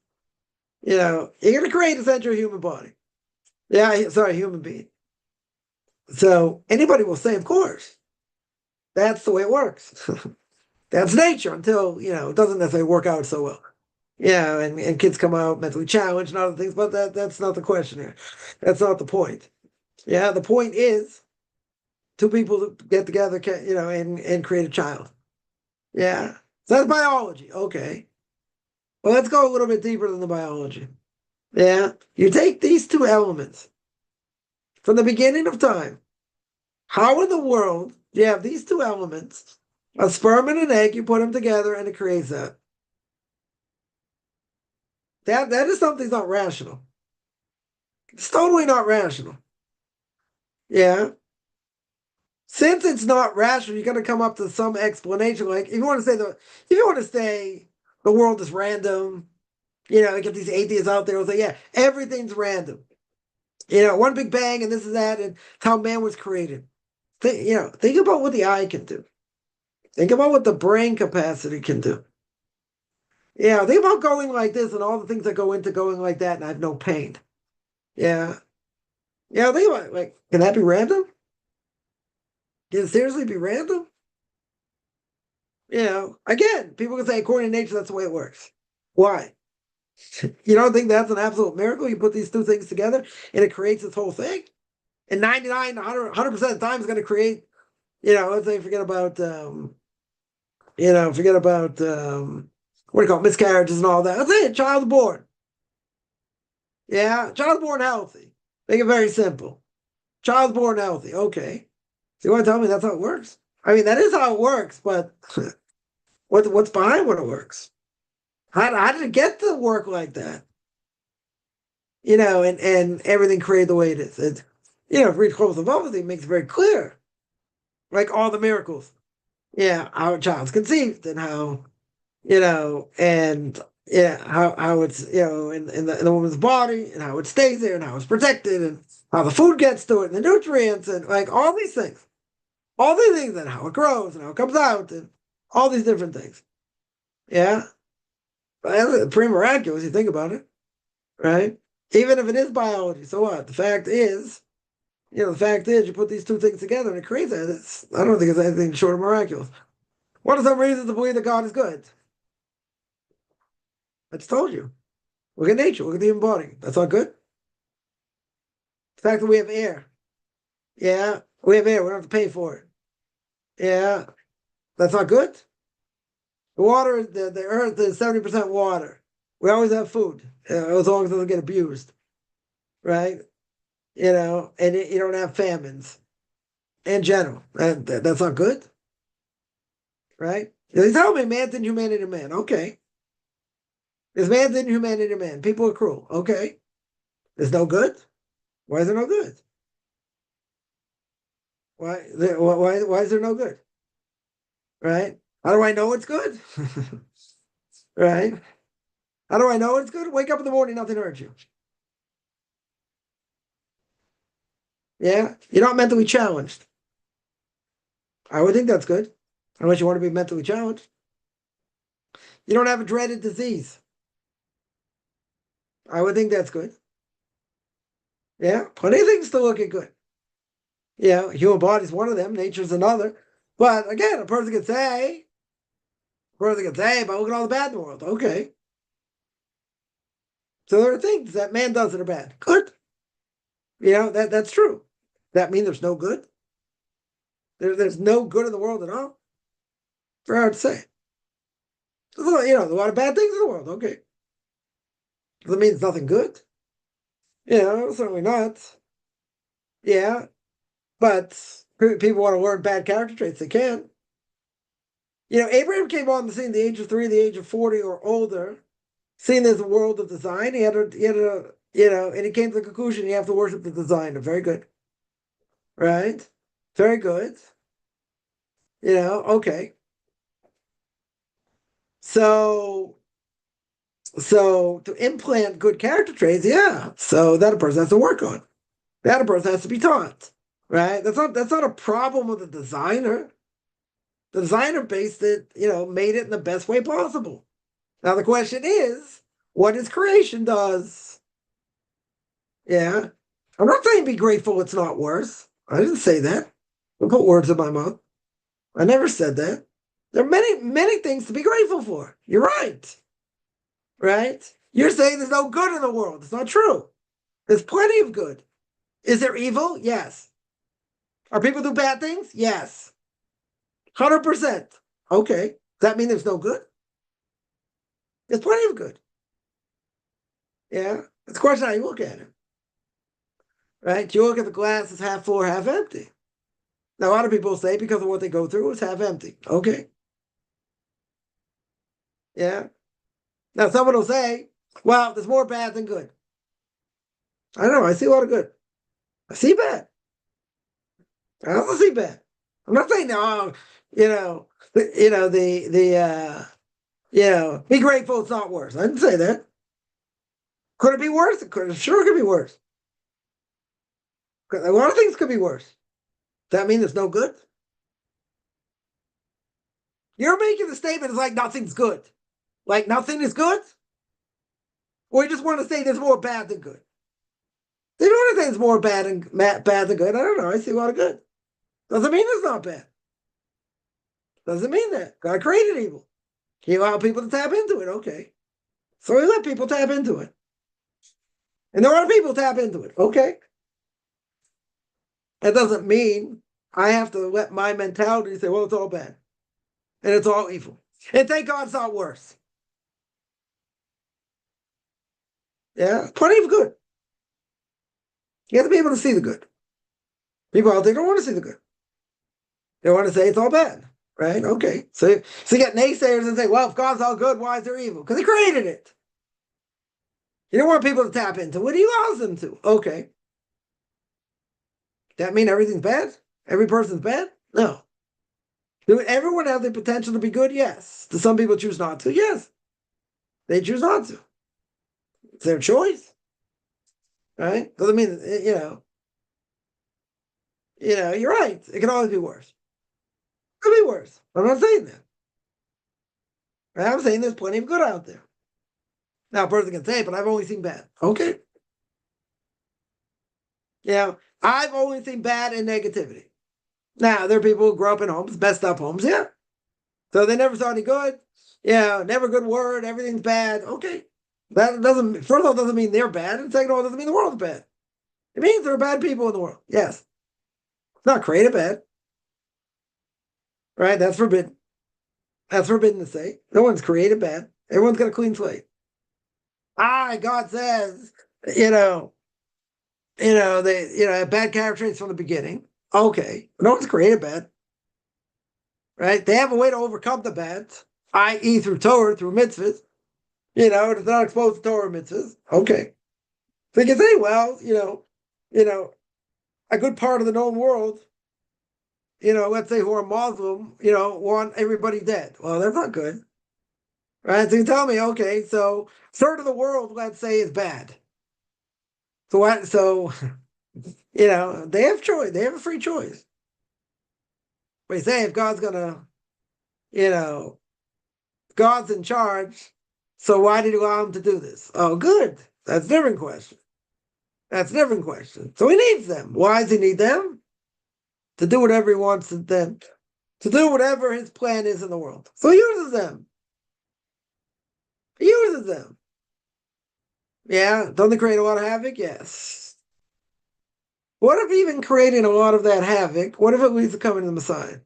You're going to create essentially a human body. Yeah, sorry, human being. So anybody will say, of course, that's the way it works. That's nature until, it doesn't necessarily work out so well. Yeah, and kids come out mentally challenged and other things, but that's not the question here. That's not the point. Yeah, the point is two people get together, and create a child. Yeah. So that's biology. Okay. Well, let's go a little bit deeper than the biology. Yeah. You take these two elements from the beginning of time. How in the world do you have these two elements, a sperm and an egg, you put them together and it creates that? That is something that's not rational. It's totally not rational. Yeah. Since it's not rational, you're gonna come up to some explanation. Like if you want to say the world is random, you get these atheists out there who say, yeah, everything's random. One big bang and this is that, and it's how man was created. Think about what the eye can do. Think about what the brain capacity can do. Yeah, think about going like this and all the things that go into going like that, and I have no pain. Yeah. Yeah, think about it. Like, can that be random? Can it seriously be random? Again, people can say, according to nature, that's the way it works. Why? You don't think that's an absolute miracle? You put these two things together and it creates this whole thing? And 99, 100% of the time it's going to create, let's say forget about what do you call it, miscarriages and all that. Let's say a child's born. Yeah, child's born healthy. Make it very simple. Child's born healthy. Okay. So you want to tell me that's how it works? I mean, that is how it works, but what's behind when it works? How did it get to work like that? And everything created the way it is. If we read close above it makes it very clear. Like all the miracles. Yeah, how a child's conceived and how, and yeah, how it's, in the woman's body and how it stays there and how it's protected and how the food gets to it and the nutrients and like all these things. All these things and how it grows and how it comes out and all these different things. Yeah. Pretty miraculous, you think about it, right? Even if it is biology, so what? The fact is you put these two things together and it creates that. I don't think it's anything short of miraculous. What are some reasons to believe that God is good? I just told you. Look at nature, look at the human body. That's not good. The fact that we have air. Yeah, we have air, we don't have to pay for it. Yeah, that's not good. The water, the earth is 70% water. We always have food, as long as it doesn't get abused, right? And you don't have famines in general. That's not good, right? They tell me man's inhumanity to man. Okay. There's man's inhumanity to man. People are cruel. Okay. There's no good? Why is there no good? Why is there no good? Right? How do I know it's good? Right? How do I know it's good? Wake up in the morning, nothing hurts you. Yeah? You're not mentally challenged. I would think that's good. Unless you want to be mentally challenged. You don't have a dreaded disease. I would think that's good. Yeah? Plenty of things to look at good. Yeah, human body's one of them, nature's another. But again, a person could say, but look at all the bad in the world. Okay. So there are things that man does that are bad. Good. That's true. That mean there's no good? There's no good in the world at all? Very hard to say. There's a lot of bad things in the world. Okay. Does it mean it's nothing good? Certainly not. Yeah. But people want to learn bad character traits, they can. Abraham came on the scene at the age of 3, the age of 40 or older, seeing there's a world of design. And he came to the conclusion you have to worship the designer. Very good. Right? Very good. Okay. So to implant good character traits, yeah. So that a person has to work on. That a person has to be taught. Right? That's not a problem with the designer. The designer based it, made it in the best way possible. Now the question is, what his creation does. Yeah. I'm not saying be grateful it's not worse. I didn't say that. Don't put words in my mouth. I never said that. There are many things to be grateful for. You're right. Right? You're saying there's no good in the world. It's not true. There's plenty of good. Is there evil? Yes. Are people do bad things? Yes. 100%. Okay. Does that mean there's no good? There's plenty of good. Yeah. It's a question how you look at it. Right? Do you look at the glass as half full or half empty? Now, a lot of people say because of what they go through, it's half empty. Okay. Yeah. Now, someone will say, well, there's more bad than good. I don't know. I see a lot of good. I see bad. I also see bad. I'm not saying no, be grateful it's not worse. I didn't say that. Could it be worse? Sure, it could be worse. A lot of things could be worse. Does that mean there's no good? You're making the statement it's like nothing's good. Like nothing is good? Or you just want to say there's more bad than good? They don't want to say there's more bad than good. I don't know. I see a lot of good. Doesn't mean it's not bad. Doesn't mean that. God created evil. He allowed people to tap into it. Okay. So he let people tap into it. And there are people tap into it. Okay. That doesn't mean I have to let my mentality say, well, it's all bad. And it's all evil. And thank God it's not worse. Yeah. Plenty of good. You have to be able to see the good. People out there don't want to see the good. They want to say it's all bad. Right? Okay. So you get naysayers and say, well, if God's all good, why is there evil? Because he created it. You don't want people to tap into it. He allows them to. Okay. That mean everything's bad? Every person's bad? No. Do everyone have the potential to be good? Yes. Do some people choose not to? Yes. They choose not to. It's their choice. Right? Doesn't mean, you're right. It can always be worse. It could be worse. I'm not saying that. Right? I'm saying there's plenty of good out there. Now, a person can say, but I've only seen bad. Okay. I've only seen bad and negativity. Now, there are people who grow up in homes, messed up homes, yeah. So they never saw any good. Yeah, never good word, everything's bad. Okay. That doesn't, first of all, doesn't mean they're bad, and second of all, it doesn't mean the world's bad. It means there are bad people in the world. Yes. It's not created bad. Right? That's forbidden. That's forbidden to say. No one's created bad. Everyone's got a clean slate. God says, bad character traits from the beginning. Okay. No one's created bad. Right? They have a way to overcome the bad, i.e. through Torah, through mitzvahs. It's not exposed to Torah mitzvahs. Okay. So you can say, well, a good part of the known world, let's say who are Muslim, want everybody dead. Well, that's not good. Right? So you tell me, okay, so third of the world, let's say, is bad. So what? So, they have choice. They have a free choice. But you say if God's gonna, God's in charge, so why did he allow him to do this? Oh, good. That's a different question. That's a different question. So he needs them. Why does he need them? To do whatever he wants to them. To do whatever his plan is in the world. So he uses them. He uses them. Yeah. Don't they create a lot of havoc? Yes. What if even creating a lot of that havoc, what if it leads to coming to the Messiah?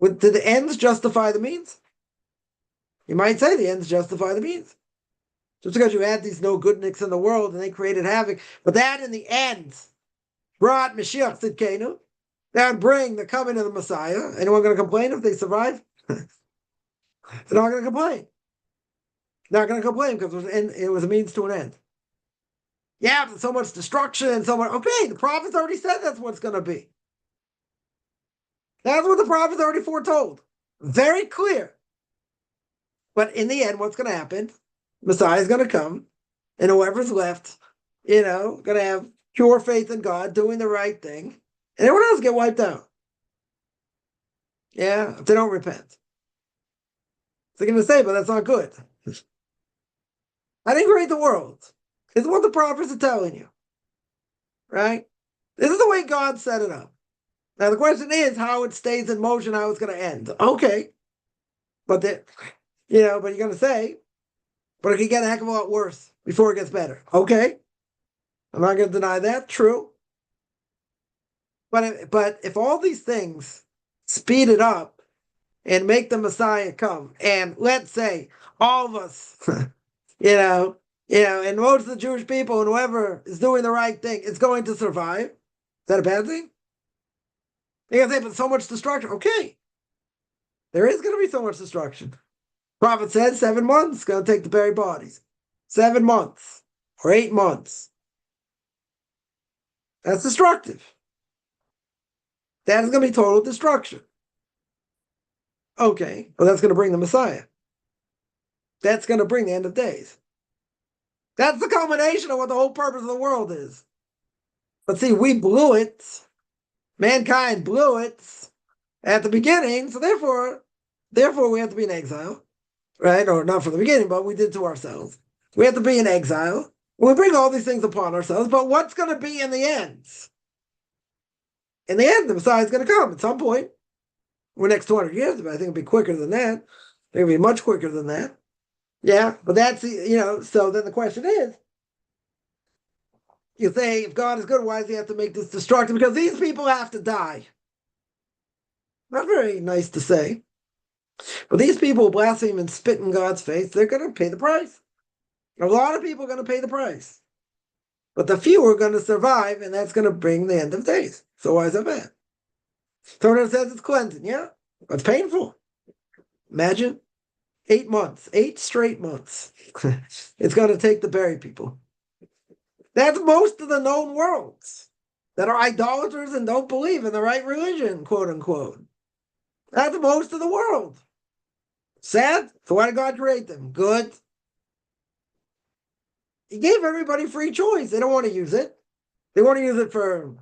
Did the ends justify the means? You might say the ends justify the means. Just because you had these no goodniks in the world and they created havoc, but that in the end brought Mashiach Tzidkenu. That would bring the coming of the Messiah. Anyone going to complain if they survive? They're not going to complain. Not going to complain because it was a means to an end. Yeah, but so much destruction and so much. Okay, the prophets already said that's what's going to be. That's what the prophets already foretold. Very clear. But in the end, what's going to happen? Messiah is going to come, and whoever's left, going to have pure faith in God, doing the right thing, and everyone else get wiped out. Yeah, if they don't repent. They're going to say, but that's not good. I didn't create the world. It's what the prophets are telling you. Right? This is the way God set it up. Now the question is how it stays in motion, how it's going to end. Okay, but but you're going to say, but it can get a heck of a lot worse before it gets better. Okay, I'm not going to deny that. True. But if all these things speed it up and make the Messiah come, and let's say all of us, and most of the Jewish people and whoever is doing the right thing is going to survive, is that a bad thing? You're going to say, but so much destruction. Okay, there is going to be so much destruction. Prophet said 7 months going to take to bury bodies. 7 months or 8 months. That's destructive. That is going to be total destruction. Okay, well, that's going to bring the Messiah. That's going to bring the end of days. That's the culmination of what the whole purpose of the world is. But see, we blew it. Mankind blew it at the beginning, so therefore we have to be in exile, right? Or not from the beginning, but we did to ourselves. We have to be in exile. We bring all these things upon ourselves, but what's going to be in the end? In the end, the Messiah is going to come at some point. The next 200 years, but I think it'll be quicker than that. It'll be much quicker than that. Yeah, but that's, so then the question is, you say, if God is good, why does he have to make this destructive? Because these people have to die. Not very nice to say. But these people blaspheme and spit in God's face, they're going to pay the price. A lot of people are going to pay the price. But the few are going to survive, and that's going to bring the end of days. So why is that bad? So when it says it's cleansing, yeah, it's painful. Imagine 8 months, 8 straight months. It's going to take to bury people. That's most of the known worlds that are idolaters and don't believe in the right religion, quote unquote. That's most of the world. Sad? So why did God create them? Good. He gave everybody free choice. They don't want to use it. They want to use it for,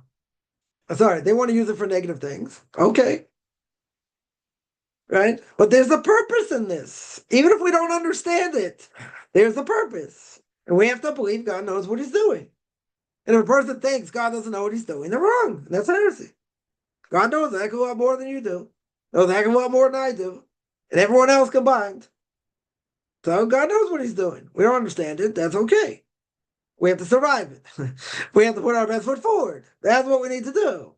they want to use it for negative things. Okay. Right? But there's a purpose in this. Even if we don't understand it, there's a purpose. And we have to believe God knows what he's doing. And if a person thinks God doesn't know what he's doing, they're wrong. That's heresy. God knows a heck of a lot more than you do. Knows a heck of a lot more than I do. And everyone else combined. So God knows what he's doing. We don't understand it. That's okay. We have to survive it. We have to put our best foot forward. That's what we need to do.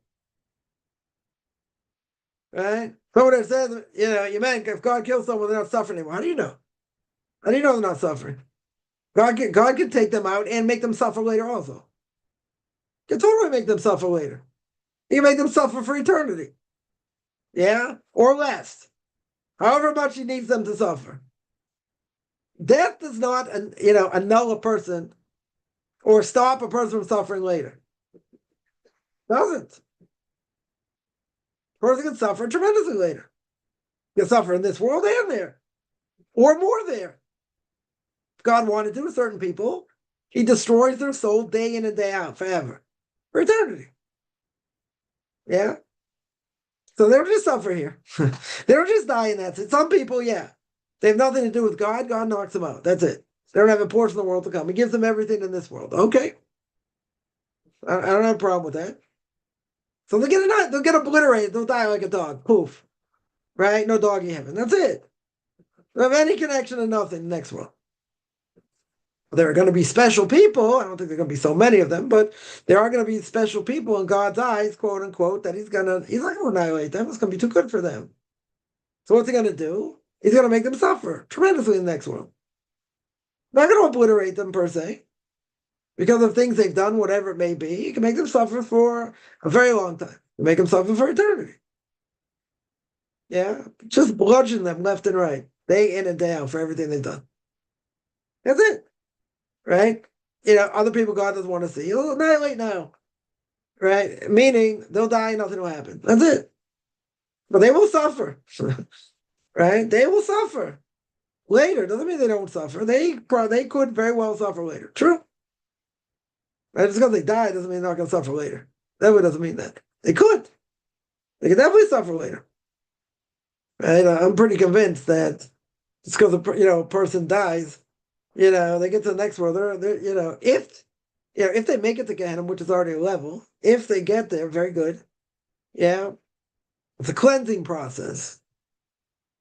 Right? Someone that says, you meant if God kills someone, they're not suffering anymore. How do you know? How do you know they're not suffering? God can take them out and make them suffer later also. He can totally make them suffer later. He can make them suffer for eternity. Yeah? Or less. However much he needs them to suffer. Death does not, annul a person or stop a person from suffering later. Doesn't. A person can suffer tremendously later. He can suffer in this world and there. Or more there. If God wanted to, certain people, he destroys their soul day in and day out forever. For eternity. Yeah? So they don't just suffer here. They don't just die in that sense. Some people, yeah. They have nothing to do with God. God knocks them out. That's it. They don't have a portion of the world to come. He gives them everything in this world. Okay. I don't have a problem with that. So they'll get obliterated. They'll die like a dog. Poof. Right? No doggy heaven. That's it. They don't have any connection to nothing in the next world. There are going to be special people. I don't think there are going to be so many of them, but there are going to be special people in God's eyes, quote unquote, that he's not going to annihilate them. It's going to be too good for them. So what's he going to do? He's going to make them suffer tremendously in the next world. Not going to obliterate them per se. Because of things they've done, whatever it may be, he can make them suffer for a very long time. Make them suffer for eternity. Yeah? Just bludgeon them left and right, day in and day out for everything they've done. That's it. Right? Other people God doesn't want to see. He'll annihilate now. Right? Meaning they'll die and nothing will happen. That's it. But they will suffer. Right? They will suffer. Later. Doesn't mean they don't suffer. They could very well suffer later. True. Right? Just because they die doesn't mean they're not going to suffer later. That doesn't mean that. They could. They could definitely suffer later. Right? I'm pretty convinced that just because a person dies, they get to the next world. They're if if they make it to Gehenna, which is already a level, if they get there, very good. Yeah. It's a cleansing process.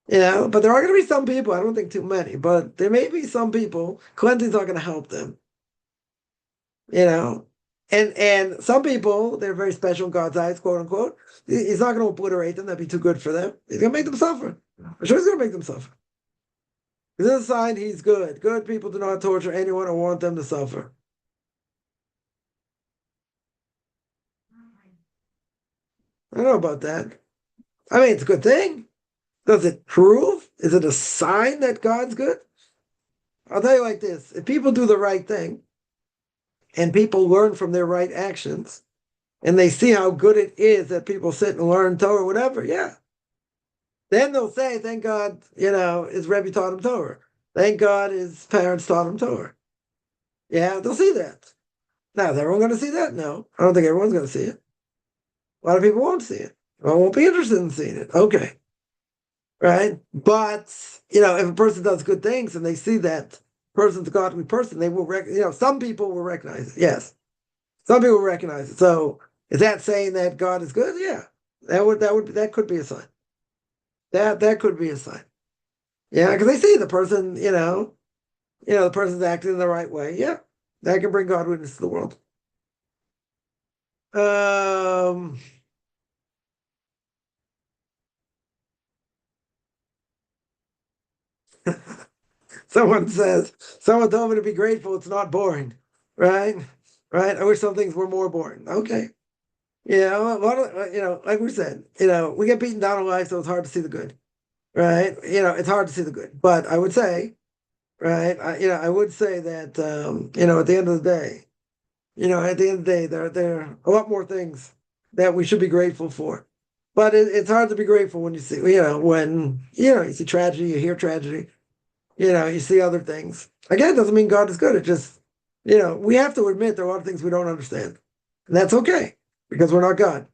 But there are going to be some people, I don't think too many, but there may be some people, cleansing's not going to help them. And some people, they're very special in God's eyes, quote unquote. He's not going to obliterate them, that'd be too good for them. He's going to make them suffer. I'm sure he's going to make them suffer. This is a sign he's good. Good people do not torture anyone or want them to suffer. I don't know about that. I mean, it's a good thing. Does it prove? Is it a sign that God's good? I'll tell you like this. If people do the right thing and people learn from their right actions and they see how good it is that people sit and learn Torah or whatever, yeah. Then they'll say, thank God, his Rebbe taught him Torah. Thank God his parents taught him Torah. Yeah, they'll see that. Now, is everyone going to see that? No. I don't think everyone's going to see it. A lot of people won't see it. Or won't be interested in seeing it. Okay. Right? But, if a person does good things and they see that person's a godly person, they will some people will recognize it. Yes. Some people will recognize it. So is that saying that God is good? Yeah. That could be a sign. That could be a sign. Yeah, because they see the person, the person's acting in the right way. Yeah. That can bring godliness to the world. Someone told me to be grateful. It's not boring, right? Right. I wish some things were more boring. Okay. Yeah. Like we said, we get beaten down in life, so it's hard to see the good, right? It's hard to see the good. But I would say, right? I would say that, at the end of the day, there are a lot more things that we should be grateful for. But it's hard to be grateful when you see, when you see tragedy, you hear tragedy. You see other things. Again, it doesn't mean God is good. It just, we have to admit there are a lot of things we don't understand. And that's okay, because we're not God.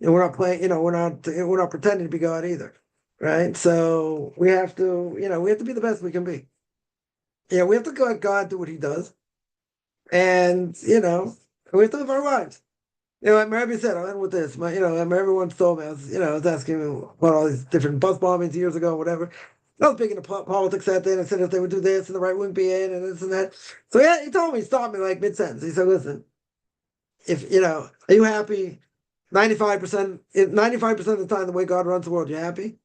And we're not playing, we're not pretending to be God either. Right? So we have to, we have to be the best we can be. We have to let God do what he does. And, we have to live our lives. Like Mary said, I'll end with this. Everyone told me, I was asking about all these different bus bombings years ago, whatever. I was big into politics that day, and I said if they would do this, and the right wouldn't be in, and this and that. So yeah, he told me, he stopped me like mid-sentence. He said, listen, if, are you happy 95% of the time the way God runs the world, you happy?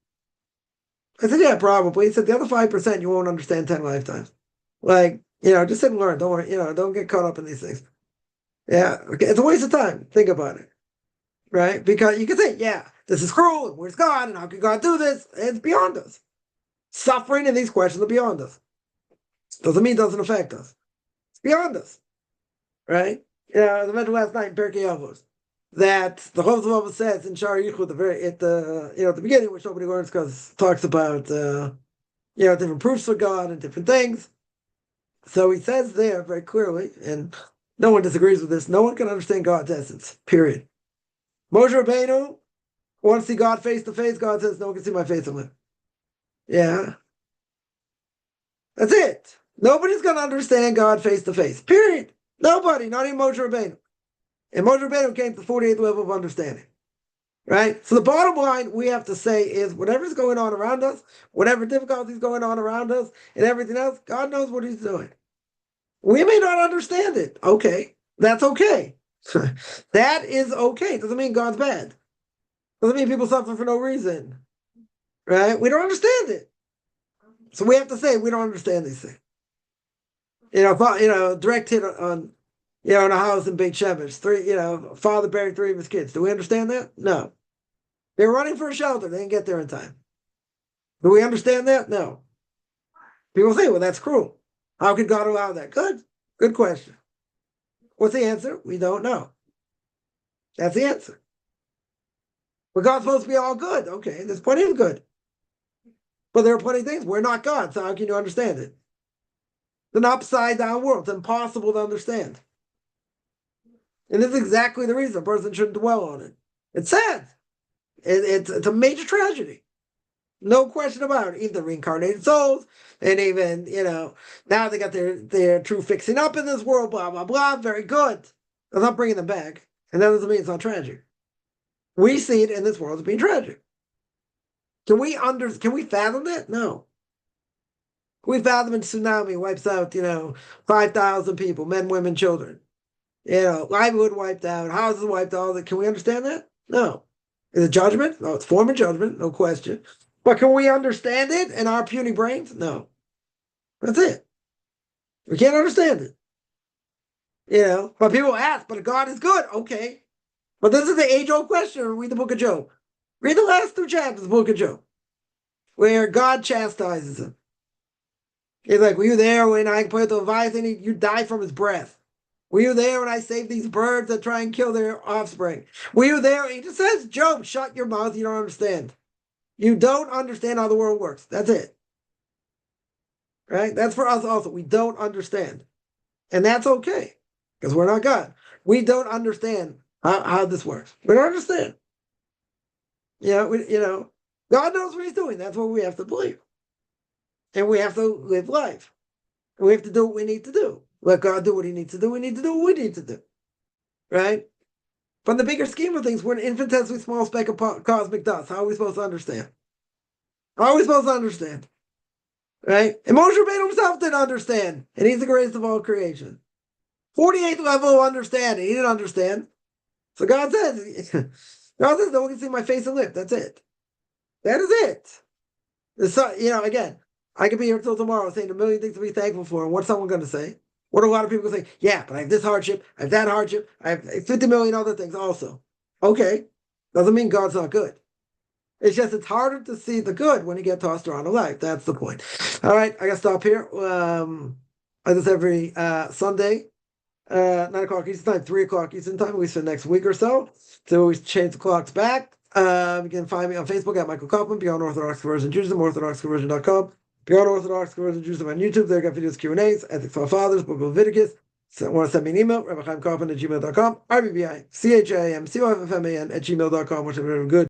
I said, yeah, probably. He said, the other 5% you won't understand 10 lifetimes. Like, just sit and learn. Don't worry, don't get caught up in these things. Yeah, okay. It's a waste of time. Think about it. Right? Because you can say, yeah, this is cruel, and where's God, and how can God do this? It's beyond us. Suffering and these questions are beyond us. Doesn't mean it doesn't affect us. It's beyond us. Right? As I mentioned last night in Pirkei Avos, that the Chofetz says in Shar Yichud at the beginning, which nobody learns because it talks about different proofs for God and different things. So he says there very clearly, and no one disagrees with this, no one can understand God's essence, period. Moshe Rabbeinu wants to see God face to face. God says, no one can see my face and live. Yeah. That's it. Nobody's going to understand God face to face. Period. Nobody, not even Moshe Rabbeinu. And Moshe Rabbeinu came to the 48th level of understanding. Right? So the bottom line we have to say is whatever's going on around us, whatever difficulties going on around us, and everything else, God knows what he's doing. We may not understand it. Okay. That's okay. That is okay. Doesn't mean God's bad. Doesn't mean people suffer for no reason. Right? We don't understand it. So we have to say we don't understand these things. Direct hit on, in a house in Beit Shemesh. Father buried 3 of his kids. Do we understand that? No. They were running for a shelter. They didn't get there in time. Do we understand that? No. People say, well, that's cruel. How could God allow that? Good question. What's the answer? We don't know. That's the answer. But God's supposed to be all good. Okay, there's plenty of good. But there are plenty of things. We're not God, so how can you understand it? It's an upside-down world. It's impossible to understand. And this is exactly the reason a person shouldn't dwell on it. It's sad. It's a major tragedy. No question about it. Even the reincarnated souls, and even, now they got their true fixing up in this world, blah, blah, blah. Very good. I'm not bringing them back. And that doesn't mean it's not tragic. We see it in this world as being tragic. Can we fathom that? No. Can we fathom a tsunami wipes out, 5,000 people, men, women, children? Livelihood wiped out, houses wiped out. Can we understand that? No. Is it judgment? No, it's form of judgment, no question. But can we understand it in our puny brains? No. That's it. We can't understand it. But people ask, but God is good. Okay. But this is the age-old question. Read the book of Job. Read the last 2 chapters of the book of Job, where God chastises him. He's like, were you there when I put the Leviathan? You died from his breath. Were you there when I saved these birds that try and kill their offspring? Were you there? He just says, Job, shut your mouth. You don't understand. You don't understand how the world works. That's it. Right? That's for us also. We don't understand. And that's okay, because we're not God. We don't understand how this works. We don't understand. God knows what he's doing. That's what we have to believe. And we have to live life. And we have to do what we need to do. Let God do what he needs to do. We need to do what we need to do. Right? From the bigger scheme of things, we're an infinitesimally small speck of cosmic dust. How are we supposed to understand? How are we supposed to understand? Right? And Moshe Rabbeinu himself didn't understand. And he's the greatest of all creation. 48th level of understanding. He didn't understand. So God says, no one can see my face and lip. That's it. That is it. Again, I could be here until tomorrow saying a million things to be thankful for. And what's someone going to say? What do a lot of people say? Yeah, but I have this hardship, I have that hardship, I have 50 million other things also. Okay. Doesn't mean God's not good. It's just it's harder to see the good when you get tossed around in life. That's the point. All right, I got to stop here. I do this every Sunday, 9 o'clock Eastern time, 3 o'clock Eastern time, at least for the next week or so. So we change the clocks back. You can find me on Facebook at Michael Kaufman, Beyond Orthodox Conversion Judaism, orthodoxconversion.com. Beyond Orthodox Conversion Judaism on YouTube. There, got videos, Q&As, Ethics for Fathers, Book of Leviticus. So want to send me an email, rabbichaimkaufman@gmail.com, RBBICHAIMCOFFMAN@gmail.com, which is very good.